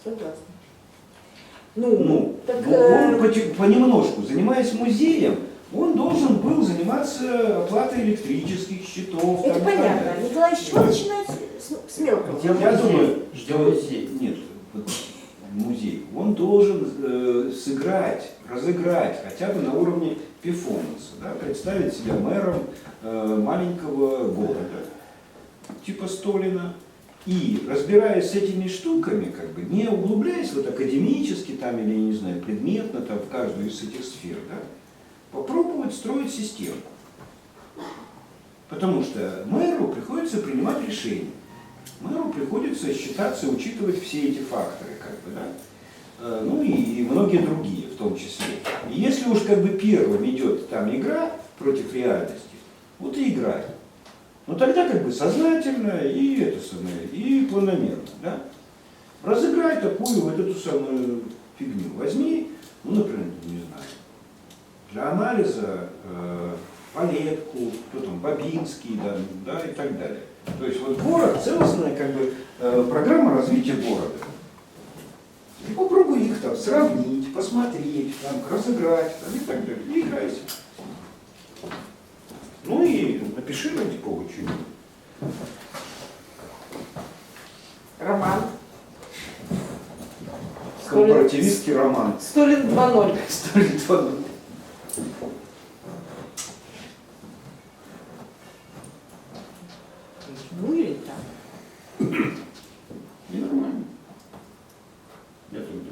Согласна. Ну, так, он понемножку, занимаясь музеем, он должен был заниматься оплатой электрических счетов. это там, и так понятно. далее. Николай, с чего начинать смело. Я думаю, Ждем музей. Нет, вот музей. Он должен сыграть, разыграть хотя бы на уровне перформанса, да, представить себя мэром маленького города, типа Столина, и разбираясь с этими штуками, как бы не углубляясь вот академически там или, не знаю, предметно там в каждую из этих сфер, да, попробовать строить систему. Потому что мэру приходится принимать решения. Мэру приходится считаться, учитывать все эти факторы, как бы, да, ну и многие другие в том числе. И если уж как бы первым идет там игра против реальности, вот и играй. Но тогда как бы сознательно и это самое, и планомерно, да. Разыграй такую вот эту самую фигню. Возьми, ну, например, не знаю, для анализа Палетку, кто там, Бабинский, да, и так далее. То есть вот город, целостная как бы программа развития города. И попробуй их там сравнить, посмотреть, там, разыграть там, и так далее. И играйся. Ну и напиши на типовую что-нибудь. Роман. Корпоративистский роман. Столин 2.0. Столин 2.0. Ну или так. И нормально. Я так думаю.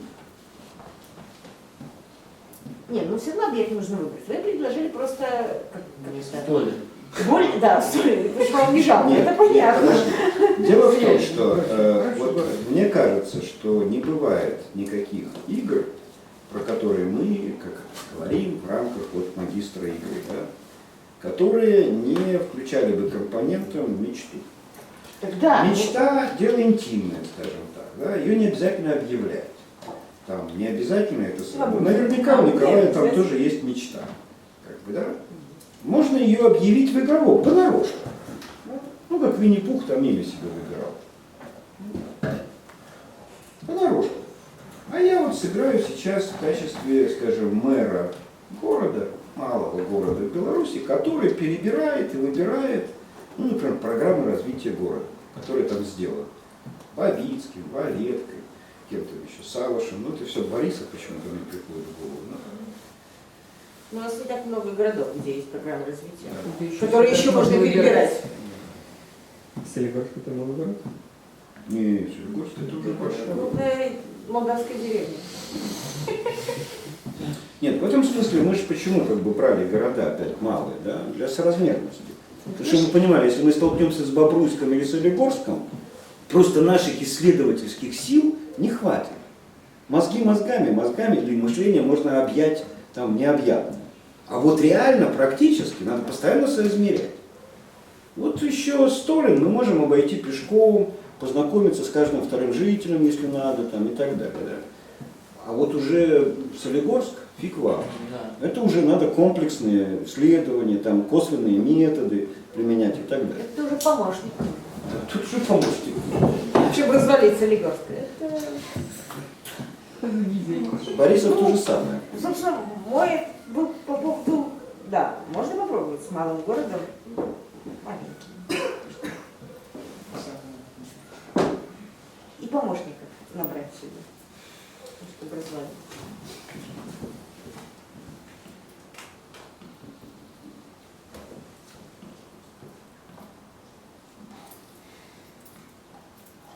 Нет, ну все равно объект нужно выбрать. Вы предложили просто... как это? Столин. Более, да, Столин, потому что вам не жалко, Нет, это понятно. подожди. Дело в том, что вот, мне кажется, что не бывает никаких игр, про которые мы, как говорим, в рамках вот магистра игры, да, которые не включали бы компонентом мечту. Тогда, Мечта – дело интимное, скажем так, да, ее не обязательно объявлять. Там не обязательно это самое. Наверняка у Николая там тоже есть мечта. Как бы, да? Можно ее объявить в игровом, понарошку. Ну, как Винни-Пух там имя себе выбирал. Понарошку. А я вот сыграю сейчас в качестве, скажем, мэра города, малого города в Беларуси, который перебирает и выбирает, ну, например, программы развития города, которые там сделаны. Бабицким, Валеткой, кем-то еще, Савушем. Ну, это все Борисов почему-то мне приходит в голову. у нас не так много городов, где есть программы развития, Это которые еще можно перебирать. Солигорск это новый город? Не, Солигорск это уже большой. Крупная молдавская деревня. Нет, в этом смысле мы же почему как бы брали города опять малые, да, для соразмерности. Потому что мы понимали, если мы столкнемся с Бобруйском или Солигорском, просто наших исследовательских сил не хватит. Мозги мозгами или мышление можно объять там необъятно. А вот реально, практически, надо постоянно соизмерять. Вот еще Столин мы можем обойти пешком, познакомиться с каждым вторым жителем, если надо, там, и так далее. Да? А вот уже Солигорск, фиг вам. Да. Это уже надо комплексные исследования, там, косвенные методы применять и так далее. Это уже помощник. Да, тут же помощник. Чтобы развалить Солигорское. Борисов то же самое. Собственно, мой был по поводу... Да, можно попробовать с малым городом. Маленьким. И помощников набрать себе, чтобы развалить.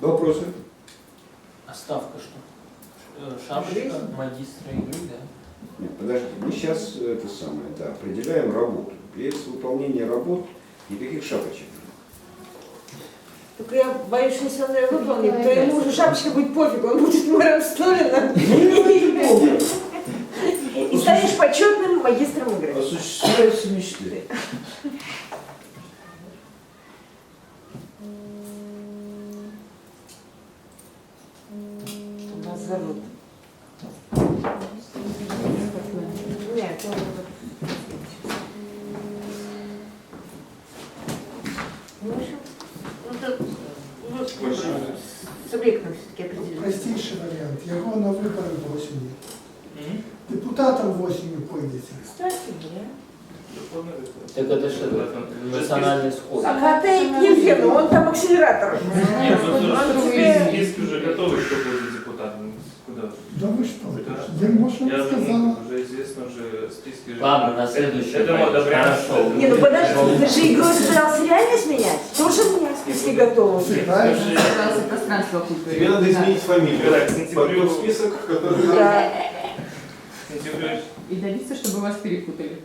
Вопросы? А ставка что? Шапочка, магистра игры, да? Нет, подожди, мы сейчас это самое, да, определяем работу. Без выполнения работ никаких шапочек. Только я боюсь, что если он ее выполнит, то ему уже шапочка будет пофиг, он будет мэром Столина. И станешь почетным магистром игры. Осуществляются мечты. Нас зовут. Нет, он... Ну, в общем, субъектом все-таки определили. Простейший варіант. Його на вибори восени. Депутатом восени пойдете. Кстати, говоря, Так это что, национальный сход. А Хатей к Евгену, он там акселератор. Нет, Он ну тебе- списки уже готовы, кто будет депутатом. Куда? Да вы что? Да. Я, может, Я сказала. думаю, уже известно, уже списки же. Ладно, на следующий. Это мы одобряем. Хорошо. Не, ну подожди, ты же игру собирался реально сменять? Тоже у меня списки готовы. Сыграешь? Пожалуйста, пространство культуры. Тебе надо изменить фамилию. Так, к сентябрю. Под тот список, который... Да. Сентябрь. И добиться, чтобы вас перепутали.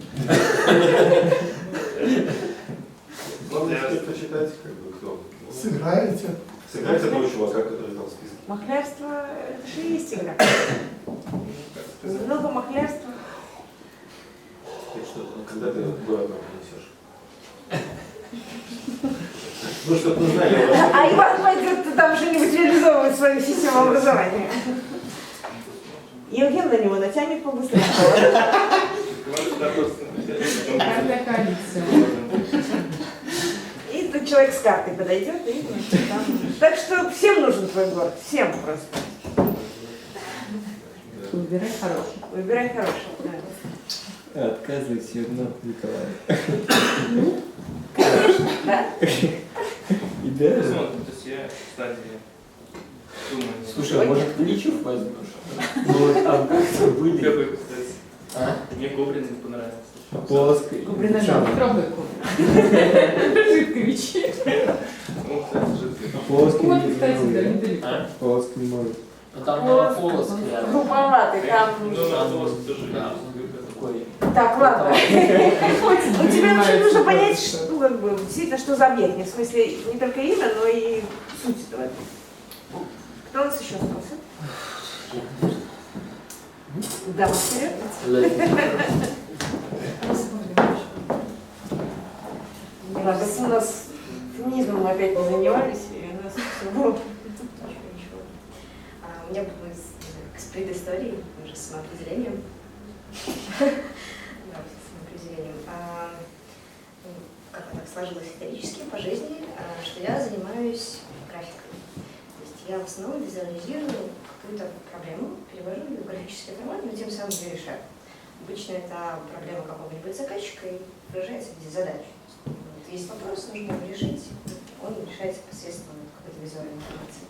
Главное теперь почитать, как бы, кто. Сыграете? Сыграть этого чувака, который там в списке. Махлярство, это же и есть игра. Много махлярства. И что, ну, когда ты в город нам принесешь? Ну, чтобы мы знали, А Иван пойдет там что-нибудь реализовывать свою систему образования. Евген на него натянет побыстрее. Каждая коалиция. И тут человек с картой подойдет и значит, там. Так что всем нужен твой город, всем просто. Выбирай хороший. Выбирай хорошего. Да. Отказывайся одно, Николай. Да? И да. Посмотрим, то есть я, кстати, думаю. Слушай, а может Кличев возьмешь? Ну вот там как-то были. Какой, кстати. А? Мне Кобрин понравился. Плоской. Кубрина Не жалко. трогай Кубрина. Житкович. Ну, кстати, жидкий. Плоский Вот, не кстати, да, может. недалеко. А? Плоский не может. Ну там Новополоцк рядом. Груповатый там. Ну, на волос тоже Да. есть. Такой. Так, ладно. У тебя вообще нужно понять, что, ну, как бы, действительно, что за объект. Не в смысле не только имя, но и суть этого. Кто у нас еще остался? Да, вперед. Ладно, у нас феминизмом опять не занимались, и у нас всего. Ничего. У меня будет с предысторией, уже с самоопределением. Да, с самоопределением. Как так сложилось исторически по жизни, что я занимаюсь графикой. То есть я в основном визуализирую какую-то проблему, перевожу ее в графический формат, но тем самым ее решаю. Обычно это проблема какого-нибудь заказчика и выражается в виде задач. Вот есть вопрос, нужно его решить, он решается посредством какой-то визуальной информации.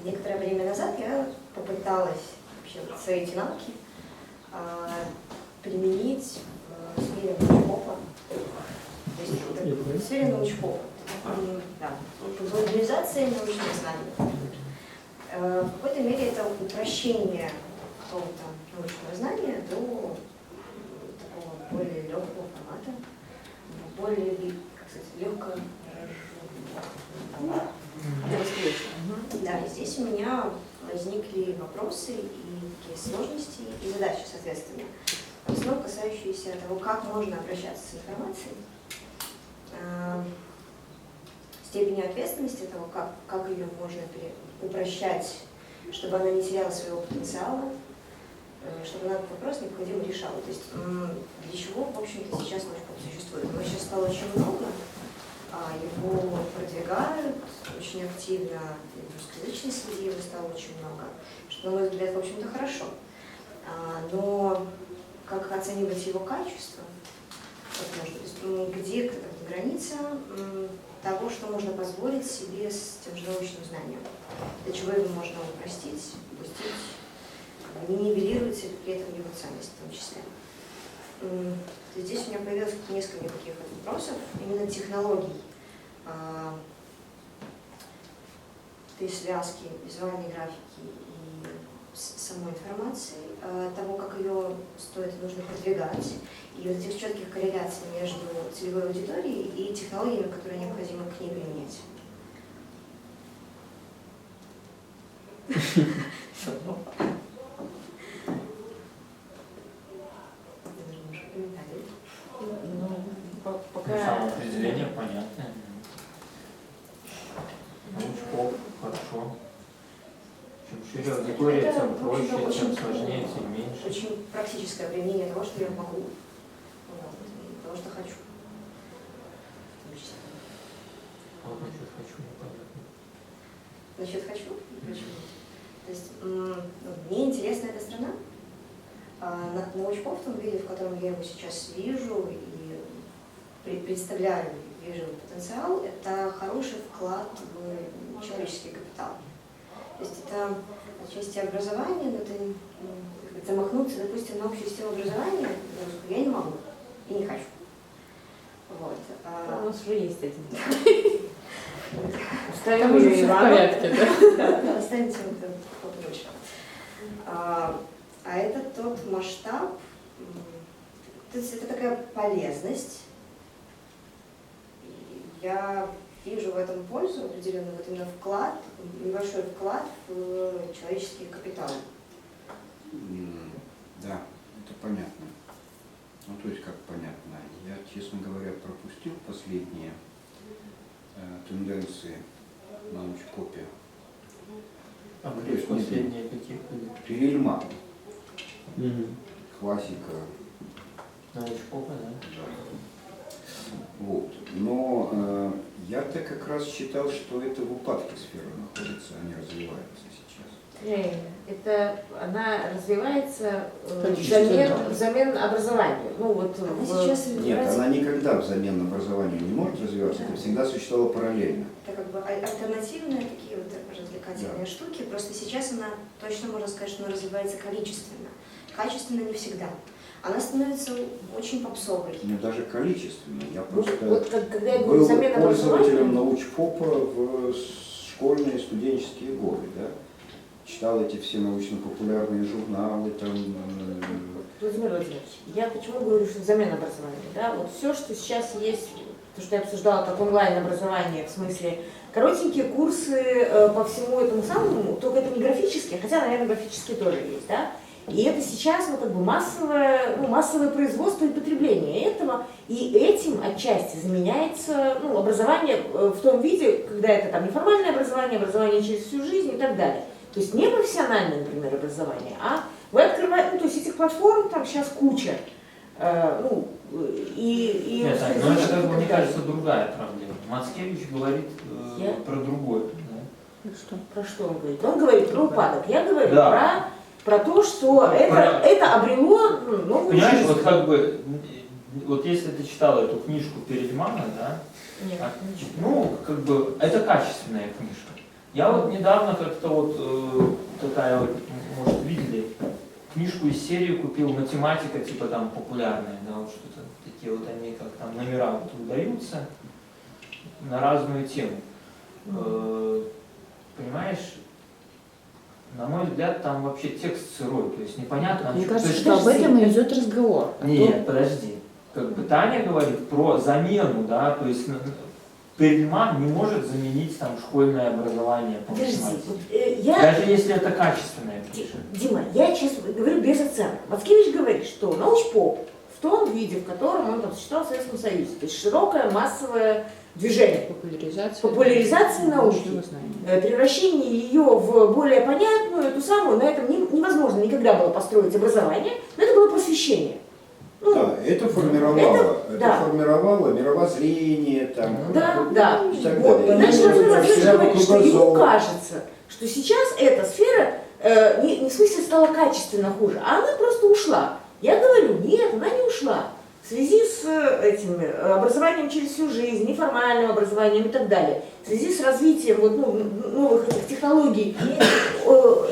Некоторое время назад я попыталась вообще свои эти навыки применить в сфере научпопа. То есть в сфере научпопа. Да, популяризация научных знаний. В какой-то мере это упрощение какого-то научного знания до такого более легкого формата, более, как сказать, легкого. Да, и здесь у меня возникли вопросы и такие сложности и задачи, соответственно. В основном касающиеся того, как можно обращаться с информацией, степени ответственности того, как ее можно упрощать, чтобы она не теряла своего потенциала, чтобы она этот вопрос необходимо решала. То есть для чего, в общем-то, сейчас научпоп существует? Его сейчас стало очень много, его продвигают очень активно, в русскоязычной среде его стало очень много, что, на мой взгляд, в общем-то, хорошо. Но как оценивать его качество, где граница того, что можно позволить себе с тем же научным знанием, для чего его можно упростить, допустить, не нивелируется при этом его ценность в том числе. Здесь у меня появилось несколько таких вопросов, именно технологий этой связки визуальной графики и самой информации, того, как ее стоит и нужно продвигать, и вот этих четких корреляций между целевой аудиторией и технологиями, которые необходимо к ней применять. Самоопределение понятно. Научпоп, хорошо. Чем шире аудитория, тем проще, чем сложнее, тем меньше. Очень практическое применение того, что я могу, того, что хочу. Вот насчет хочу, непонятно. Насчет хочу? Почему? То есть мне интересна эта страна, Научпоп в том виде, в котором я его сейчас вижу и представляю, вижу его потенциал, это хороший вклад в человеческий капитал. То есть это отчасти образование, но это замахнуться, допустим, на общую систему образования я не могу и не хочу. Вот. У нас уже есть один. Там уже все в порядке, да? Да, останется это побольше. А это тот масштаб, то есть это такая полезность. Я вижу в этом пользу определенный, вот именно вклад, небольшой вклад в человеческий капитал. Да, это понятно. Ну, то есть, как понятно, я, честно говоря, пропустил последние тенденции на научпопе. А То где есть, последние какие были? Перельман, классика. Научпопа, да? Вот. Но я-то как раз считал, что это в упадке сфера находится, а не развивается сейчас. Это она развивается Количественно. взамен образованию. Ну, вот Сейчас Нет, она никогда взамен образованию не может развиваться, это всегда существовало параллельно. это как бы альтернативные такие вот развлекательные штуки, просто сейчас она, точно можно сказать, что она развивается количественно. Качественно не всегда. Она становится очень попсовой. Не даже количественно. Я вот, просто когда я говорю был взамен пользователем образованию, научпопа в школьные студенческие годы, да? Читал эти все научно-популярные журналы, там. Владимир Владимирович, я почему говорю, что взамен образования? Да? Вот все, что сейчас есть, то, что я обсуждала, как онлайн-образование, в смысле коротенькие курсы по всему этому самому, только это не графические, хотя, наверное, графические тоже есть, да? И это сейчас ну, как бы массовое производство и потребление этого, и этим отчасти заменяется ну, образование в том виде, когда это там неформальное образование, образование через всю жизнь и так далее. То есть не профессиональное, например, образование, а вы открываете, ну, то есть этих платформ там сейчас куча. Нет, Ань, ну это, как бы, мне кажется, другая проблема. Мацкевич говорит про другое. Да? Что? Про что он говорит? Он говорит про упадок. Я говорю Да. про то, что это обрело новую Понимаешь, жизнь. вот как бы, вот если ты читала эту книжку Перельмана, да? Нет, ну, как бы, это качественная книжка. Я вот недавно как-то вот такая вот, может, видели, книжку из серии купил «Математика», типа там популярная, да, вот что-то, такие вот они как там номера вот выдаются на разную тему. Понимаешь, на мой взгляд, там вообще текст сырой, то есть непонятно. Мне кажется, что об этом и идет разговор. Нет, подожди. Как бы Таня говорит про замену, да, то есть Перельман не может заменить там школьное образование по математике. Даже если это качественное книжка. Дима, я честно говорю без оценок. Мацкевич говорит, что научпоп в том виде, в котором он там существовал в Советском Союзе, то есть широкое массовое движение, популяризация науки, превращение ее в более понятную, эту самую, на этом невозможно никогда было построить образование, но это было просвещение. Ну, да, это формировало мировоззрение, там, да. И так Вот. далее. Значит, Владимир Владимирович говорит, что ему кругозор. кажется, что сейчас эта сфера не в смысле стала качественно хуже, а она просто ушла. Я говорю, нет, она не ушла. В связи с этим образованием через всю жизнь, неформальным образованием и так далее, в связи с развитием вот, новых этих технологий,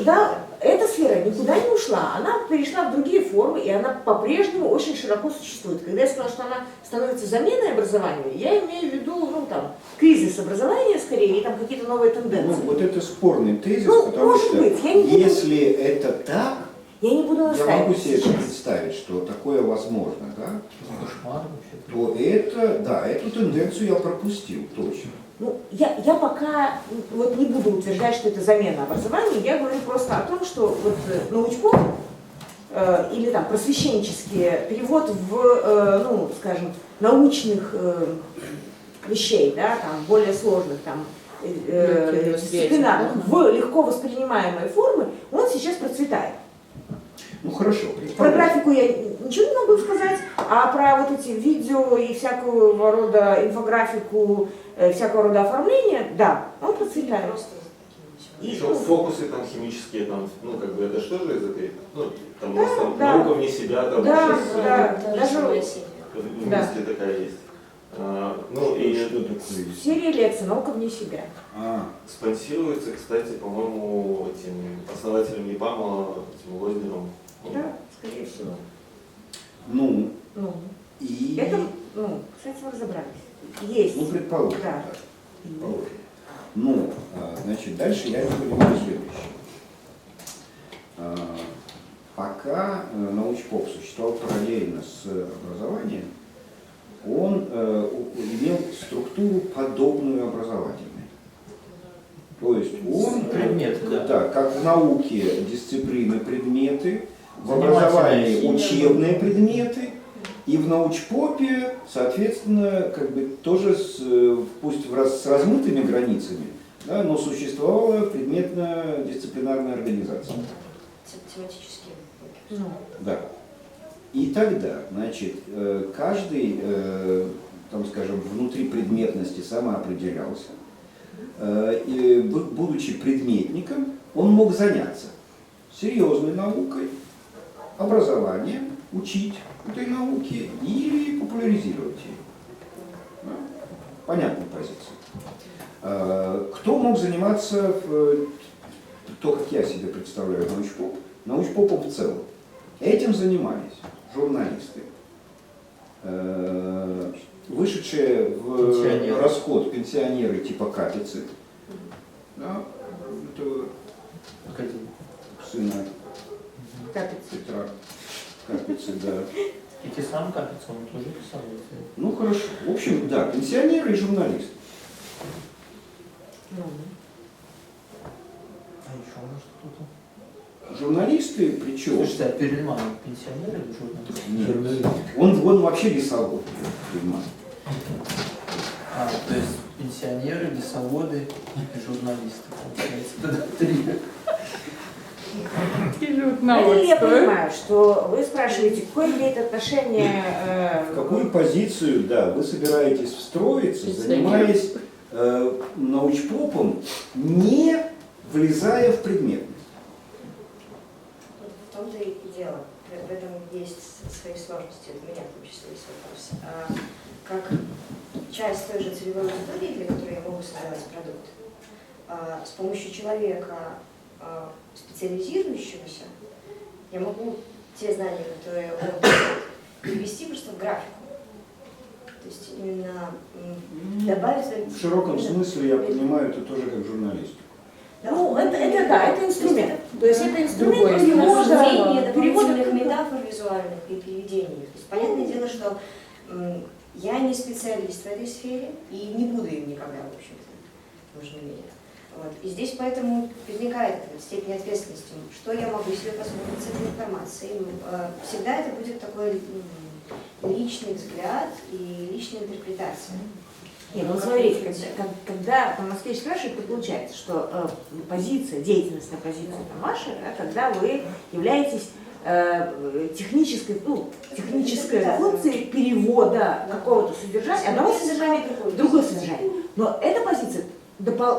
да, эта сфера никуда не ушла, она перешла в другие формы, и она по-прежнему очень широко существует. Когда я сказала, что она становится заменой образованию, я имею в виду, кризис образования скорее, и там какие-то новые тенденции. Вот это спорный тезис, Ну, потому может что быть, я не буду- если это так, Я не буду я настаивать могу себе сейчас. представить, что такое возможно, да? Кошмар вообще. То это, да, эту тенденцию я пропустил, точно. Ну, я пока вот не буду утверждать, что это замена образования, я говорю просто о том, что вот научпоп или там просвещенческий перевод в, скажем, научных вещей, да, там, более сложных, там, дисциплинарных, в легко воспринимаемые формы, он сейчас процветает. Ну хорошо. Про графику я ничего не могу сказать, а про вот эти видео и всякого рода инфографику, всякого рода оформления, да, он процветает. Просто таким И, Еще фокусы там химические, там, ну, как бы это что же из этой, ну, там Да, у нас там да. наука вне себя, там Да, сейчас да. Та же Даже- самая серия. в Да. мысли такая есть. Ну и что такое? серия лекций «Наука вне себя». спонсируется, кстати, по-моему, этим основателем ЕПАМа, этим Лознером. Да, скорее всего. Ну, Ну, и... это, с этим разобрались. Есть. Ну, предположим, Да. да. Предположим. Ну, значит, дальше я понимаю следующее. Пока научпоп существовал параллельно с образованием, он имел структуру подобную образовательной. То есть он, Предметы, да. да, как в науке дисциплины предметы, в Занимательные. образовании учебные предметы, и в научпопе, соответственно, как бы тоже пусть с размытыми границами, да, но существовала предметно-дисциплинарная организация. Тематические. Ну, Да. И тогда, значит, каждый, там, скажем, внутри предметности самоопределялся. И, будучи предметником, он мог заняться серьезной наукой, образованием, учить этой науке или популяризировать ее. Да? Понятная позиция. Кто мог заниматься, то, как я себе представляю научпоп, научпопом в целом? Этим занимались журналисты, вышедшие в Пенсионеры. расход пенсионеры типа Капицы, да, это сына Капицы. Петра Капицы, да. И те сам Капица, он тоже писал. Ну хорошо. В общем, да, пенсионеры и журналисты. Ну, А еще может кто-то? Журналисты, причем... Слушайте, а Перельман пенсионер или журналист? Он вообще лесовод. Перельман. А, то есть пенсионеры, лесоводы и журналисты. Получается, тогда три. я понимаю, что вы спрашиваете, какое имеет отношение... В какую позицию, да, вы собираетесь встроиться, занимаясь научпопом, не влезая в предметность? В том-то и дело. В этом есть свои сложности. У меня в том числе есть вопрос. Как часть той же целевой аудитории, для которой я могу создавать продукт, с помощью человека, специализирующегося, я могу те знания, которые он дает, перевести просто в графику. То есть именно добавить... В широком смысле, я понимаю, это тоже как журналистика. Ну, это да, это инструмент. То есть это инструмент Другой перевода, Дополнительных перевода. метафор визуальных и переведений. То есть, понятное дело, что я не специалист в этой сфере и не буду им никогда, в общем-то, в нужной мере. Вот. И здесь поэтому возникает степень ответственности, что я могу себе позволить с этой информацией. Всегда это будет такой личный взгляд и личная интерпретация. Нет, ну смотрите, когда по Москве спрашивают, то получается, что позиция, деятельностная позиция там ваша, да, когда вы являетесь технической функцией перевода какого-то содержания, одного содержания в другое содержание. Но эта позиция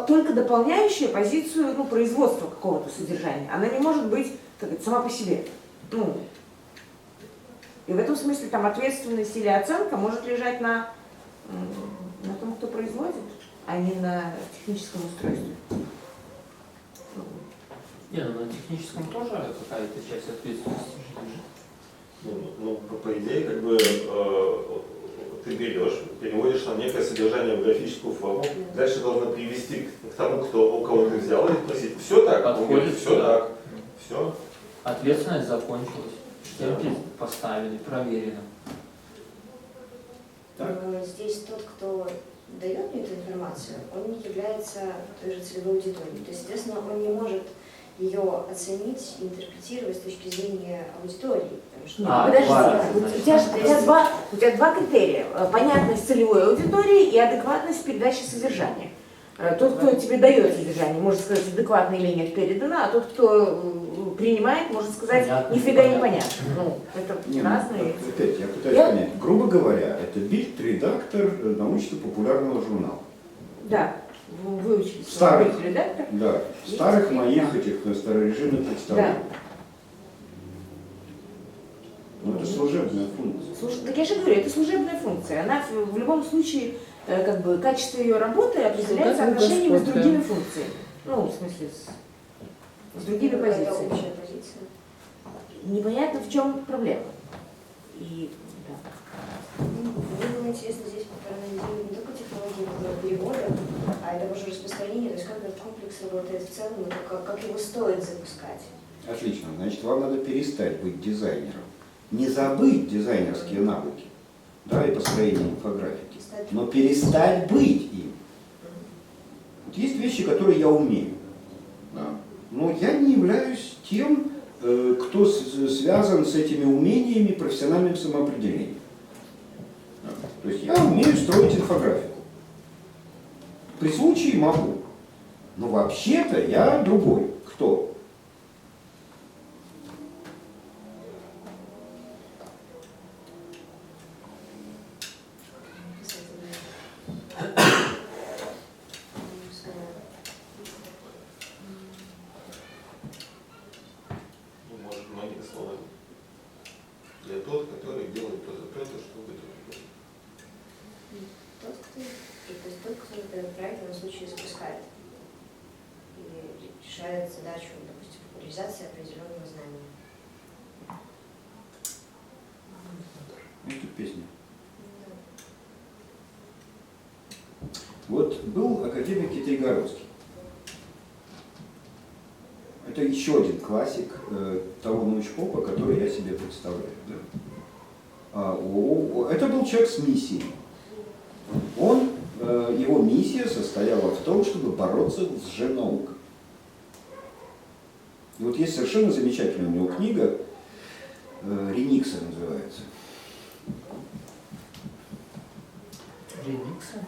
только дополняющая позицию производства какого-то содержания. Она не может быть сама по себе. И в этом смысле там ответственность или оценка может лежать на том, кто производит, а не на техническом устройстве. Не, ну на техническом тоже какая-то часть ответственности лежит. Ну, по идее, как бы ты берешь, переводишь на некое содержание в графическую форму, дальше должна привести к тому, у кого ты взял, и спросить, все так? Он говорит, все так. Все. Ответственность закончилась. Штемпель поставили, проверено. Здесь тот, кто дает мне эту информацию, он не является той же целевой аудиторией. То есть, соответственно, он не может ее оценить, интерпретировать с точки зрения аудитории. Потому что... Подожди, у тебя два критерия. Понятность целевой аудитории и адекватность передачи содержания. Тот, кто тебе дает содержание, может сказать, адекватно или нет передано, а тот, кто принимает, может сказать, нифига не понятно. Это разные. Опять, я пытаюсь понять. Грубо говоря, это бит-редактор научно-популярного журнала. Да. выучили Старых. быть редактор. Да, старых моих этих старорежимных представлений. Ну, это служебная функция. Так я же говорю, это служебная функция. Она в любом случае, как бы, качество ее работы определяется Как у отношениями с Господь, другими да. функциями. Ну, в смысле, с другими Какая-то позициями. общая позиция. Непонятно, в чем проблема. И, да. Мне было интересно здесь проанализировать не только технологии перевода, а и того же распространения, то есть как этот комплекс работает в целом, и как его стоит запускать. Отлично. Значит, вам надо перестать быть дизайнером. Не забыть дизайнерские навыки, да, и построение инфографики, но перестать быть им. Вот есть вещи, которые я умею, да, но я не являюсь тем, кто связан с этими умениями профессиональным самоопределением. Да. То есть я умею строить инфографику. При случае могу. Но вообще-то я другой. Кто? Ну, может, многие слова. Я тот, который делает то, что вы делаете. Тот, кто этот проект в данном случае запускает и решает задачу, допустим, популяризации определенного знания. Это песня. Вот был академик Китайгородский. Это еще один классик того научпопа, который я себе представляю. Да? Это был человек с миссией. Его миссия состояла в том, чтобы бороться с лженаукой. И вот есть совершенно замечательная у него книга, «Реникса» называется. Ремикса?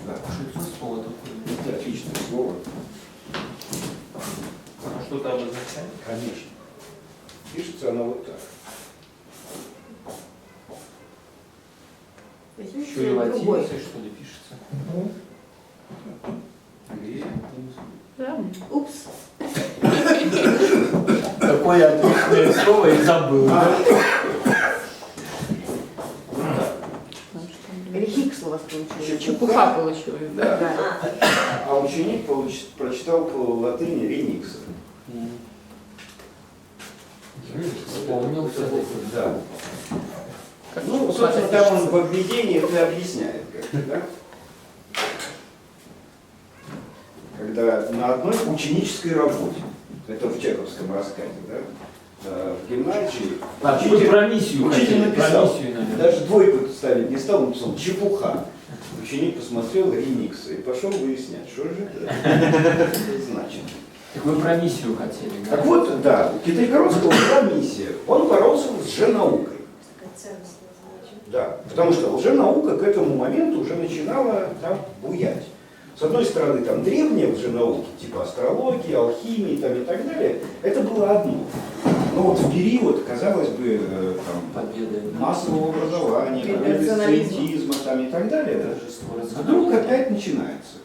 Да. Что это за слово такое? Это отличное слово. А что-то обозначает? Конечно. Пишется она вот так. Еще и латиницей, что ли, пишется? Да. Упс. Такое отличное слово и забыл. Рехикс у вас получилось. Чепуха получилась, да? Да. А ученик прочитал по латыни «Реникса». Вспомнился. Да. Как Ну, чепуха собственно, там он пишется. в введении это объясняет. Да? Когда на одной ученической работе, это в чеховском рассказе, да, в гимназии, А, вы про миссию учитель хотели, написал, про миссию, наверное. даже двойку ставить не стал, он написал «чепуха». Ученик посмотрел «Реникса» и пошел выяснять, что же это значит. Так вы про миссию хотели, да? Так вот, да, у Китайгородского была миссия. Он боролся с лженаукой. Такая ценностная задача. Да, потому что лженаука к этому моменту уже начинала там буять. С одной стороны, там древние лженауки, типа астрологии, алхимии там, и так далее, это было одно. Но вот в период, казалось бы, там, Победы. массового образования, победы спиритизма там, и так далее, да, вдруг опять начинается.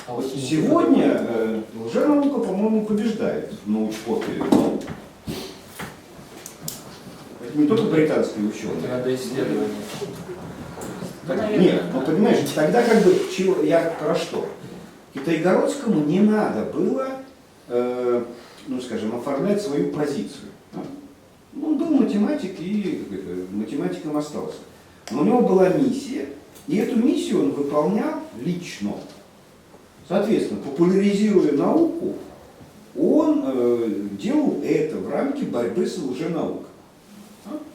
А вот Сегодня лженаука, по-моему, побеждает в научпопе наук. Это не только британские ученые. надо исследование. Нет, ну понимаешь, тогда как бы, я про что? Китайгородскому не надо было, ну скажем, оформлять свою позицию. Он был математик и математиком остался. Но у него была миссия, и эту миссию он выполнял лично. Соответственно, популяризируя науку, он делал это в рамке борьбы с лженаукой.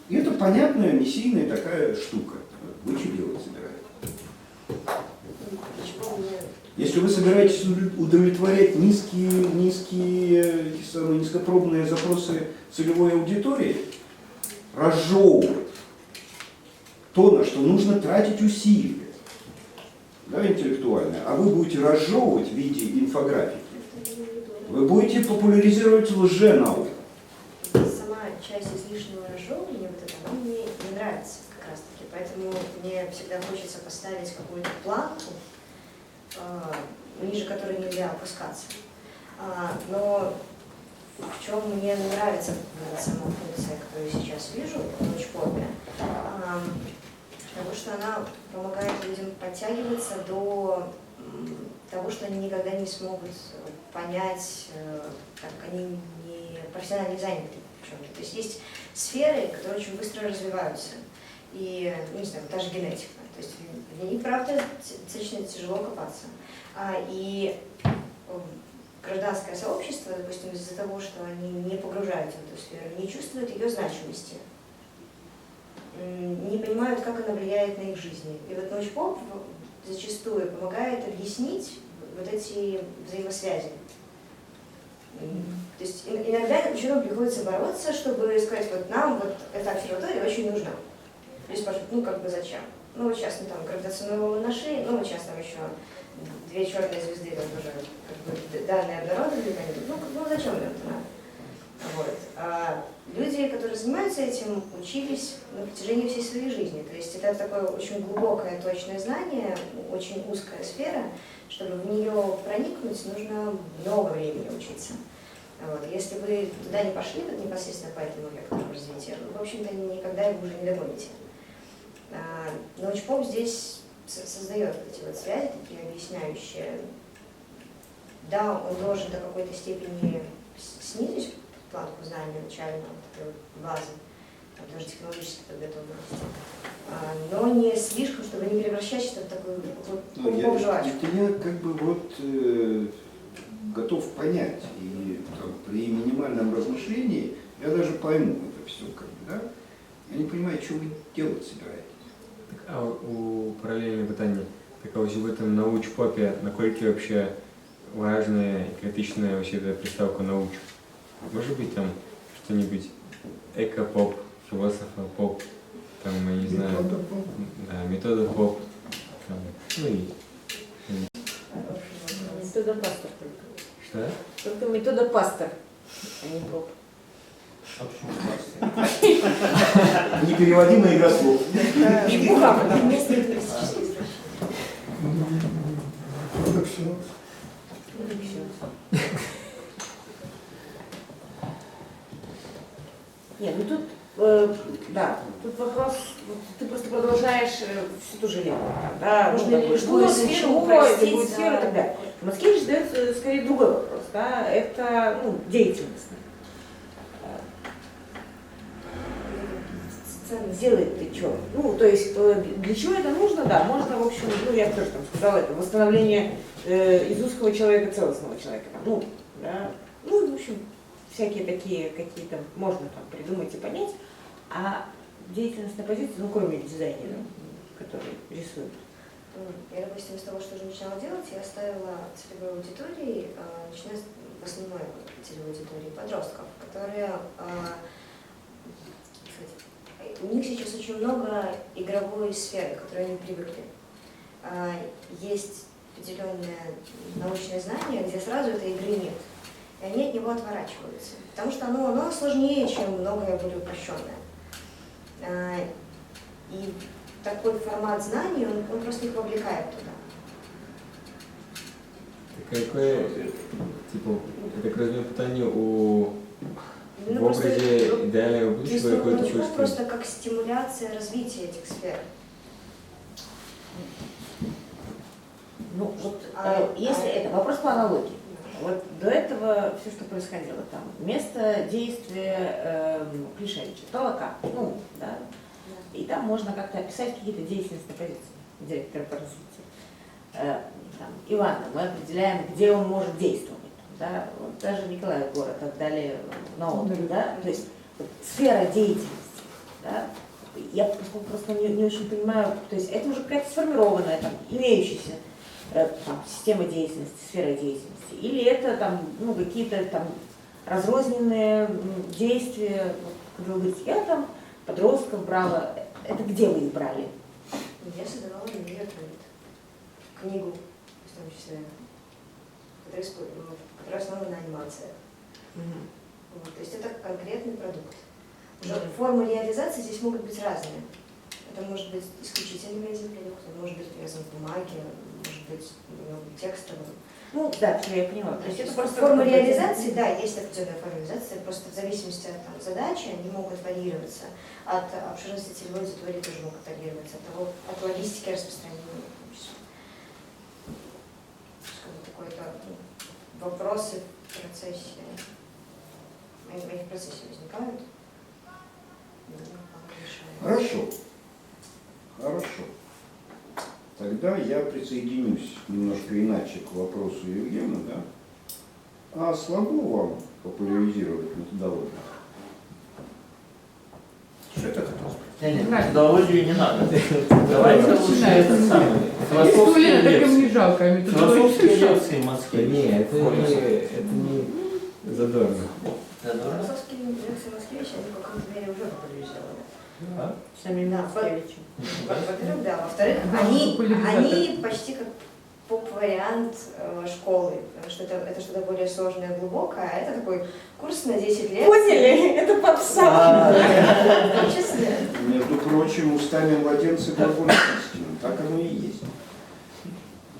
И это понятная миссийная такая штука. Вы что делать собираетесь? Если вы собираетесь удовлетворять низкопробные запросы целевой аудитории, разжевывать то, на что нужно тратить усилия, да, интеллектуальное, а вы будете разжевывать в виде инфографики, вы будете популяризировать лженауку. Сама часть излишнего разжевывания, вот это, она мне не нравится как раз таки. Поэтому мне всегда хочется поставить какую-то планку, ниже которой нельзя опускаться. Но в чем мне нравится сама функция, которую я сейчас вижу в научпопе, потому что она помогает людям подтягиваться до того, что они никогда не смогут понять, как они не профессионально заняты в чем-то. То есть есть сферы, которые очень быстро развиваются. И, ну, не знаю, та же генетика. То есть в ней, правда, достаточно тяжело копаться. И гражданское сообщество, допустим, из-за того, что они не погружаются в эту сферу, не чувствуют ее значимости, не понимают, как она влияет на их жизни. И вот научпоп зачастую помогает объяснить вот эти взаимосвязи. То есть иногда ученым приходится бороться, чтобы сказать, вот нам вот эта обсерватория очень нужна. И спрашивают, ну как бы зачем? Ну вот сейчас мы там гравитационную волну нашли, ну вот сейчас там еще 2 черные звезды, там уже как бы данные обнародовали, ну зачем нам это надо? Вот. А люди, которые занимаются этим, учились на протяжении всей своей жизни. То есть это такое очень глубокое, точное знание, очень узкая сфера. Чтобы в нее проникнуть, нужно много времени учиться. Вот. Если вы туда не пошли, вот непосредственно по этому вектору развития, вы, в общем-то, никогда его уже не догоните. Научпоп здесь создает эти вот связи, такие объясняющие. Да, он должен до какой-то степени снизить планку знания начального, вот, базы, там, даже технологической подготовленности, но не слишком, чтобы не превращать это в такую вот, жвачку. Я как бы вот готов понять, и там, при минимальном размышлении я даже пойму это все, как бы, да? Я не понимаю, что вы делать собираетесь. Так, а у паралельне питання, така ось в этом научпопе, насколько вообще важная и критичная вообще эта приставка науч? Может быть там что-нибудь эко-поп, философа-поп, там, я не знаю, Метода-поп. да, метода-поп, там, ну и... Методопастор только. Что? Только методопастор, а не поп. Непереводимая игра слов. Местные туристические источники. Вот все. Нет, ну тут, да, тут вопрос, вот ты просто продолжаешь всю ту же линию. Да, Можно ну, как бы, любую что сферу сферу, упростить, любую сферу и да. так далее. Маскевич задает скорее другой вопрос, да, это деятельность. Делает ты что? Ну, то есть, для чего это нужно? Да, можно, в общем, ну, я тоже там сказала, это восстановление из узкого человека целостного человека. Ну, да, ну, в общем, всякие такие какие-то можно там придумать и понять, а деятельность на позиции, ну, кроме дизайнера, который рисует. Я, допустим, из того, что уже начинала делать, я ставила целевой аудитории, начиная в основной целевой аудитории подростков, которые, у них сейчас очень много игровой сферы, к которой они привыкли. Есть определенное научное знание, где сразу этой игры нет. И они от него отворачиваются. Потому что оно сложнее, чем многое более упрощенное. И такой формат знаний, он просто их вовлекает туда. Какое, типа, я так разумею, питання у Ну, в образе идеального то есть будущего какой-то научпоп точки. просто как стимуляция развития этих сфер. Ну, вот, если это вопрос по аналогии. Вот до этого все, что происходило там, место действия Клишевича, Толока, ну, да, и там можно как-то описать какие-то деятельностные позиции директора по развитию. Там, Ивана, мы определяем, где он может действовать. Да? Вот даже Николаев город отдали на отдых, да? То есть вот, сфера деятельности. Да? Я просто не очень понимаю, то есть это уже какая-то сформированная, там, имеющаяся там, система деятельности, сфера деятельности, или это там, ну, какие-то там разрозненные действия, вот, когда вы говорите, я там подростков брала, это где вы их брали? Я создавала книгу, в том числе, которая основана на анимациях. Вот, то есть это конкретный продукт. Уже формы реализации здесь могут быть разные. Это может быть исключительно медиапродукт, он может быть привязан к бумаге, может быть текстовым. Ну, да, я поняла. То есть это просто форма реализации, да, есть определенная форма реализации, просто в зависимости от там, задачи они могут варьироваться. От обширности целевой аудитории тоже могут варьироваться, от логистики распространения. Какой-то вопросы в процессе, они в процессе возникают. Хорошо. Хорошо. Тогда я присоединюсь немножко иначе к вопросу Евгена, да? А слабо вам популяризировать методологию? Что это хотел? Методологию не надо. Давайте лучше это самое. История, так им не жалко, а Философские методология лекции Да Москве. не, это не задорно. Философские лекции Москвича, они в каком-то мере уже популяризированы. Да? Самим Да, Мацкевичем. во-первых, да. Во-вторых, они почти как поп-вариант школы, потому что это что-то более сложное, глубокое, а это такой курс на 10 лет. Поняли? Это попса. В том числе. Между прочим, устами младенца глаголит истину. Так оно и есть.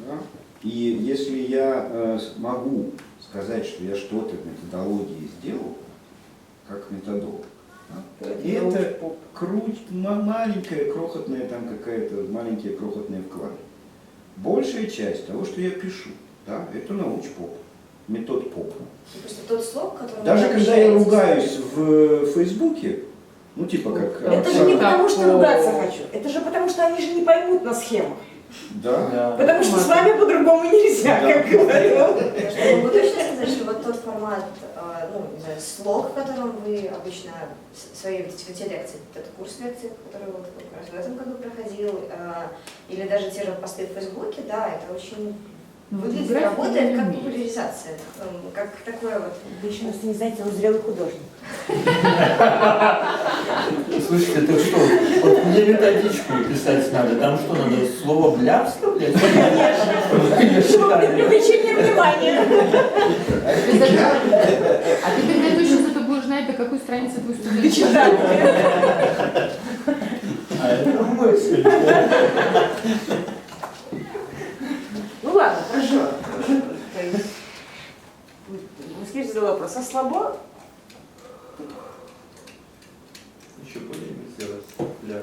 Да? И если я могу сказать, что я что-то в методологии сделал, как методолог, да, и это маленькая, крохотная там какая-то, маленькие крохотные вклады. Большая часть того, что я пишу, да, это научпоп, метод поп. Просто тот слог, который... Даже когда я ругаюсь в Фейсбуке, ну типа как... Это же не потому, что ругаться хочу. Это же потому, что они же не поймут на схемах. Да. Потому что с вами по-другому нельзя, как говорил. Я могу точно сказать, что вот тот формат, ну, не знаю, слог, в котором вы обычно свои те лекции, этот курс лекций, который вот как раз в этом году проходил, или даже те же посты в Фейсбуке, да, это очень выглядит, работает как популяризация, как такое вот. Вы еще нас не знаете, он зрелый художник. Слушайте, это что? Вот мне методичку писать надо. Там что, надо слово «бля» вставлять? Конечно. Привлечение внимания. А ты когда точно зато будешь знать, до какой страницы твой студент читает. А это мысль. Ну ладно, хорошо. Москвич задал вопрос. А слабо? Еще полемизировать для...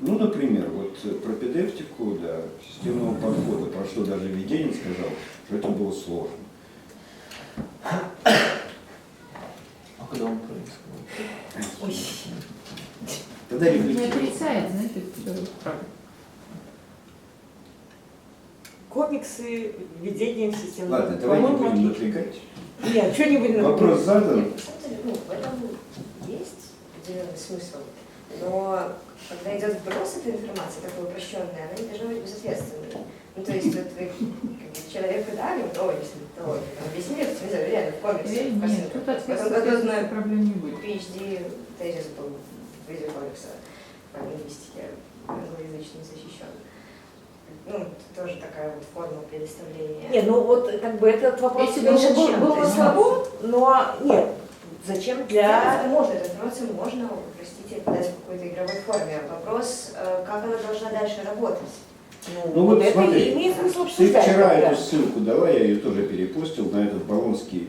Ну, например, вот пропедевтику, да, системного подхода, про что даже Веденин сказал, что это было сложно. А когда он происходит? Ой. Тогда Не рефлексировал. отрицает, знаете, это правда. Комиксы, введение в систему. Ладно, давай не По-моему, будем отлично. напрягать. Нет, что не будем Вопрос задан. Нет, на самом деле, ну, в этом есть определенный смысл, но когда идет вброс этой информации, такой упрощенной, она не должна быть безответственной. Ну, то есть, вот вы человеку дали, ой, если то, объяснили, что не знаю, реально в комиксе, в Нет, картинках. тут В этом году ответственности знаю, проблем не будет. PhD тезис был в виде комикса по лингвистике, англоязычно защищен. Ну, это тоже такая вот форма предоставления. Нет, ну вот как бы этот вопрос Если конечно, бы зачем, был то бы есть, слабо, но нет. Зачем для... Это можно, эту информацию можно, простите, подать в какой-то игровой форме. Вопрос, как она должна дальше работать. Ну вот это смотри, имеет смысл ты обсуждать. вчера да. эту ссылку дала, я ее тоже перепостил на этот болонский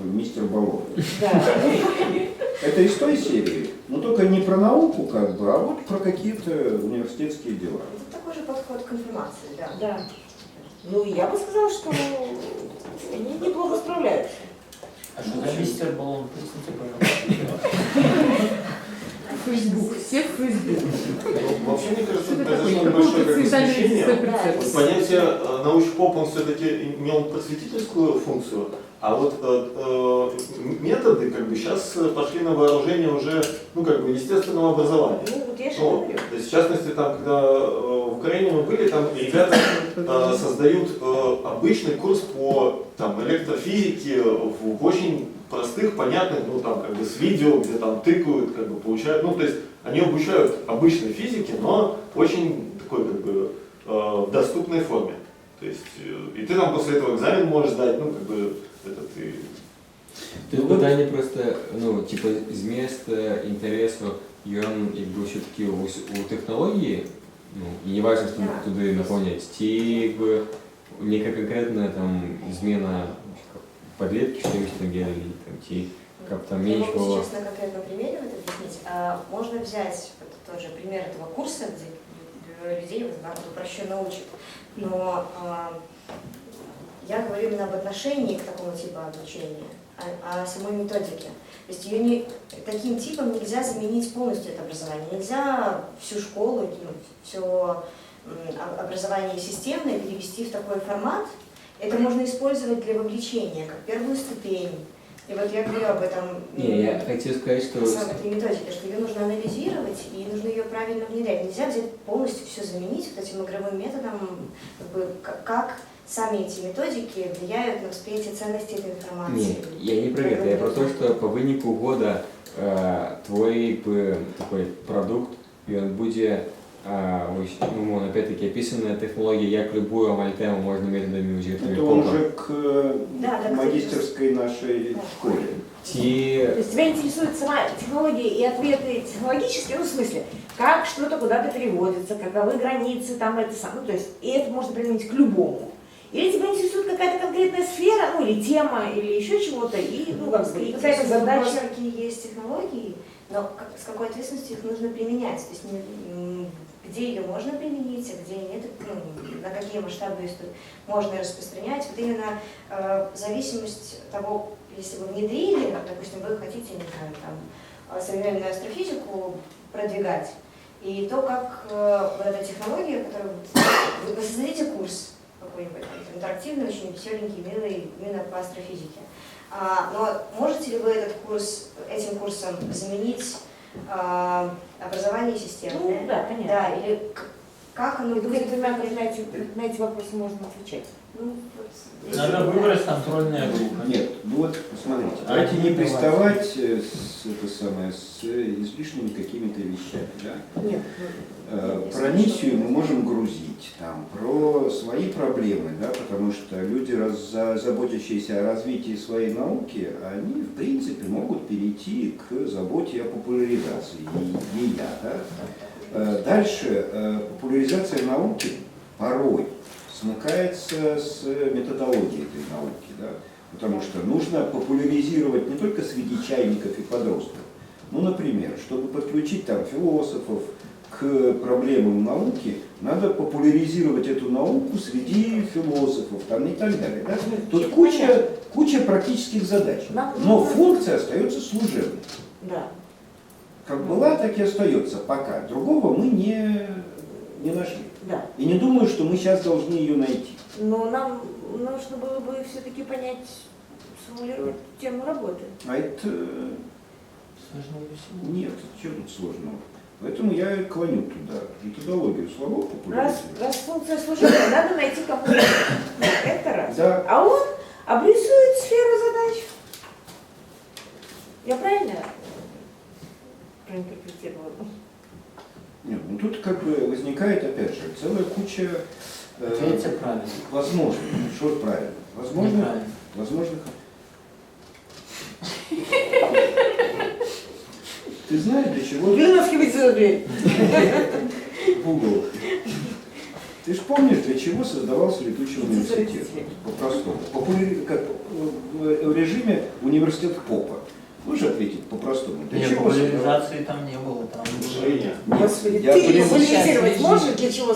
мистер Баллон. Да. Это из той серии, но только не про науку, как бы, а вот про какие-то университетские дела. Это такой же подход к информации, да. Да. Ну, я бы сказала, что они неплохо справляются. А что за мистер Баллон? Поясните, пожалуйста. Фейсбук, всех Фейсбук. Вообще, мне кажется, Что это это такое? произошло небольшое как бы Центральный смещение. процесс. Вот понятие научпоп, он все-таки имел просветительскую функцию, а вот методы как бы сейчас пошли на вооружение уже, ну как бы, естественного образования. Ну, вот я же Ну, говорю. то есть, в частности, там, когда в Украине мы были, там ребята создают обычный курс по там, электрофизике в очень простых, понятных, ну там как бы с видео, где там тыкают, как бы получают, ну то есть они обучают обычной физике, но очень такой как бы в доступной форме. То есть и ты там после этого экзамен можешь сдать, ну как бы этот и... Тут питання просто, ну, типу, зміст інтересу ён якби все-таки у технології, ну, і не важно, що туди наповнять, ті якби нека конкретна там зміна подлетки, что-нибудь там делали, там, ті, как там Я меньше могу было. сейчас на конкретном примере это объяснить. Можно взять тот же пример этого курса, где людей вот упрощенно учат. Но я говорю именно об отношении к такому типу обучения, о самой методике. То есть ее таким типом нельзя заменить полностью это образование. Нельзя всю школу, все образование системное перевести в такой формат. Это можно использовать для вовлечения, как первую ступень. И вот я говорю об этом. Не, я хотел сказать, что... этой методике, что ее нужно анализировать и нужно ее правильно внедрять. Нельзя взять полностью все заменить вот этим игровым методом, как сами эти методики влияют на восприятие ценности этой информации. Не, я не про это, я про то, что по вынику года твой такой продукт, и он будет, ну, опять-таки, описанная технология, як любую амальтему можно методами учетными. Это уже к магистерской нашей школе. То есть тебя интересует сама технология и ответы технологические, ну, в смысле, как что-то куда-то переводится, каковы границы, там это самое, ну, то есть, и это можно применить к любому. Или тебя интересует какая-то конкретная сфера, ну, или тема, или еще чего-то, и, ну, как бы, и какая-то задача. Какие есть технологии, но с какой ответственностью их нужно применять, то есть где ее можно применить, а где нет, ну, на какие масштабы можно распространять. Вот именно зависимость того, если вы внедрили, допустим, вы хотите, не знаю, там, современную астрофизику продвигать, и то, как вот эта технология, которую вы создадите курс какой-нибудь, интерактивный, очень веселенький, милый, именно по астрофизике. Но можете ли вы этим курсом заменить образование системное? Ну, да, понятно. Да, или как оно будет? На эти вопросы можно отвечать. Ну, Надо выбрать контрольную группу. Нет, ну вот, смотрите, давайте не приставать с излишними какими-то вещами. Да? Нет. Про миссию мы можем грузить, там, про свои проблемы, да, потому что люди, заботящиеся о развитии своей науки, они, в принципе, могут перейти к заботе о популяризации, и я. Да? Дальше популяризация науки порой смыкается с методологией этой науки, да? Потому что нужно популяризировать не только среди чайников и подростков. Ну, например, чтобы подключить там философов к проблемам науки, надо популяризировать эту науку среди философов там, и так далее. Да? Тут куча практических задач, но функция остается служебной. Да. Как была, так и остается пока. Другого мы не нашли. Да. И не думаю, что мы сейчас должны ее найти. Но нам нужно было бы все-таки понять, сформулировать тему работы. А это... Нет, что тут сложного? Поэтому я и клоню туда. Методологию слова популяризировать. Раз функция служебная, надо найти кому-то. Это раз. Да. А он обрисует сферу задач. Я правильно проинтерпретировала? Нет, ну тут как бы возникает, опять же, целая куча возможных. Что правильно? Возможных. Ты знаешь, для чего... дверь. Google. Ты же помнишь, для чего создавался летучий университет? По-простому. В режиме университет Попа. Можешь ответить по-простому? Для чего популяризации там не было. Там... Господи, я ты понимаю. популяризировать можешь, для чего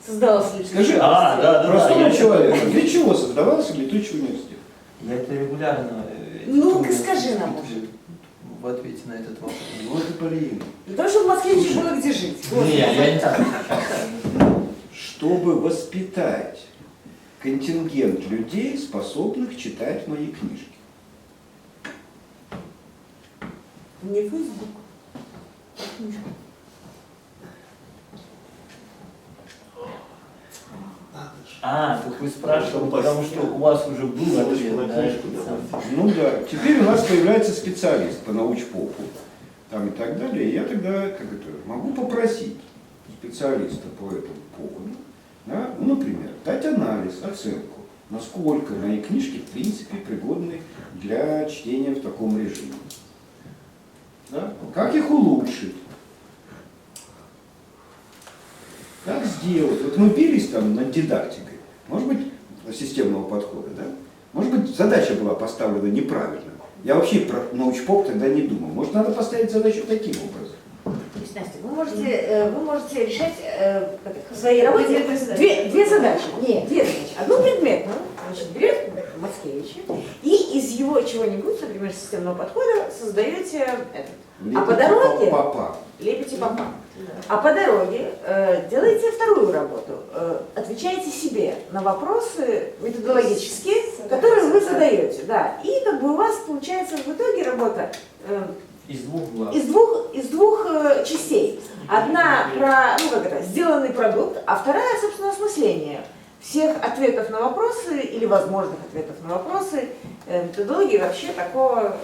создалось летучий Скажи, простому человеку, для чего создавался летучий университет? Я это регулярно... Ну-ка скажи нам. В ответе на этот вопрос. Вот и блин. Для того, чтобы в Москве еще было где жить. Не, я не так. Чтобы воспитать контингент людей, способных читать мои книжки. Не Facebook. Так вы спрашивали, потому что у вас уже был ответ. Ну да, теперь у нас появляется специалист по научпопу там и так далее. И я тогда могу попросить специалиста по этому поводу, да, ну, например, дать анализ, оценку, насколько мои книжки в принципе пригодны для чтения в таком режиме. Да? Как их улучшить? сделать. Вот мы бились там над дидактикой, может быть, системного подхода, да? Может быть, задача была поставлена неправильно. Я вообще про научпоп тогда не думал. Может, надо поставить задачу таким образом. То есть, Настя, вы можете решать в своей работе две задачи. Нет, две задачи. Одну предметную, значит, берете Мацкевича и из его чего-нибудь, например, системного подхода, создаете этот. А по дороге лепите папа. А по дороге делаете вторую работу. Отвечаете себе на вопросы методологические, которые вы задаете. Да. И как бы у вас получается в итоге работа Из двух глав. из двух частей. Одна про сделанный продукт, а вторая, собственно, осмысление всех ответов на вопросы или возможных ответов на вопросы, методологии вообще такого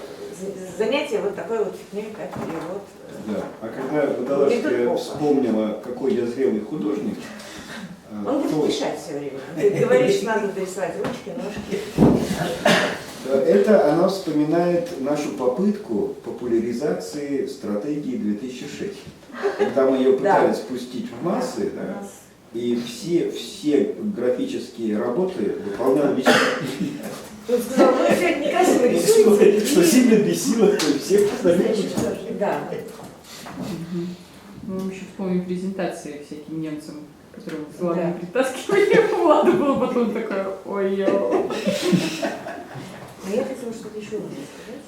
занятия вот такой вот фигней, как перевод. Да. А когда Водолазская вспомнила, какой я зрелый художник, он будет мешать все время. Ты говоришь, что надо дорисовать ручки, ножки. Это она вспоминает нашу попытку популяризации стратегии 2006. Когда мы ее пытались пустить в массы, да, и все графические работы выполнял лично. Он сказал, вы все некрасиво рисуете. Что сильно бесило всех остальных. Да. Мы еще вспомним презентации всяким немцам, которые мы с Владом притаскивали. Влада было потом такое, ой-ё. А я хотела что-то еще сказать.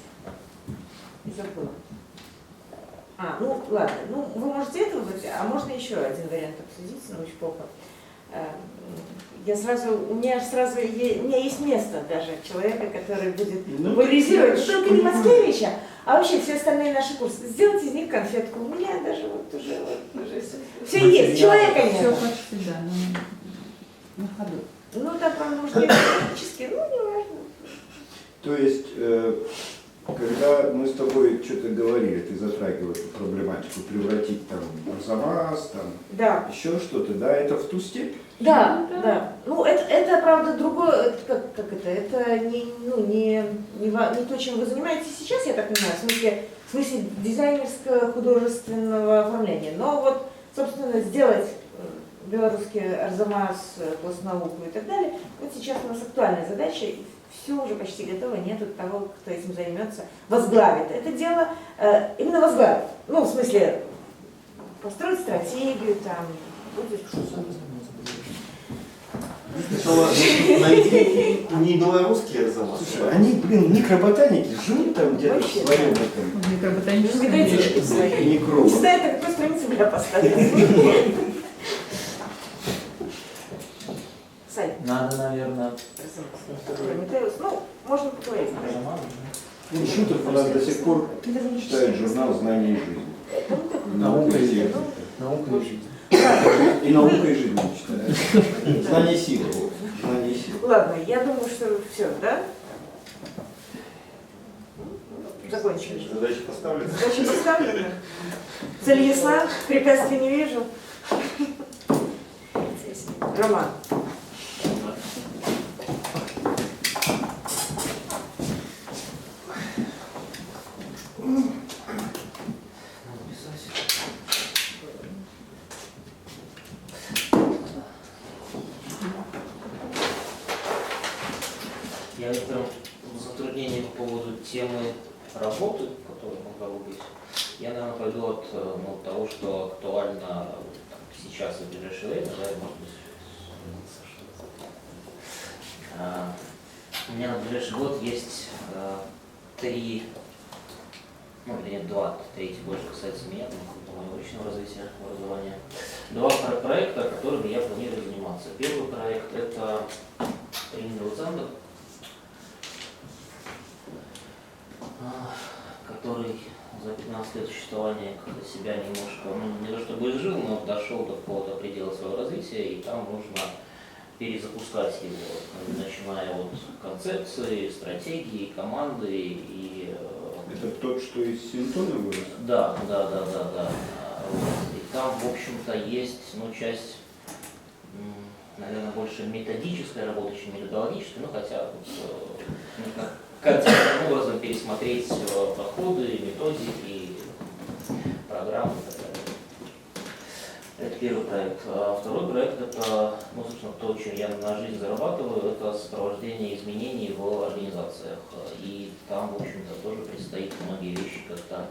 И забыла. Ну ладно. Ну, вы можете это выбрать, а можно еще один вариант обсудить с научпопа. У меня есть место даже человека, который будет популяризировать только не Мацкевича, а вообще все остальные наши курсы. Сделать из них конфетку. У меня даже уже все есть. Человека нет. Все почти, да, на ходу. Ну, так вам нужно практически, не важно. То есть, когда мы с тобой что-то говорили, ты затрагивал эту проблематику, превратить там Арзамас, там еще что-то, да, это в ту степь? Да. Ну, это правда другое, это не то, чем вы занимаетесь сейчас, я так понимаю, в смысле дизайнерско-художественного оформления. Но вот, собственно, сделать белорусский Арзамас, постнауку и так далее, вот сейчас у нас актуальная задача, все уже почти готово, нету того, кто этим займется, возглавит это дело, именно возглавит. Ну, в смысле, построить стратегию, там, будет... Сначала найди не белорусские Арзамас. Они, микроботаники, живут там где-то в своем этом. Микроботанические свои. Микробы. Не знаю, на какой странице меня поставили. Сань. Надо, наверное... Ну, можно поговорить. Шутов у нас до сих пор читает журнал «Знания и жизнь». Наука и жизнь. Наука и жизнь. И наука и жизнь читает. Знание силы. Знание силы. Ладно, я думаю, что все, да? Закончили. Задача поставлена. Задача поставлена. Цель ясна, препятствий не вижу. Роман. Я в некотором затруднении по поводу темы работы, которая могла бы быть. Я, наверное, пойду от того, что актуально сейчас и в ближайшее время, да, может быть, у меня на ближайший год есть третий больше касается меня, моего личного развития, образования. Два проекта, которыми я планирую заниматься. Первый проект – это тренинговый центр, который за 15 лет существования как-то себя немножко, не то чтобы изжил, но дошел до какого-то предела своего развития, и там нужно перезапускать его, начиная от концепции, стратегии, команды и... Это тот, что из Синтона вырос? Да. И там, в общем-то, есть часть, наверное, больше методической работы, чем методологической, хотя концептуальным образом пересмотреть подходы, методики, программы и так далее. Это первый проект. А второй проект — это, ну, собственно, то, чем я на жизнь зарабатываю, это сопровождение изменений в организациях. И там, в общем-то, тоже предстоит многие вещи как-то,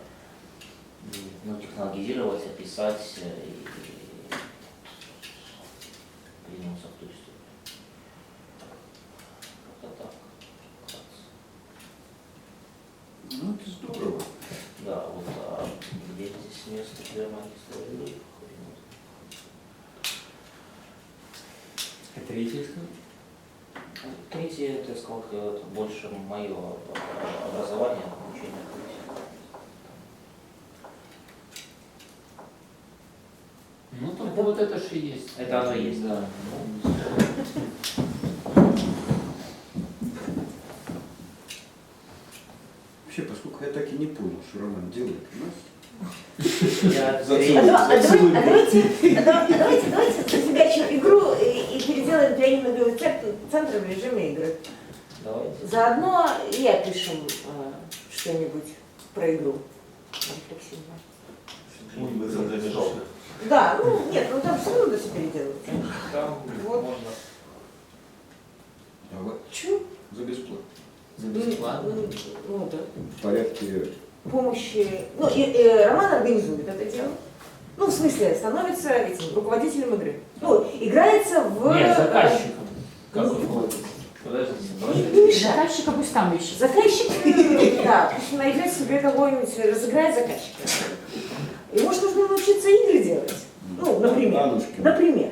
ну, технологизировать, описать и двинуться в ту историю. Как-то так. Ну, это здорово. Да, вот, а где здесь место для магистра Юрия? А третий что? Третье, это, я сказал, это больше мое образование, обучение. Ну, только вот это же и есть. Это оно и есть. Да. Вообще, поскольку я так и не понял, что Роман делает у нас. Я Давайте зафигачим игру и переделаем тренинговый центр в режиме игры. Давайте. Заодно и опишем что-нибудь про игру. Рефлексивно. Мы задали жалко. Да, ну нет, ну там все равно все переделывать. Там Вот. можно. А вот Чё? за бесплатно. За бесплатно. Ну да. В порядке. Помощи. Ну, и Роман организует это дело. Ну, в смысле, становится этим руководителем игры. Ну, играется в... Нет, заказчиком. Как Ну, выходит? Подождите, не мешай. Заказчика пусть там ищет. Заказчик, да, пусть найдет себе кого-нибудь, разыграет заказчика. Ему же нужно научиться игры делать. Ну, например. Аннушкин. Например.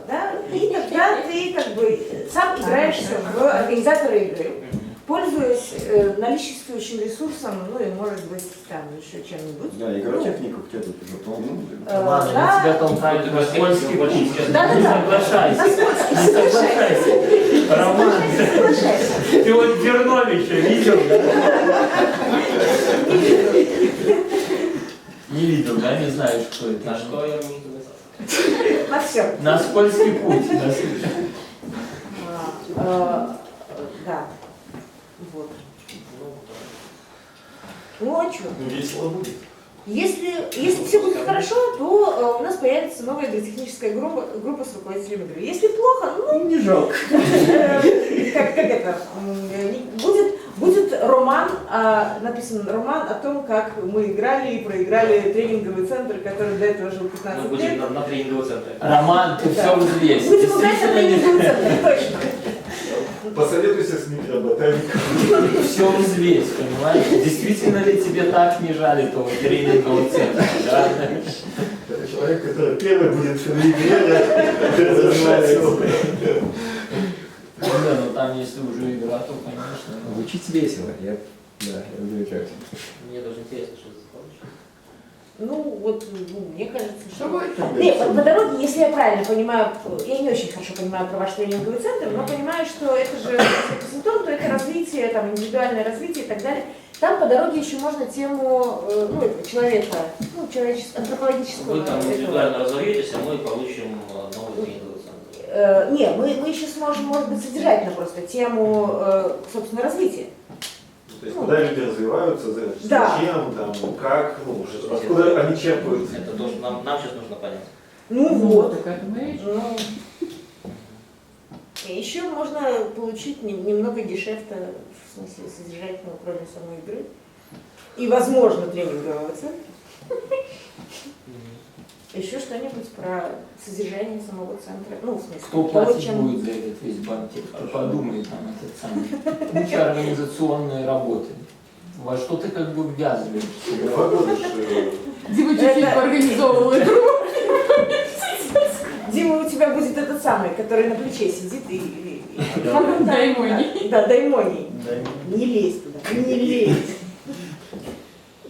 Да? И тогда ты как бы сам играешься в организатора игры, пользуясь наличествующим ресурсом, ну и может быть там еще чем-нибудь. Да, игротехника у тебя тут уже полно. Ладно, я тебя толкаю на скользкий путь. Да. Не соглашайся. На скользкий, Не соглашайся. Роман, соглашайся. ты вот Дерновича видел, Не видел, да? Не знаешь, кто это? на что я не согласился? На все. На скользкий путь. Да. Вот. Ну а что? Ну, весело будет. Если все будет хорошо, то у нас появится новая игротехническая группа с руководителем игры. Если плохо, ну Не жалко. как это? Будет роман, написан роман о том, как мы играли и проиграли тренинговый центр, который до этого жил Мы 15 будем лет. на тренинговом центре. Роман, ты все взвесь. Будем играть на тренинговый центр, точно. Посоветуйся с микроботаником. Все взвесь, понимаешь? Действительно ли тебе так не жаль этого тренингового центра? Да? Это человек, который первый будет все на игре, разрушать его. Да, но там если уже игра, то конечно. ну. Звучит весело. Я люблю так. Мне даже интересно, что это получится. Ну, вот, мне кажется, что... будет? Нет, по дороге, если я правильно понимаю, я не очень хорошо понимаю про ваш тренинговый центр, но понимаю, что это же, если это симптом, то это развитие, там, индивидуальное развитие и так далее. Там по дороге еще можно тему, человека, антропологического... Вы там этого. индивидуально разовьетесь, а мы получим новый тренинговый центр. Нет, мы еще сможем, может быть, содержательно просто тему, собственно, развития. То есть, куда люди развиваются, Да. зачем, там, как, ну, откуда они черпают. Это то, что нам сейчас нужно понять. Ну вот. Так это мы речь. Ну, и еще можно получить немного гешефта, в смысле содержательного, кроме самой игры. И, возможно, тренингового центра. Еще что-нибудь про содержание самого центра. Ну, в смысле, Кто того, платить чем- будет за этот весь банкет? Кто подумает там этот самый. Куча организационной работы. Во что ты как бы ввязываешься? 2 года Дима чуть-чуть организовывал игру. Дима, у тебя будет этот самый, который на плече сидит и... Даймоний. Да, даймоний. Не лезь туда, не лезь.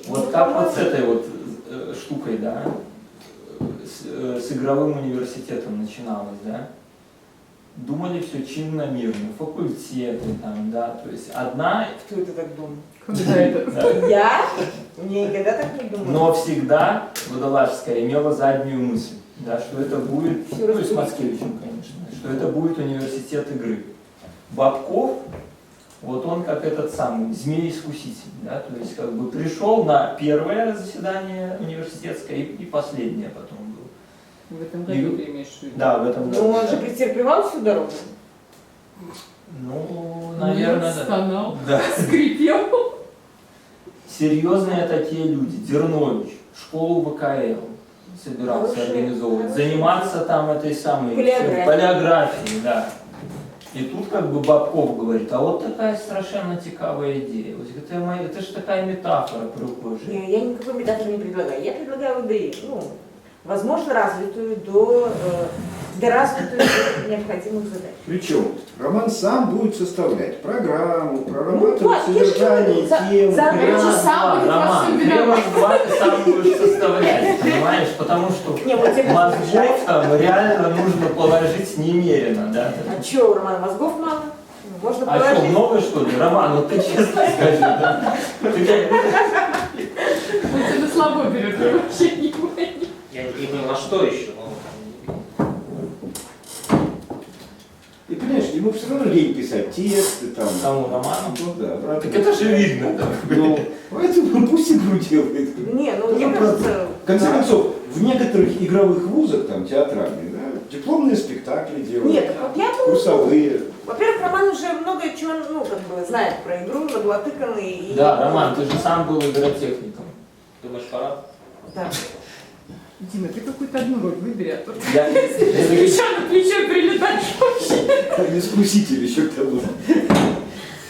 Вот как вот с этой вот штукой, да, с игровым университетом начиналось, да? Думали все чинно, мирно, факультеты там, да, то есть одна... Кто это так думал? Да. Я? Никогда так не думала. Но всегда Водолажская имела заднюю мысль, да, что это будет, Всё ну и с разбудить. Мацкевичем, конечно, что это будет университет игры. Бабков, вот он как этот самый змей-искуситель, да, то есть как бы пришел на первое заседание университетское и последнее потом был. В этом году ты имеешь в виду? Да, в этом Ну, году. он же претерпевал всю дорогу. Ну, наверное, Нет, да. стонал, Да. скрипел. Серьезные такие люди. Дернович, школу ВКЛ собирался Хороший, организовывать. хороший. Заниматься там этой самой Полиографией. полиографией, да. И тут как бы Бабков говорит, а вот такая страшенно цікавая идея. Вот это же такая метафора прихожая. Я никакой метафоры не предлагаю. Я предлагаю ОДИ, ну, возможно, развитую до необходимых задач. Причем Роман сам будет составлять программу, прорабатывать Ну, я же содержание, говорю, тему. за- Короче, сам будет во Роман, всем Кремов виноват. 2 ты сам будешь составлять, понимаешь? Потому что Не, вот тебе мозгов там реально нужно положить немерено, да? А что, у Романа мозгов мало? Ну, можно А что, положить. много что ли? Роман, вот ты честно скажи, да? Ты Он тебя слабо берет, я вообще не понимаю. Я не понимаю, а что еще? И понимаешь, ему все равно лень писать тексты там. Кому, Роману? Ну да, брат. Так это же видно, да? Ну, поэтому пусть игру делает. Не, ну мне кажется, В конце концов, в некоторых игровых вузах, там, театральных, да, дипломные спектакли делают, нет, вот я думаю, курсовые. во-первых, Роман уже много чего, ну, как бы, знает про игру, наглотыканный. И... Да, Роман, ты же сам был игротехником. Думаешь, пора? Да. Дима, ты какую-то одну роль выбери, а то Я- плечо на плечо перелетаешь вообще. Искуситель еще к тому же.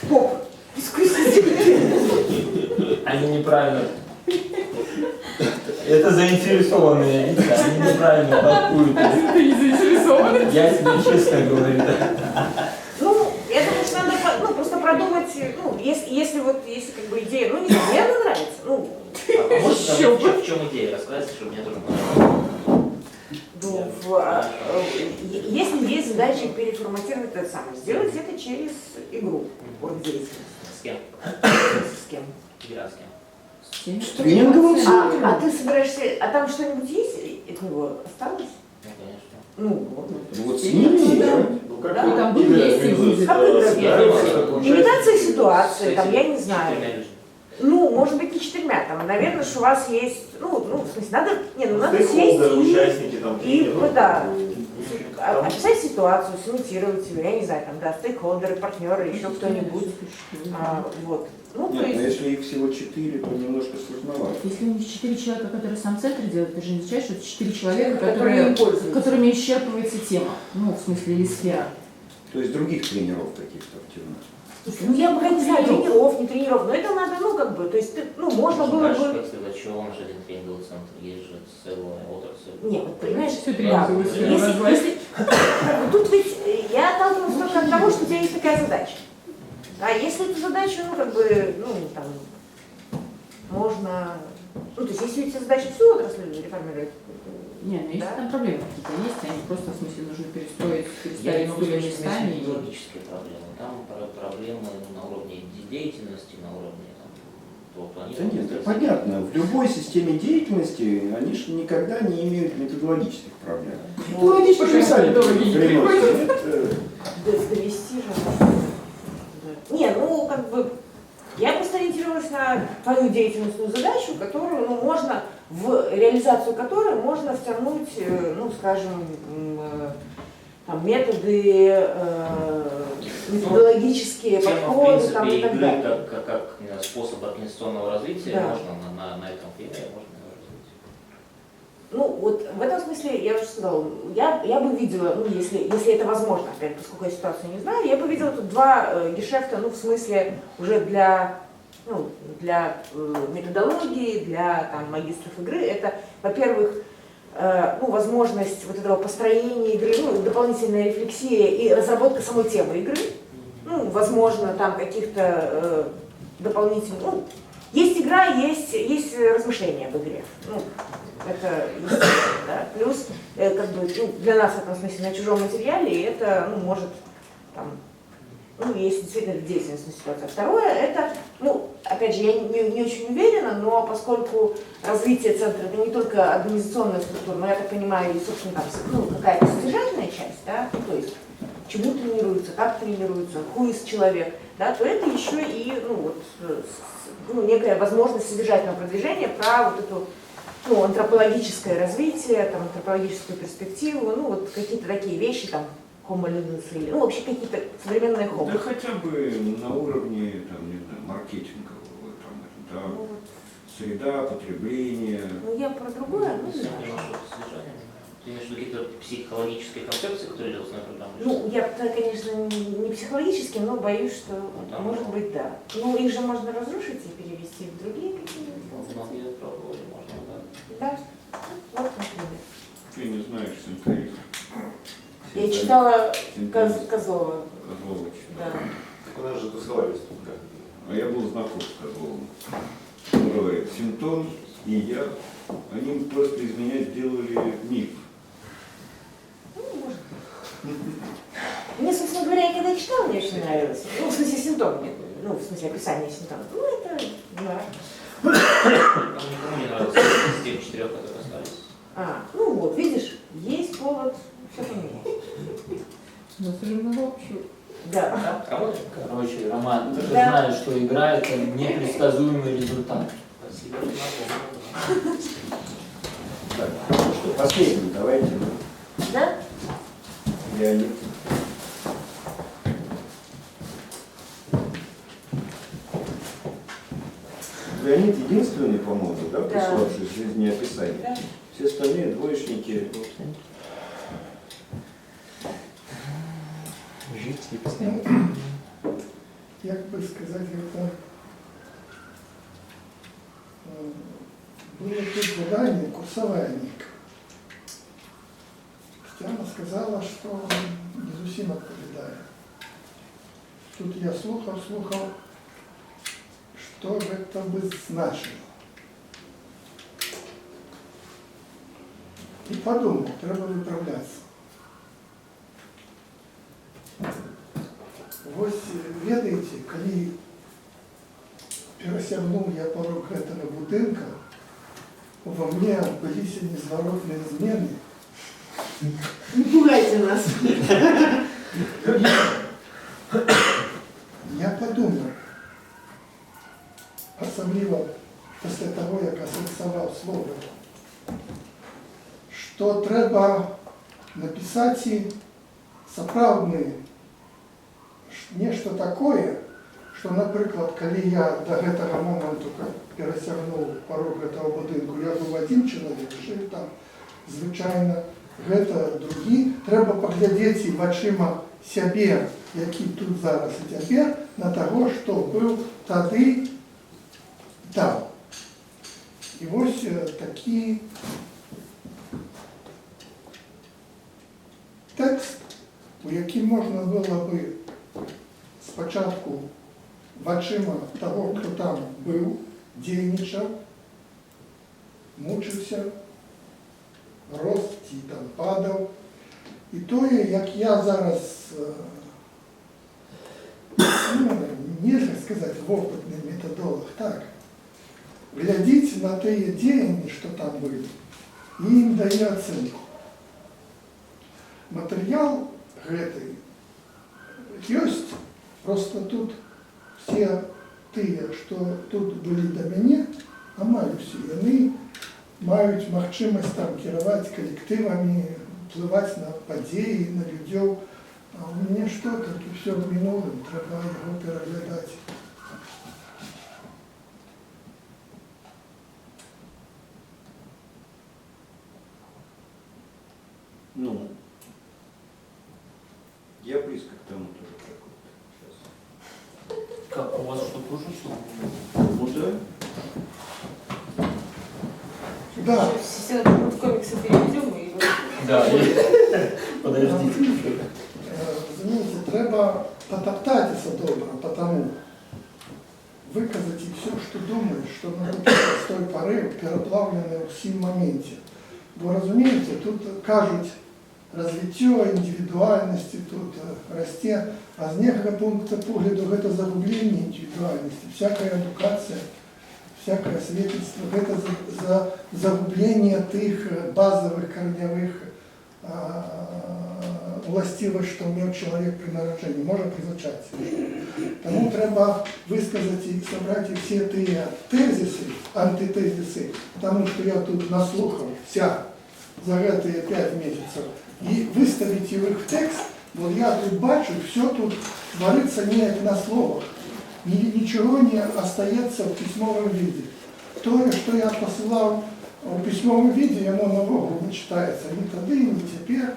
Поп. Искуситель. Они неправильно. Это заинтересованные лица, они неправильно толкуют. Ты не заинтересован. Я тебе честно говорю, да. Ну, я думаю, что надо ну, просто продумать, ну, если как бы идея, ну, не знаю, мне она нравится, ну, А можете нам в чем идея рассказать, чтобы мне тоже понравилось? ну, если есть задача переформатировать это самое, сделать это через игру, от деятельности. С кем? С кем? Игра с кем? Тренинговый А ты собираешься, а там что-нибудь есть от него осталось? Ну, конечно. Ну, вот. Ну вот с ними играть. Ну, как Да. вот Там был игры есть организуются, и будет. собираются, как участники. Имитация ситуации, там, я не С знаю. четырьмя людьми. Ну, может быть, не 4, там, наверное, что у вас есть, ну, в смысле, надо, не, ну, надо сесть Стейкхолдеры, и, участники там, тренеры. да, Там- описать ситуацию, сымитировать ее, я не знаю, там, да, стейкхолдеры, партнеры, еще кто-нибудь, вот. Ну, то Нет, но есть, если их всего 4, то немножко сложновато. Если у них 4 человека, которые сам центр делают, это же не означает, что это 4 человека, которые им пользуются. которыми исчерпывается тема. Ну, в смысле, или сфера. То есть других тренеров каких-то активных. Ну, я пока не знаю, тренеров, не тренеров, но это надо, ну, как бы, то есть, ну, можно было Дальше, бы... как сказать, что он же один тренинговый центр, есть же целая отрасль. Нет, вот понимаешь, Всю да, тренинговую сферу назвать. тут ведь я отталкиваюсь только от того, что у тебя есть такая задача. А если эту задачу, ну, как бы, ну, там, можно... Ну, то есть, если у тебя задача всю отрасль реформировать, Не, ну если да? там проблемы какие-то есть, они просто, в смысле, нужно перестроить, Я переставить не могу стулья сказать, что местами. это и- идеологические проблемы. Там проблемы на уровне деятельности, на уровне там, того Да планирования. нет, это понятно. В любой системе деятельности они же никогда не имеют методологических проблем. Методологические Пока сами методологи не приносят. довести же. Да. Не, ну, как бы, я просто ориентировалась на твою деятельностную задачу, которую, ну, можно, в реализацию которой можно втянуть, ну, скажем, там, методы, методологические Тема, в подходы, там, и принципе, так игры далее. как способ организационного развития Да. можно на этом примере можно развить. Ну, вот в этом смысле, я уже сказала, я бы видела, ну, если это возможно, опять, поскольку я ситуацию не знаю, я бы видела тут два гешефта, ну, в смысле, уже для методологии, для там, магистров игры. Это, во-первых, ну, возможность вот этого построения игры, ну, дополнительная рефлексия и разработка самой темы игры. Ну, возможно, там каких-то дополнительных... Ну, есть игра, есть размышления об игре. Ну, это естественно, да. Плюс, как бы, ну, для нас в этом смысле на чужом материале это, ну, может, там, ну, есть действительно деятельность на ситуацию. Второе, это, ну, опять же, я не очень уверена, но поскольку развитие центра это не только организационная структура, но я так понимаю, и, собственно, там, ну, какая-то содержательная часть, да, ну, то есть, чему тренируется, как тренируется, who is человек, да, то это еще и, ну, вот, ну, некая возможность содержательного продвижения про вот эту ну, антропологическое развитие, там, антропологическую перспективу, ну, вот какие-то такие вещи, там, homo ludens или, ну, вообще какие-то современные homo. Да хотя бы на уровне, там, не знаю, маркетингового, там, да, Ну, вот. среда, потребление. Ну, я про другое, ну, не знаю. Ты имеешь в виду какие-то психологические концепции, которые делаются на программу? Ну, я, конечно, не психологически, но боюсь, что, Да. может быть, да. Ну, их же можно разрушить и перевести в другие какие-нибудь концепции. Многие пробовали, можно, да. Да, вот, например. Ты не знаешь синтоизм. Я читала Синтоизм. Козлова. Козлова читал. Да. Так у нас же тусовались тут как. А я был знаком с Козловым. Он говорит, Синтон и я, они просто из меня сделали миф. Ну, может. Мне, собственно говоря, я когда читала, мне очень нравилось. Ну, в смысле, симптом мне, ну, в смысле, описание симптомов. Ну, это, да. Нам никому не нравится из тех 4, которые остались. Ну вот, видишь, есть повод все поменять. Ну, уже много общего. Да. Короче, Роман, ты же Да. знаешь, что игра — это непредсказуемый результат. Спасибо, что напомнил. Так, ну что, последний, давайте. Да? Леонид. Леонид единственный, по-моему, да, Да. приславший жизнеописание. Да. Все остальные двоечники. Жить и постоянно. Як би сказати, это было тут задание, курсовая ника. Тетяна сказала, что не зовсім відповідає. Тут я слухав, что это бы значило. И подумал, треба виправлятися. Ось, ведаеце, калі перасягнуў я порог гэтага будынка, во мне адбыліся незваротныя змены. Не пугайте нас. Я подумал, особливо після того, як асэнсаваў слово, што трэба напісаць сапраўдныя нешта такое, что, например, калі я до гэтага моменту, как перасягнуў порог гэтага будынку, я быў один человек, жыў там, звычайна, гэта другі, трэба паглядзець і вачыма сябе, які тут зараз і цяпер, на таго, што быў тады там. І вось такі тэкст, у якім можна было бы спочатку вачыма того, хто там быў, дзейнічаў, мучыўся, рос ці там падаў. І тое, як я зараз, нельга сказаць, вопытны метадолог, так, глядзіць на тыя дзеянні, што там былі, і ім дае ацэнку. Матэрыял гэты ёсць, просто тут все тыя, што тут былі да мяне, амаль усе, яны маюць магчымасць там кіраваць калектывамі, уплываць на падзеі, на людзей, а у мяне што, толькі ўсё в мінулым, трэба яго пераглядаць. Ну, я близко к тому тоже какой-то сейчас. Как, у вас что, тоже что? Ну да. Да. Все в комиксы переведем и... Да, подождите. Розумієте, треба потоптатися добре, потому виказати все, що думаєш, що навчиться з той пори переплавлене у всім моменті. Бо розумієте, тут кажуть, развіття індивідуальності тут росте, а з некого пункту погляду гэта загублення індивідуальності, всяка едукація, всякое свидетельство, это загубление тых базовых корневых властивость, што меў чалавек пры нараджэнні, можа прызначаць. Таму трэба высказаць і сабраць все тыя тэзісы, антытэзісы, таму што я тут наслухаўся за гэтыя 5 месяцаў, і выставіць іх в тэкст, бо я тут бачу, все тут творится неяк на словах. Ничего не остается в письмовом виде. То, что я посылал в письмовом виде, оно нового не читается ни тогда, ни теперь.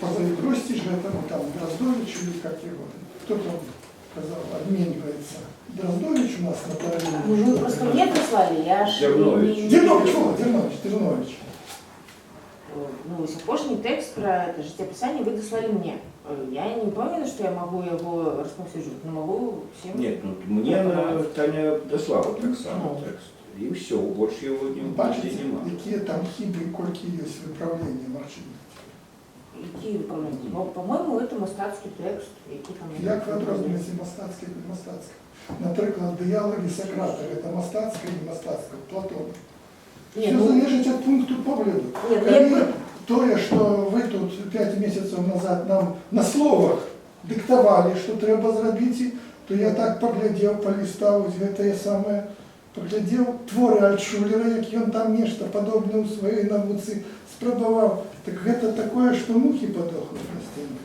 Позаигростишь этому там Дроздовичу или как его. Кто-то сказал, обменивается. Дроздович у нас на половине. Вы просто мне прислали, я аж... Дернович. Ну, сапожний текст про это життєписання ви дослали мне. Я не помню, что я могу его распосюдживать, но могу всем... Нет, ну мне Таня дослала так само текст. И все, больше его не бачите, нема. какие там хибы, кольки есть выправления Марчини. Какие выправления? По-моему, это мастацкий текст. Як ви розумієте мастацький і мастацький? Наприклад, діалоги Сократа, це мастацьке і мастацьке, Платона. Все залежить від пункту погляду. То, що ви тут 5 місяців назад нам на словах диктували, що треба зробити, то я так поглядів, полистав, це саме поглядів твори Альтшулера, як він там нечто подобне у своїй науці спробував. Так це таке, що мухи подохнуть на стінах.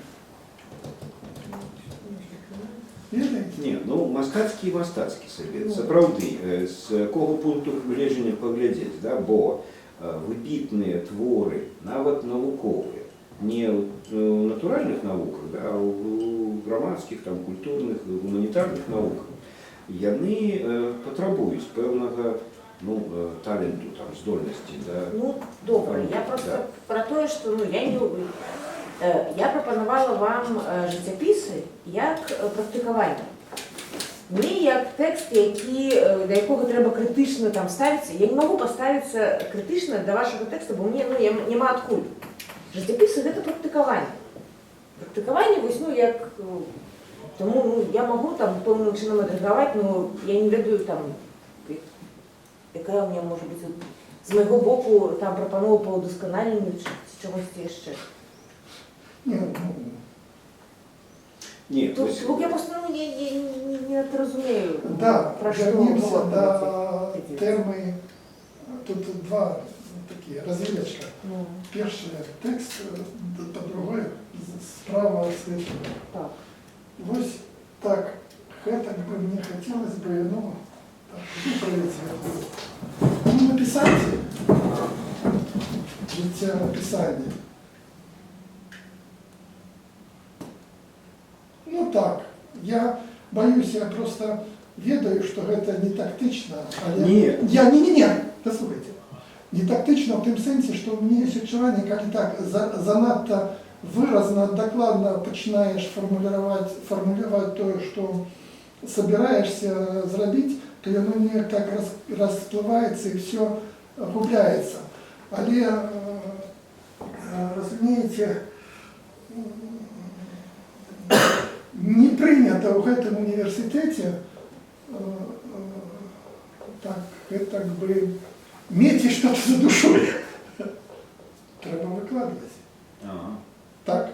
Ні, ну мастацький і мастацький совет. Сапраўды, з кого пункту гледжання паглядзець, да, бо выбітныя творы, нават навуковыя, не ў натуральных навуках, да, а ў грамадскіх, там, культурных, гуманітарных навуках, яны патрабуюць пэўнага таленту, там, здольнасці. Да. Ну, добре, я просто про то, что я не люблю. Я пропонувала вам життєписи як практикування. Не як текст, до якого треба критично там ставитися. Я не можу поставитися критично до вашого тексту, бо мені нема откуда. Життєписи – це практикування. Практикування, як... Тому я можу там повним чином відреагувати, але я не ведаю там, яка у мене може бути з моєго боку там пропонова по удосконаленню чи чогось ще. Ні, тут я просто не розумію, про що вернемся до теми. Тут два такі розвилочка. Перший текст, по-другому справа слева. Так. Ось так, так би мені хотілося б, виправити. Написати життя написання. Ну так, я боюсь, я просто ведаю, что это не тактично. Ні. Послухайте. Не тактично в тем сенсе, что у меня есть відчування, коли так занадто виразно, докладно починаешь формулировать то, что собираешься зробити, то оно не так расплывается и все губляется. Але, разумеете, не прийнято в этом университете так бы мети что-то за душой. Треба выкладывать. Так?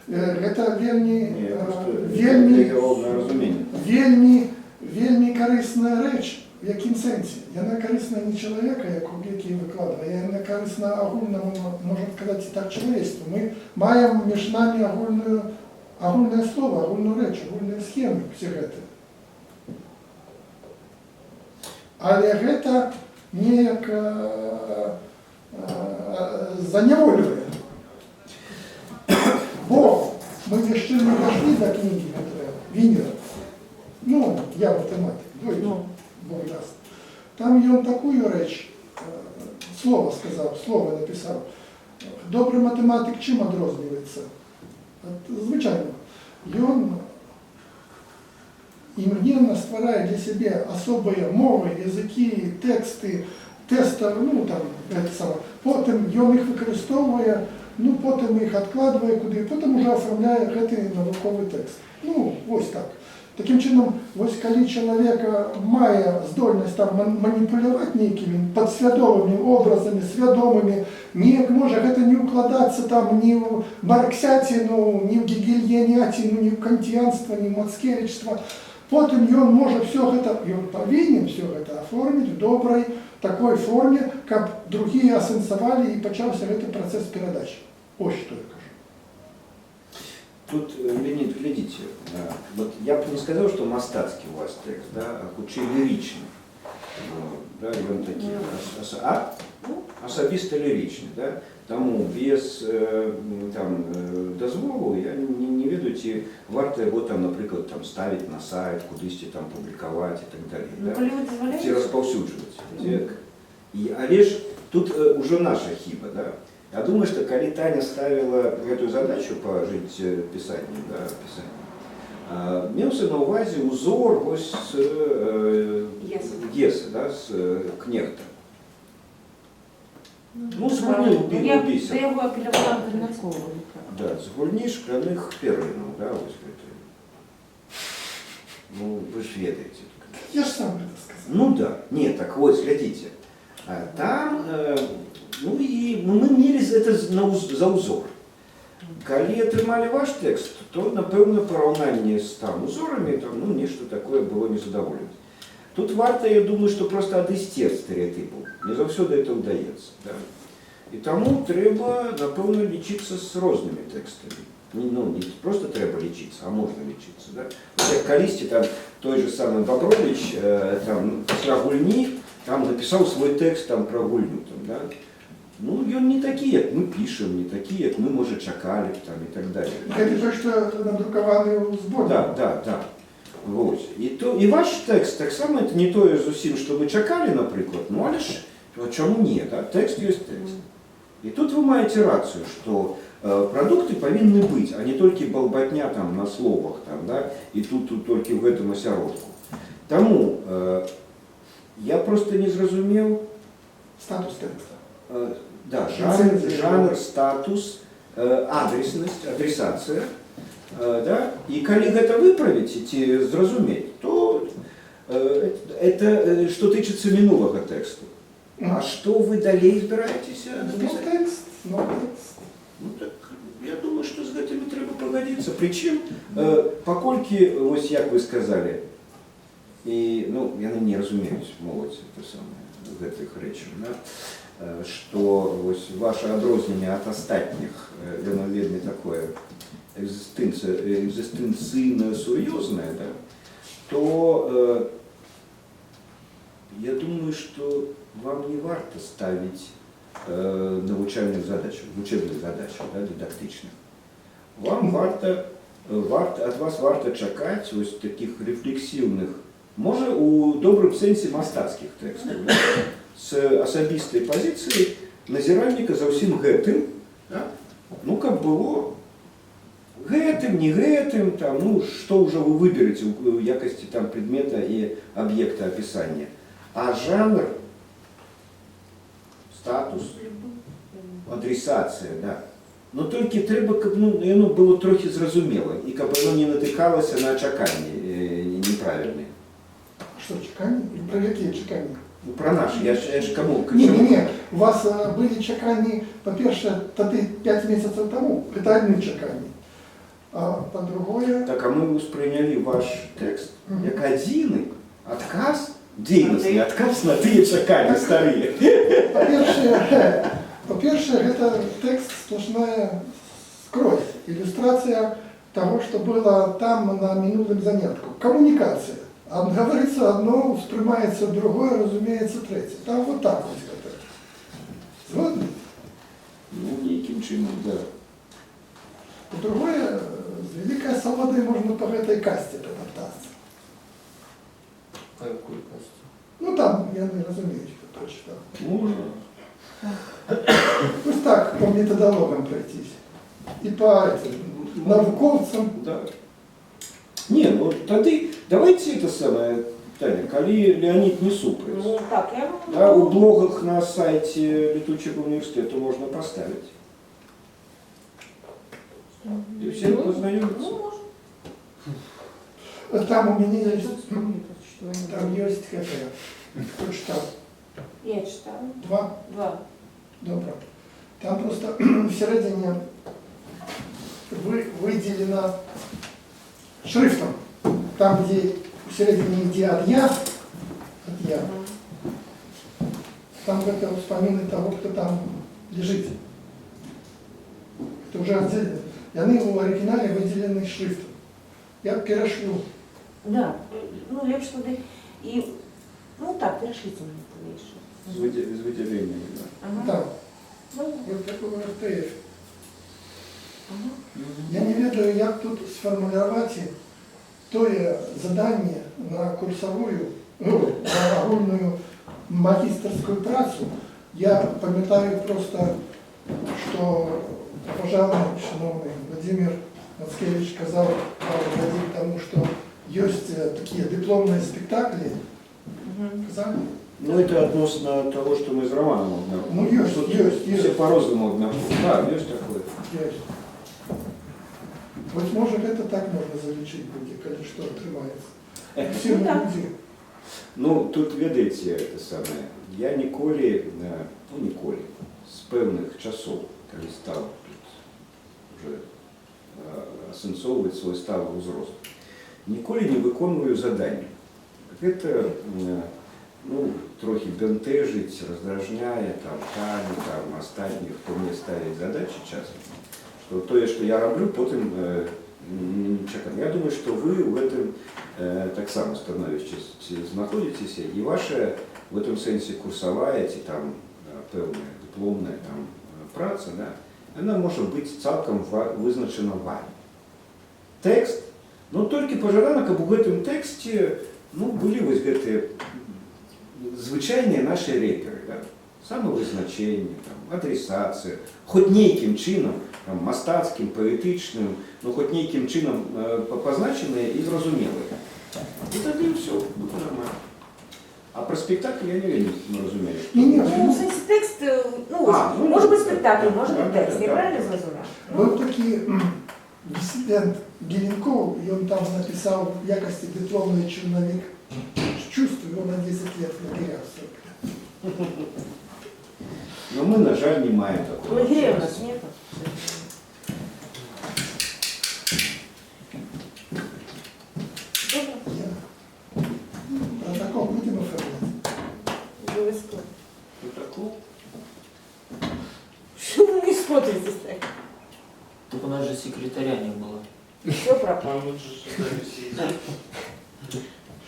Это вельми корисна реч. В яким сенсі? Яна корисна не чоловіка, який викладає, яна корисна огульному, можна сказати так, чоловічству. Ми маємо між нами огульне слово, огульну реч, огульні схеми всіх цього. Але це ніяк заневолює. Бо ми ще не дошли до книги Вінера. Ну, я математик, Бог даст. Там він таку річ, слово сказав, слово написав. Добрий математик чим відрізняється? Звичайно, він імгненно створює для себе особі мови, язики, тексти, тести, потім він їх використовує, потім їх відкладує куди, потім вже оформляє цей науковий текст. Ось так. Таким чином, ось коли чоловік має здольність маніпулювати некими підсвідомими образами, свідомими ніяк можа гэта не укладацца там ні ў марксяціну, ні ў гегельяняціну, ні ў кантіянства, ні ў мацкевічства. Потым ён можа все гэта, ён павінен все гэта аформіць у добрай такой форме, каб другія асэнсавалі і пачаўся гэты працэс перадачы. Ось што я кажу. Тут, Леонид, глядите, вот я бы не сказал, что мастацкий у вас текст, да, а худший лиричный. Да, ён такі асабіста ліричны, да? Таму без там, дазволу я не ведаю, ці варта яго там, напрыклад, там, ставіць на сайт, кудысьці там публікаваць і так далее. Да? Ці распаўсюджваць. Але ж тут ужо наша хіба. Да? Я думаю, што калі Таня ставіла гэтую задачу па жыццепісанні, да, меўся на ўвазе узор вось Геса, да, з Кнехта. Ну, з гульні ў бісер. Я его апелявала до Наркова. Да, з гульні шкляных перынаў, да, вось гэта. Ну, вы ж ведаеце. Я ж сам гэта сказал. Ну да, не, так вот, глядите. Там, ну и мы мелись это за узор. Калі атрымалі ваш тэкст, то, напэўна, параўнанне з там узорамі, там, ну, нешта такое было незадаволенасць. Тут варта, я думаю, что просто адысці ад стэрэатыпаў. Не заўсёды это ўдаецца. Да? І таму трэба, напэўна, лічыцца з рознымі тэкстамі. Ну, не просто трэба лічыцца, а можна лічыцца. Да? Як калісьці там той же самый Бобрович там, пасля гульні там напісаў свой тэкст там, пра гульню. Там, да? Ну, ён не такі, як мы пішам, не такі, як мы, можа, чакалі там, і так далее. Гэта той, што надрукаваны ў зборні. Да. Вот. І ваш тэкст таксама это не тое зусім, што вы чакалі, напрыклад, ну але ж чаму не, да? Тэкст ёсць тэкст. І тут вы маеце рацыю, што прадукты павінны быць, а не толькі балбатня там на словах, там, да? І тут толькі ў гэтым асяродку. Таму я просто не зразумеў статус тэкста. Да, жанр, статус, адреснасць, адресацыя. Да? И калі гэта выправіць ці зразумець, то это что тычыцца мінулага тэксту. А что вы далей збіраецеся напісаць? Ну, тэкст. Ну так, я думаю, что з гэтымі трэба пагадзіцца. Прычым, паколькі, вось як вы сказалі, і, ну, яны не разумеюць моладзь гэтых рэчаў, да? Што вось ваше адрозненне ад астатніх, яно вельмі такое экзистенцийно серьезное, да, то я думаю, что вам не варто ставить научальных задач, учебных задач, да, дидактичных. Вам варто, от вас варто чакаць ось таких рефлексивных, може у добрым сэнсе мастацкіх тэкстаў, да, с асабістай пазіцыяй назіральніка за ўсім гэтым, да, ну каб было гэтым, не гэтым, там, ну, что уже вы выберете в якости там, предмета и объекта описания. А жанр, статус, адресация, да. Но только треба, каб ну, оно было трохи зразумело, и каб оно не натыкалось на чаканні неправильные. Что, чаканні? Про какие чаканні? Ну, про наши, я ж кому? Не, у вас были чаканні, по-перше, тады 5 месяцев тому, пытальные чаканні. А по-другое... Так, а мы успрыняли ваш текст як адзіны адказ, дзейнасны адказ на тыя чаканні старыя. По-перше, это текст сплошная скрозь, иллюстрация того, что было там на минулом занятку. Коммуникация. Говорится одно, воспринимается другое, разумеется, третье. Там вот так вот это. Згодны? Ну, неким чином, да. По-другое, з великой свободой можно по этой касте потоптаться. По какой касте? Ну там, я не разумею, что прочитал. Можно. Пусть так, по методологам пройтись. И по этим науковцам. Да. Не, ну тады давайте это самое, Таня, калі Леонид не супраць. Ну так, я... Да, у блогах на сайте Летучего университета можно поставить. И все познаются. Там у меня есть, там есть это, кто читал? Я читала. 2? 2. Добро. Там просто в середине выделено шрифтом. Там, где в середине, где от я, там это вспомины того, кто там лежит. Это уже отдельно. И они в оригинале выделены шрифтом. Я перешлю. Да, ну лепш туди. І, ну так, перешлите мені туди. Без выделения, да. Ага. Да. Ну, Вот такой РТФ. ага. Я не ведаю, як тут сформулювати тое задание на курсовую, ну, на огульную магистерскую працу. Я пам'ятаю просто, что уважаемый, шановный Владимир Мацкевич сказал пару годин тому, что есть такие дипломные спектакли. Казали? Ну, это относно того, что мы с Романом обнаружили. Ну, есть, Тут есть, все есть. по-разному обнаружили. Да, есть такое. Есть. Вот может это так можно залечить будет, коли что отрывается. Все Ну, так. люди. Ну, тут ведаеце это самое. Я ніколі, ну ніколі, з певних часов, коли став тут уже асэнсоўваць свой сталы ўзрост, ніколі не выконваю заданні. Гэта, ну, трохи бянтэжыць, раздражняе там Таню, там астатніх, хто мне ставіць задачи часто, что тое, что я раблю, потым не чакаю. Я думаю, что вы в этом так само знаходзіцеся, і ваша в этом сенсе курсовая ці там пэўная дипломная там праца, да, она может быть цалкам вызначена вами. Текст, но только пожадана, каб у гэтым тэксце, ну, былі вось гэтыя звычайныя наши рэперы, да? Самовызначэнне, там, адресацыя, хоць нейкім чынам, там, мастацкім, паэтычным, ну, хоць нейкім чынам пазначаныя і зразумелыя. І тады ўсё будзе нормально. А про спектакль я не разумею. Ну, в сенсі текст, ну, ну, може бути да, спектакль, да, може да, бути да, текст, да, я правильно да. зрозуміла? Был такий диссидент Геленков, и он там написал в якости дипломный черновик. Чувствую, его на 10 лет лагеря в 40 лет. Но мы, на жаль, не маем такого. Лагерей у нас нету. Протокол будем оформлять? Обов'язково. Протокол? Что вы не смотрите так? Так у нас же секретаря не было. Все пропало.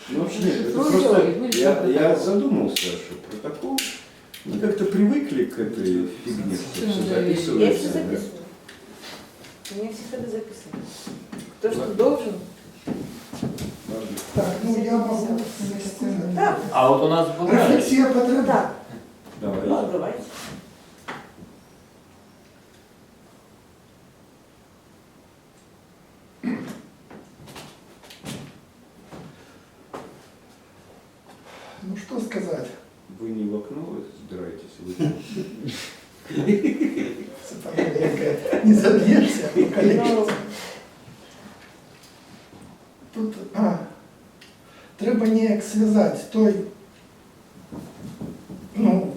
Ну, вообще, это просто я задумался, что протокол, мы как-то привыкли к этой фигне, что все записывается. Я все записываю. У меня всегда записано. Кто что должен. Так, ну я могу завести. Да. А вот у нас была... Рефлексия потребна. Да. Давай. Ну, давайте. Ну что сказать? Вы не в окно собираетесь выйти? Не забьешься, покалечишься. Тут треба ніяк зв'язати той, ну,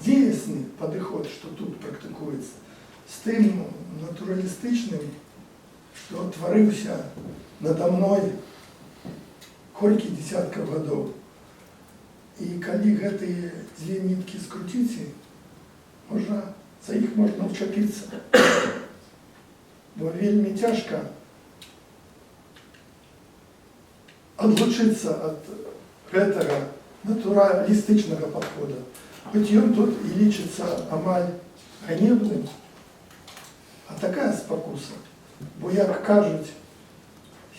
дійсний підход, що тут практикується, з тим натуралістичним, що творився надо мною колькі десятків годов. І коли гэты две нитки скрутите, можна, за їх можна вчепитися. Бо вельми тяжко отлучиться от этого натуралистичного подхода. Хоть он тут и лечится амаль ганебным, а такая спокуса. Бо, як кажуть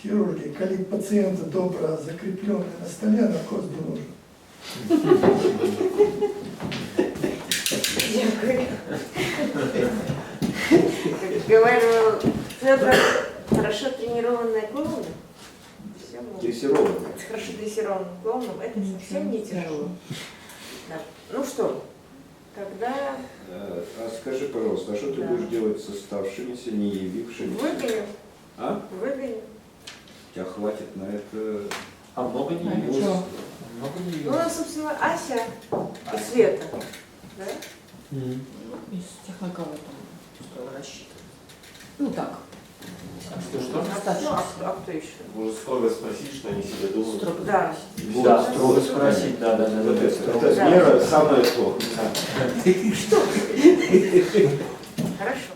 хирурги, коли пациент добро закрепленный на столе, наркоз не нужен. Дякую. Как говорил Федор, хорошо тренированная клоуна. Дрессированный. С хорошо дрессированным клоуном это совсем не тяжело. Да. Ну что, тогда А скажи, пожалуйста, а что ты будешь делать с оставшимися, не явившимися? выгоню. А? Выгоню. Тебя хватит на это? А много не А явилось? ничего. Много не Ну, у явилось. нас, собственно, Ася и Света. Да? Ну, из тех, на кого там стоило рассчитывать. Ну так. Что? Ну, а кто еще? Может строго спросить, что они себе думают. Да. Да, строго спросить, да. Вот это Да. мера самое то. Хорошо.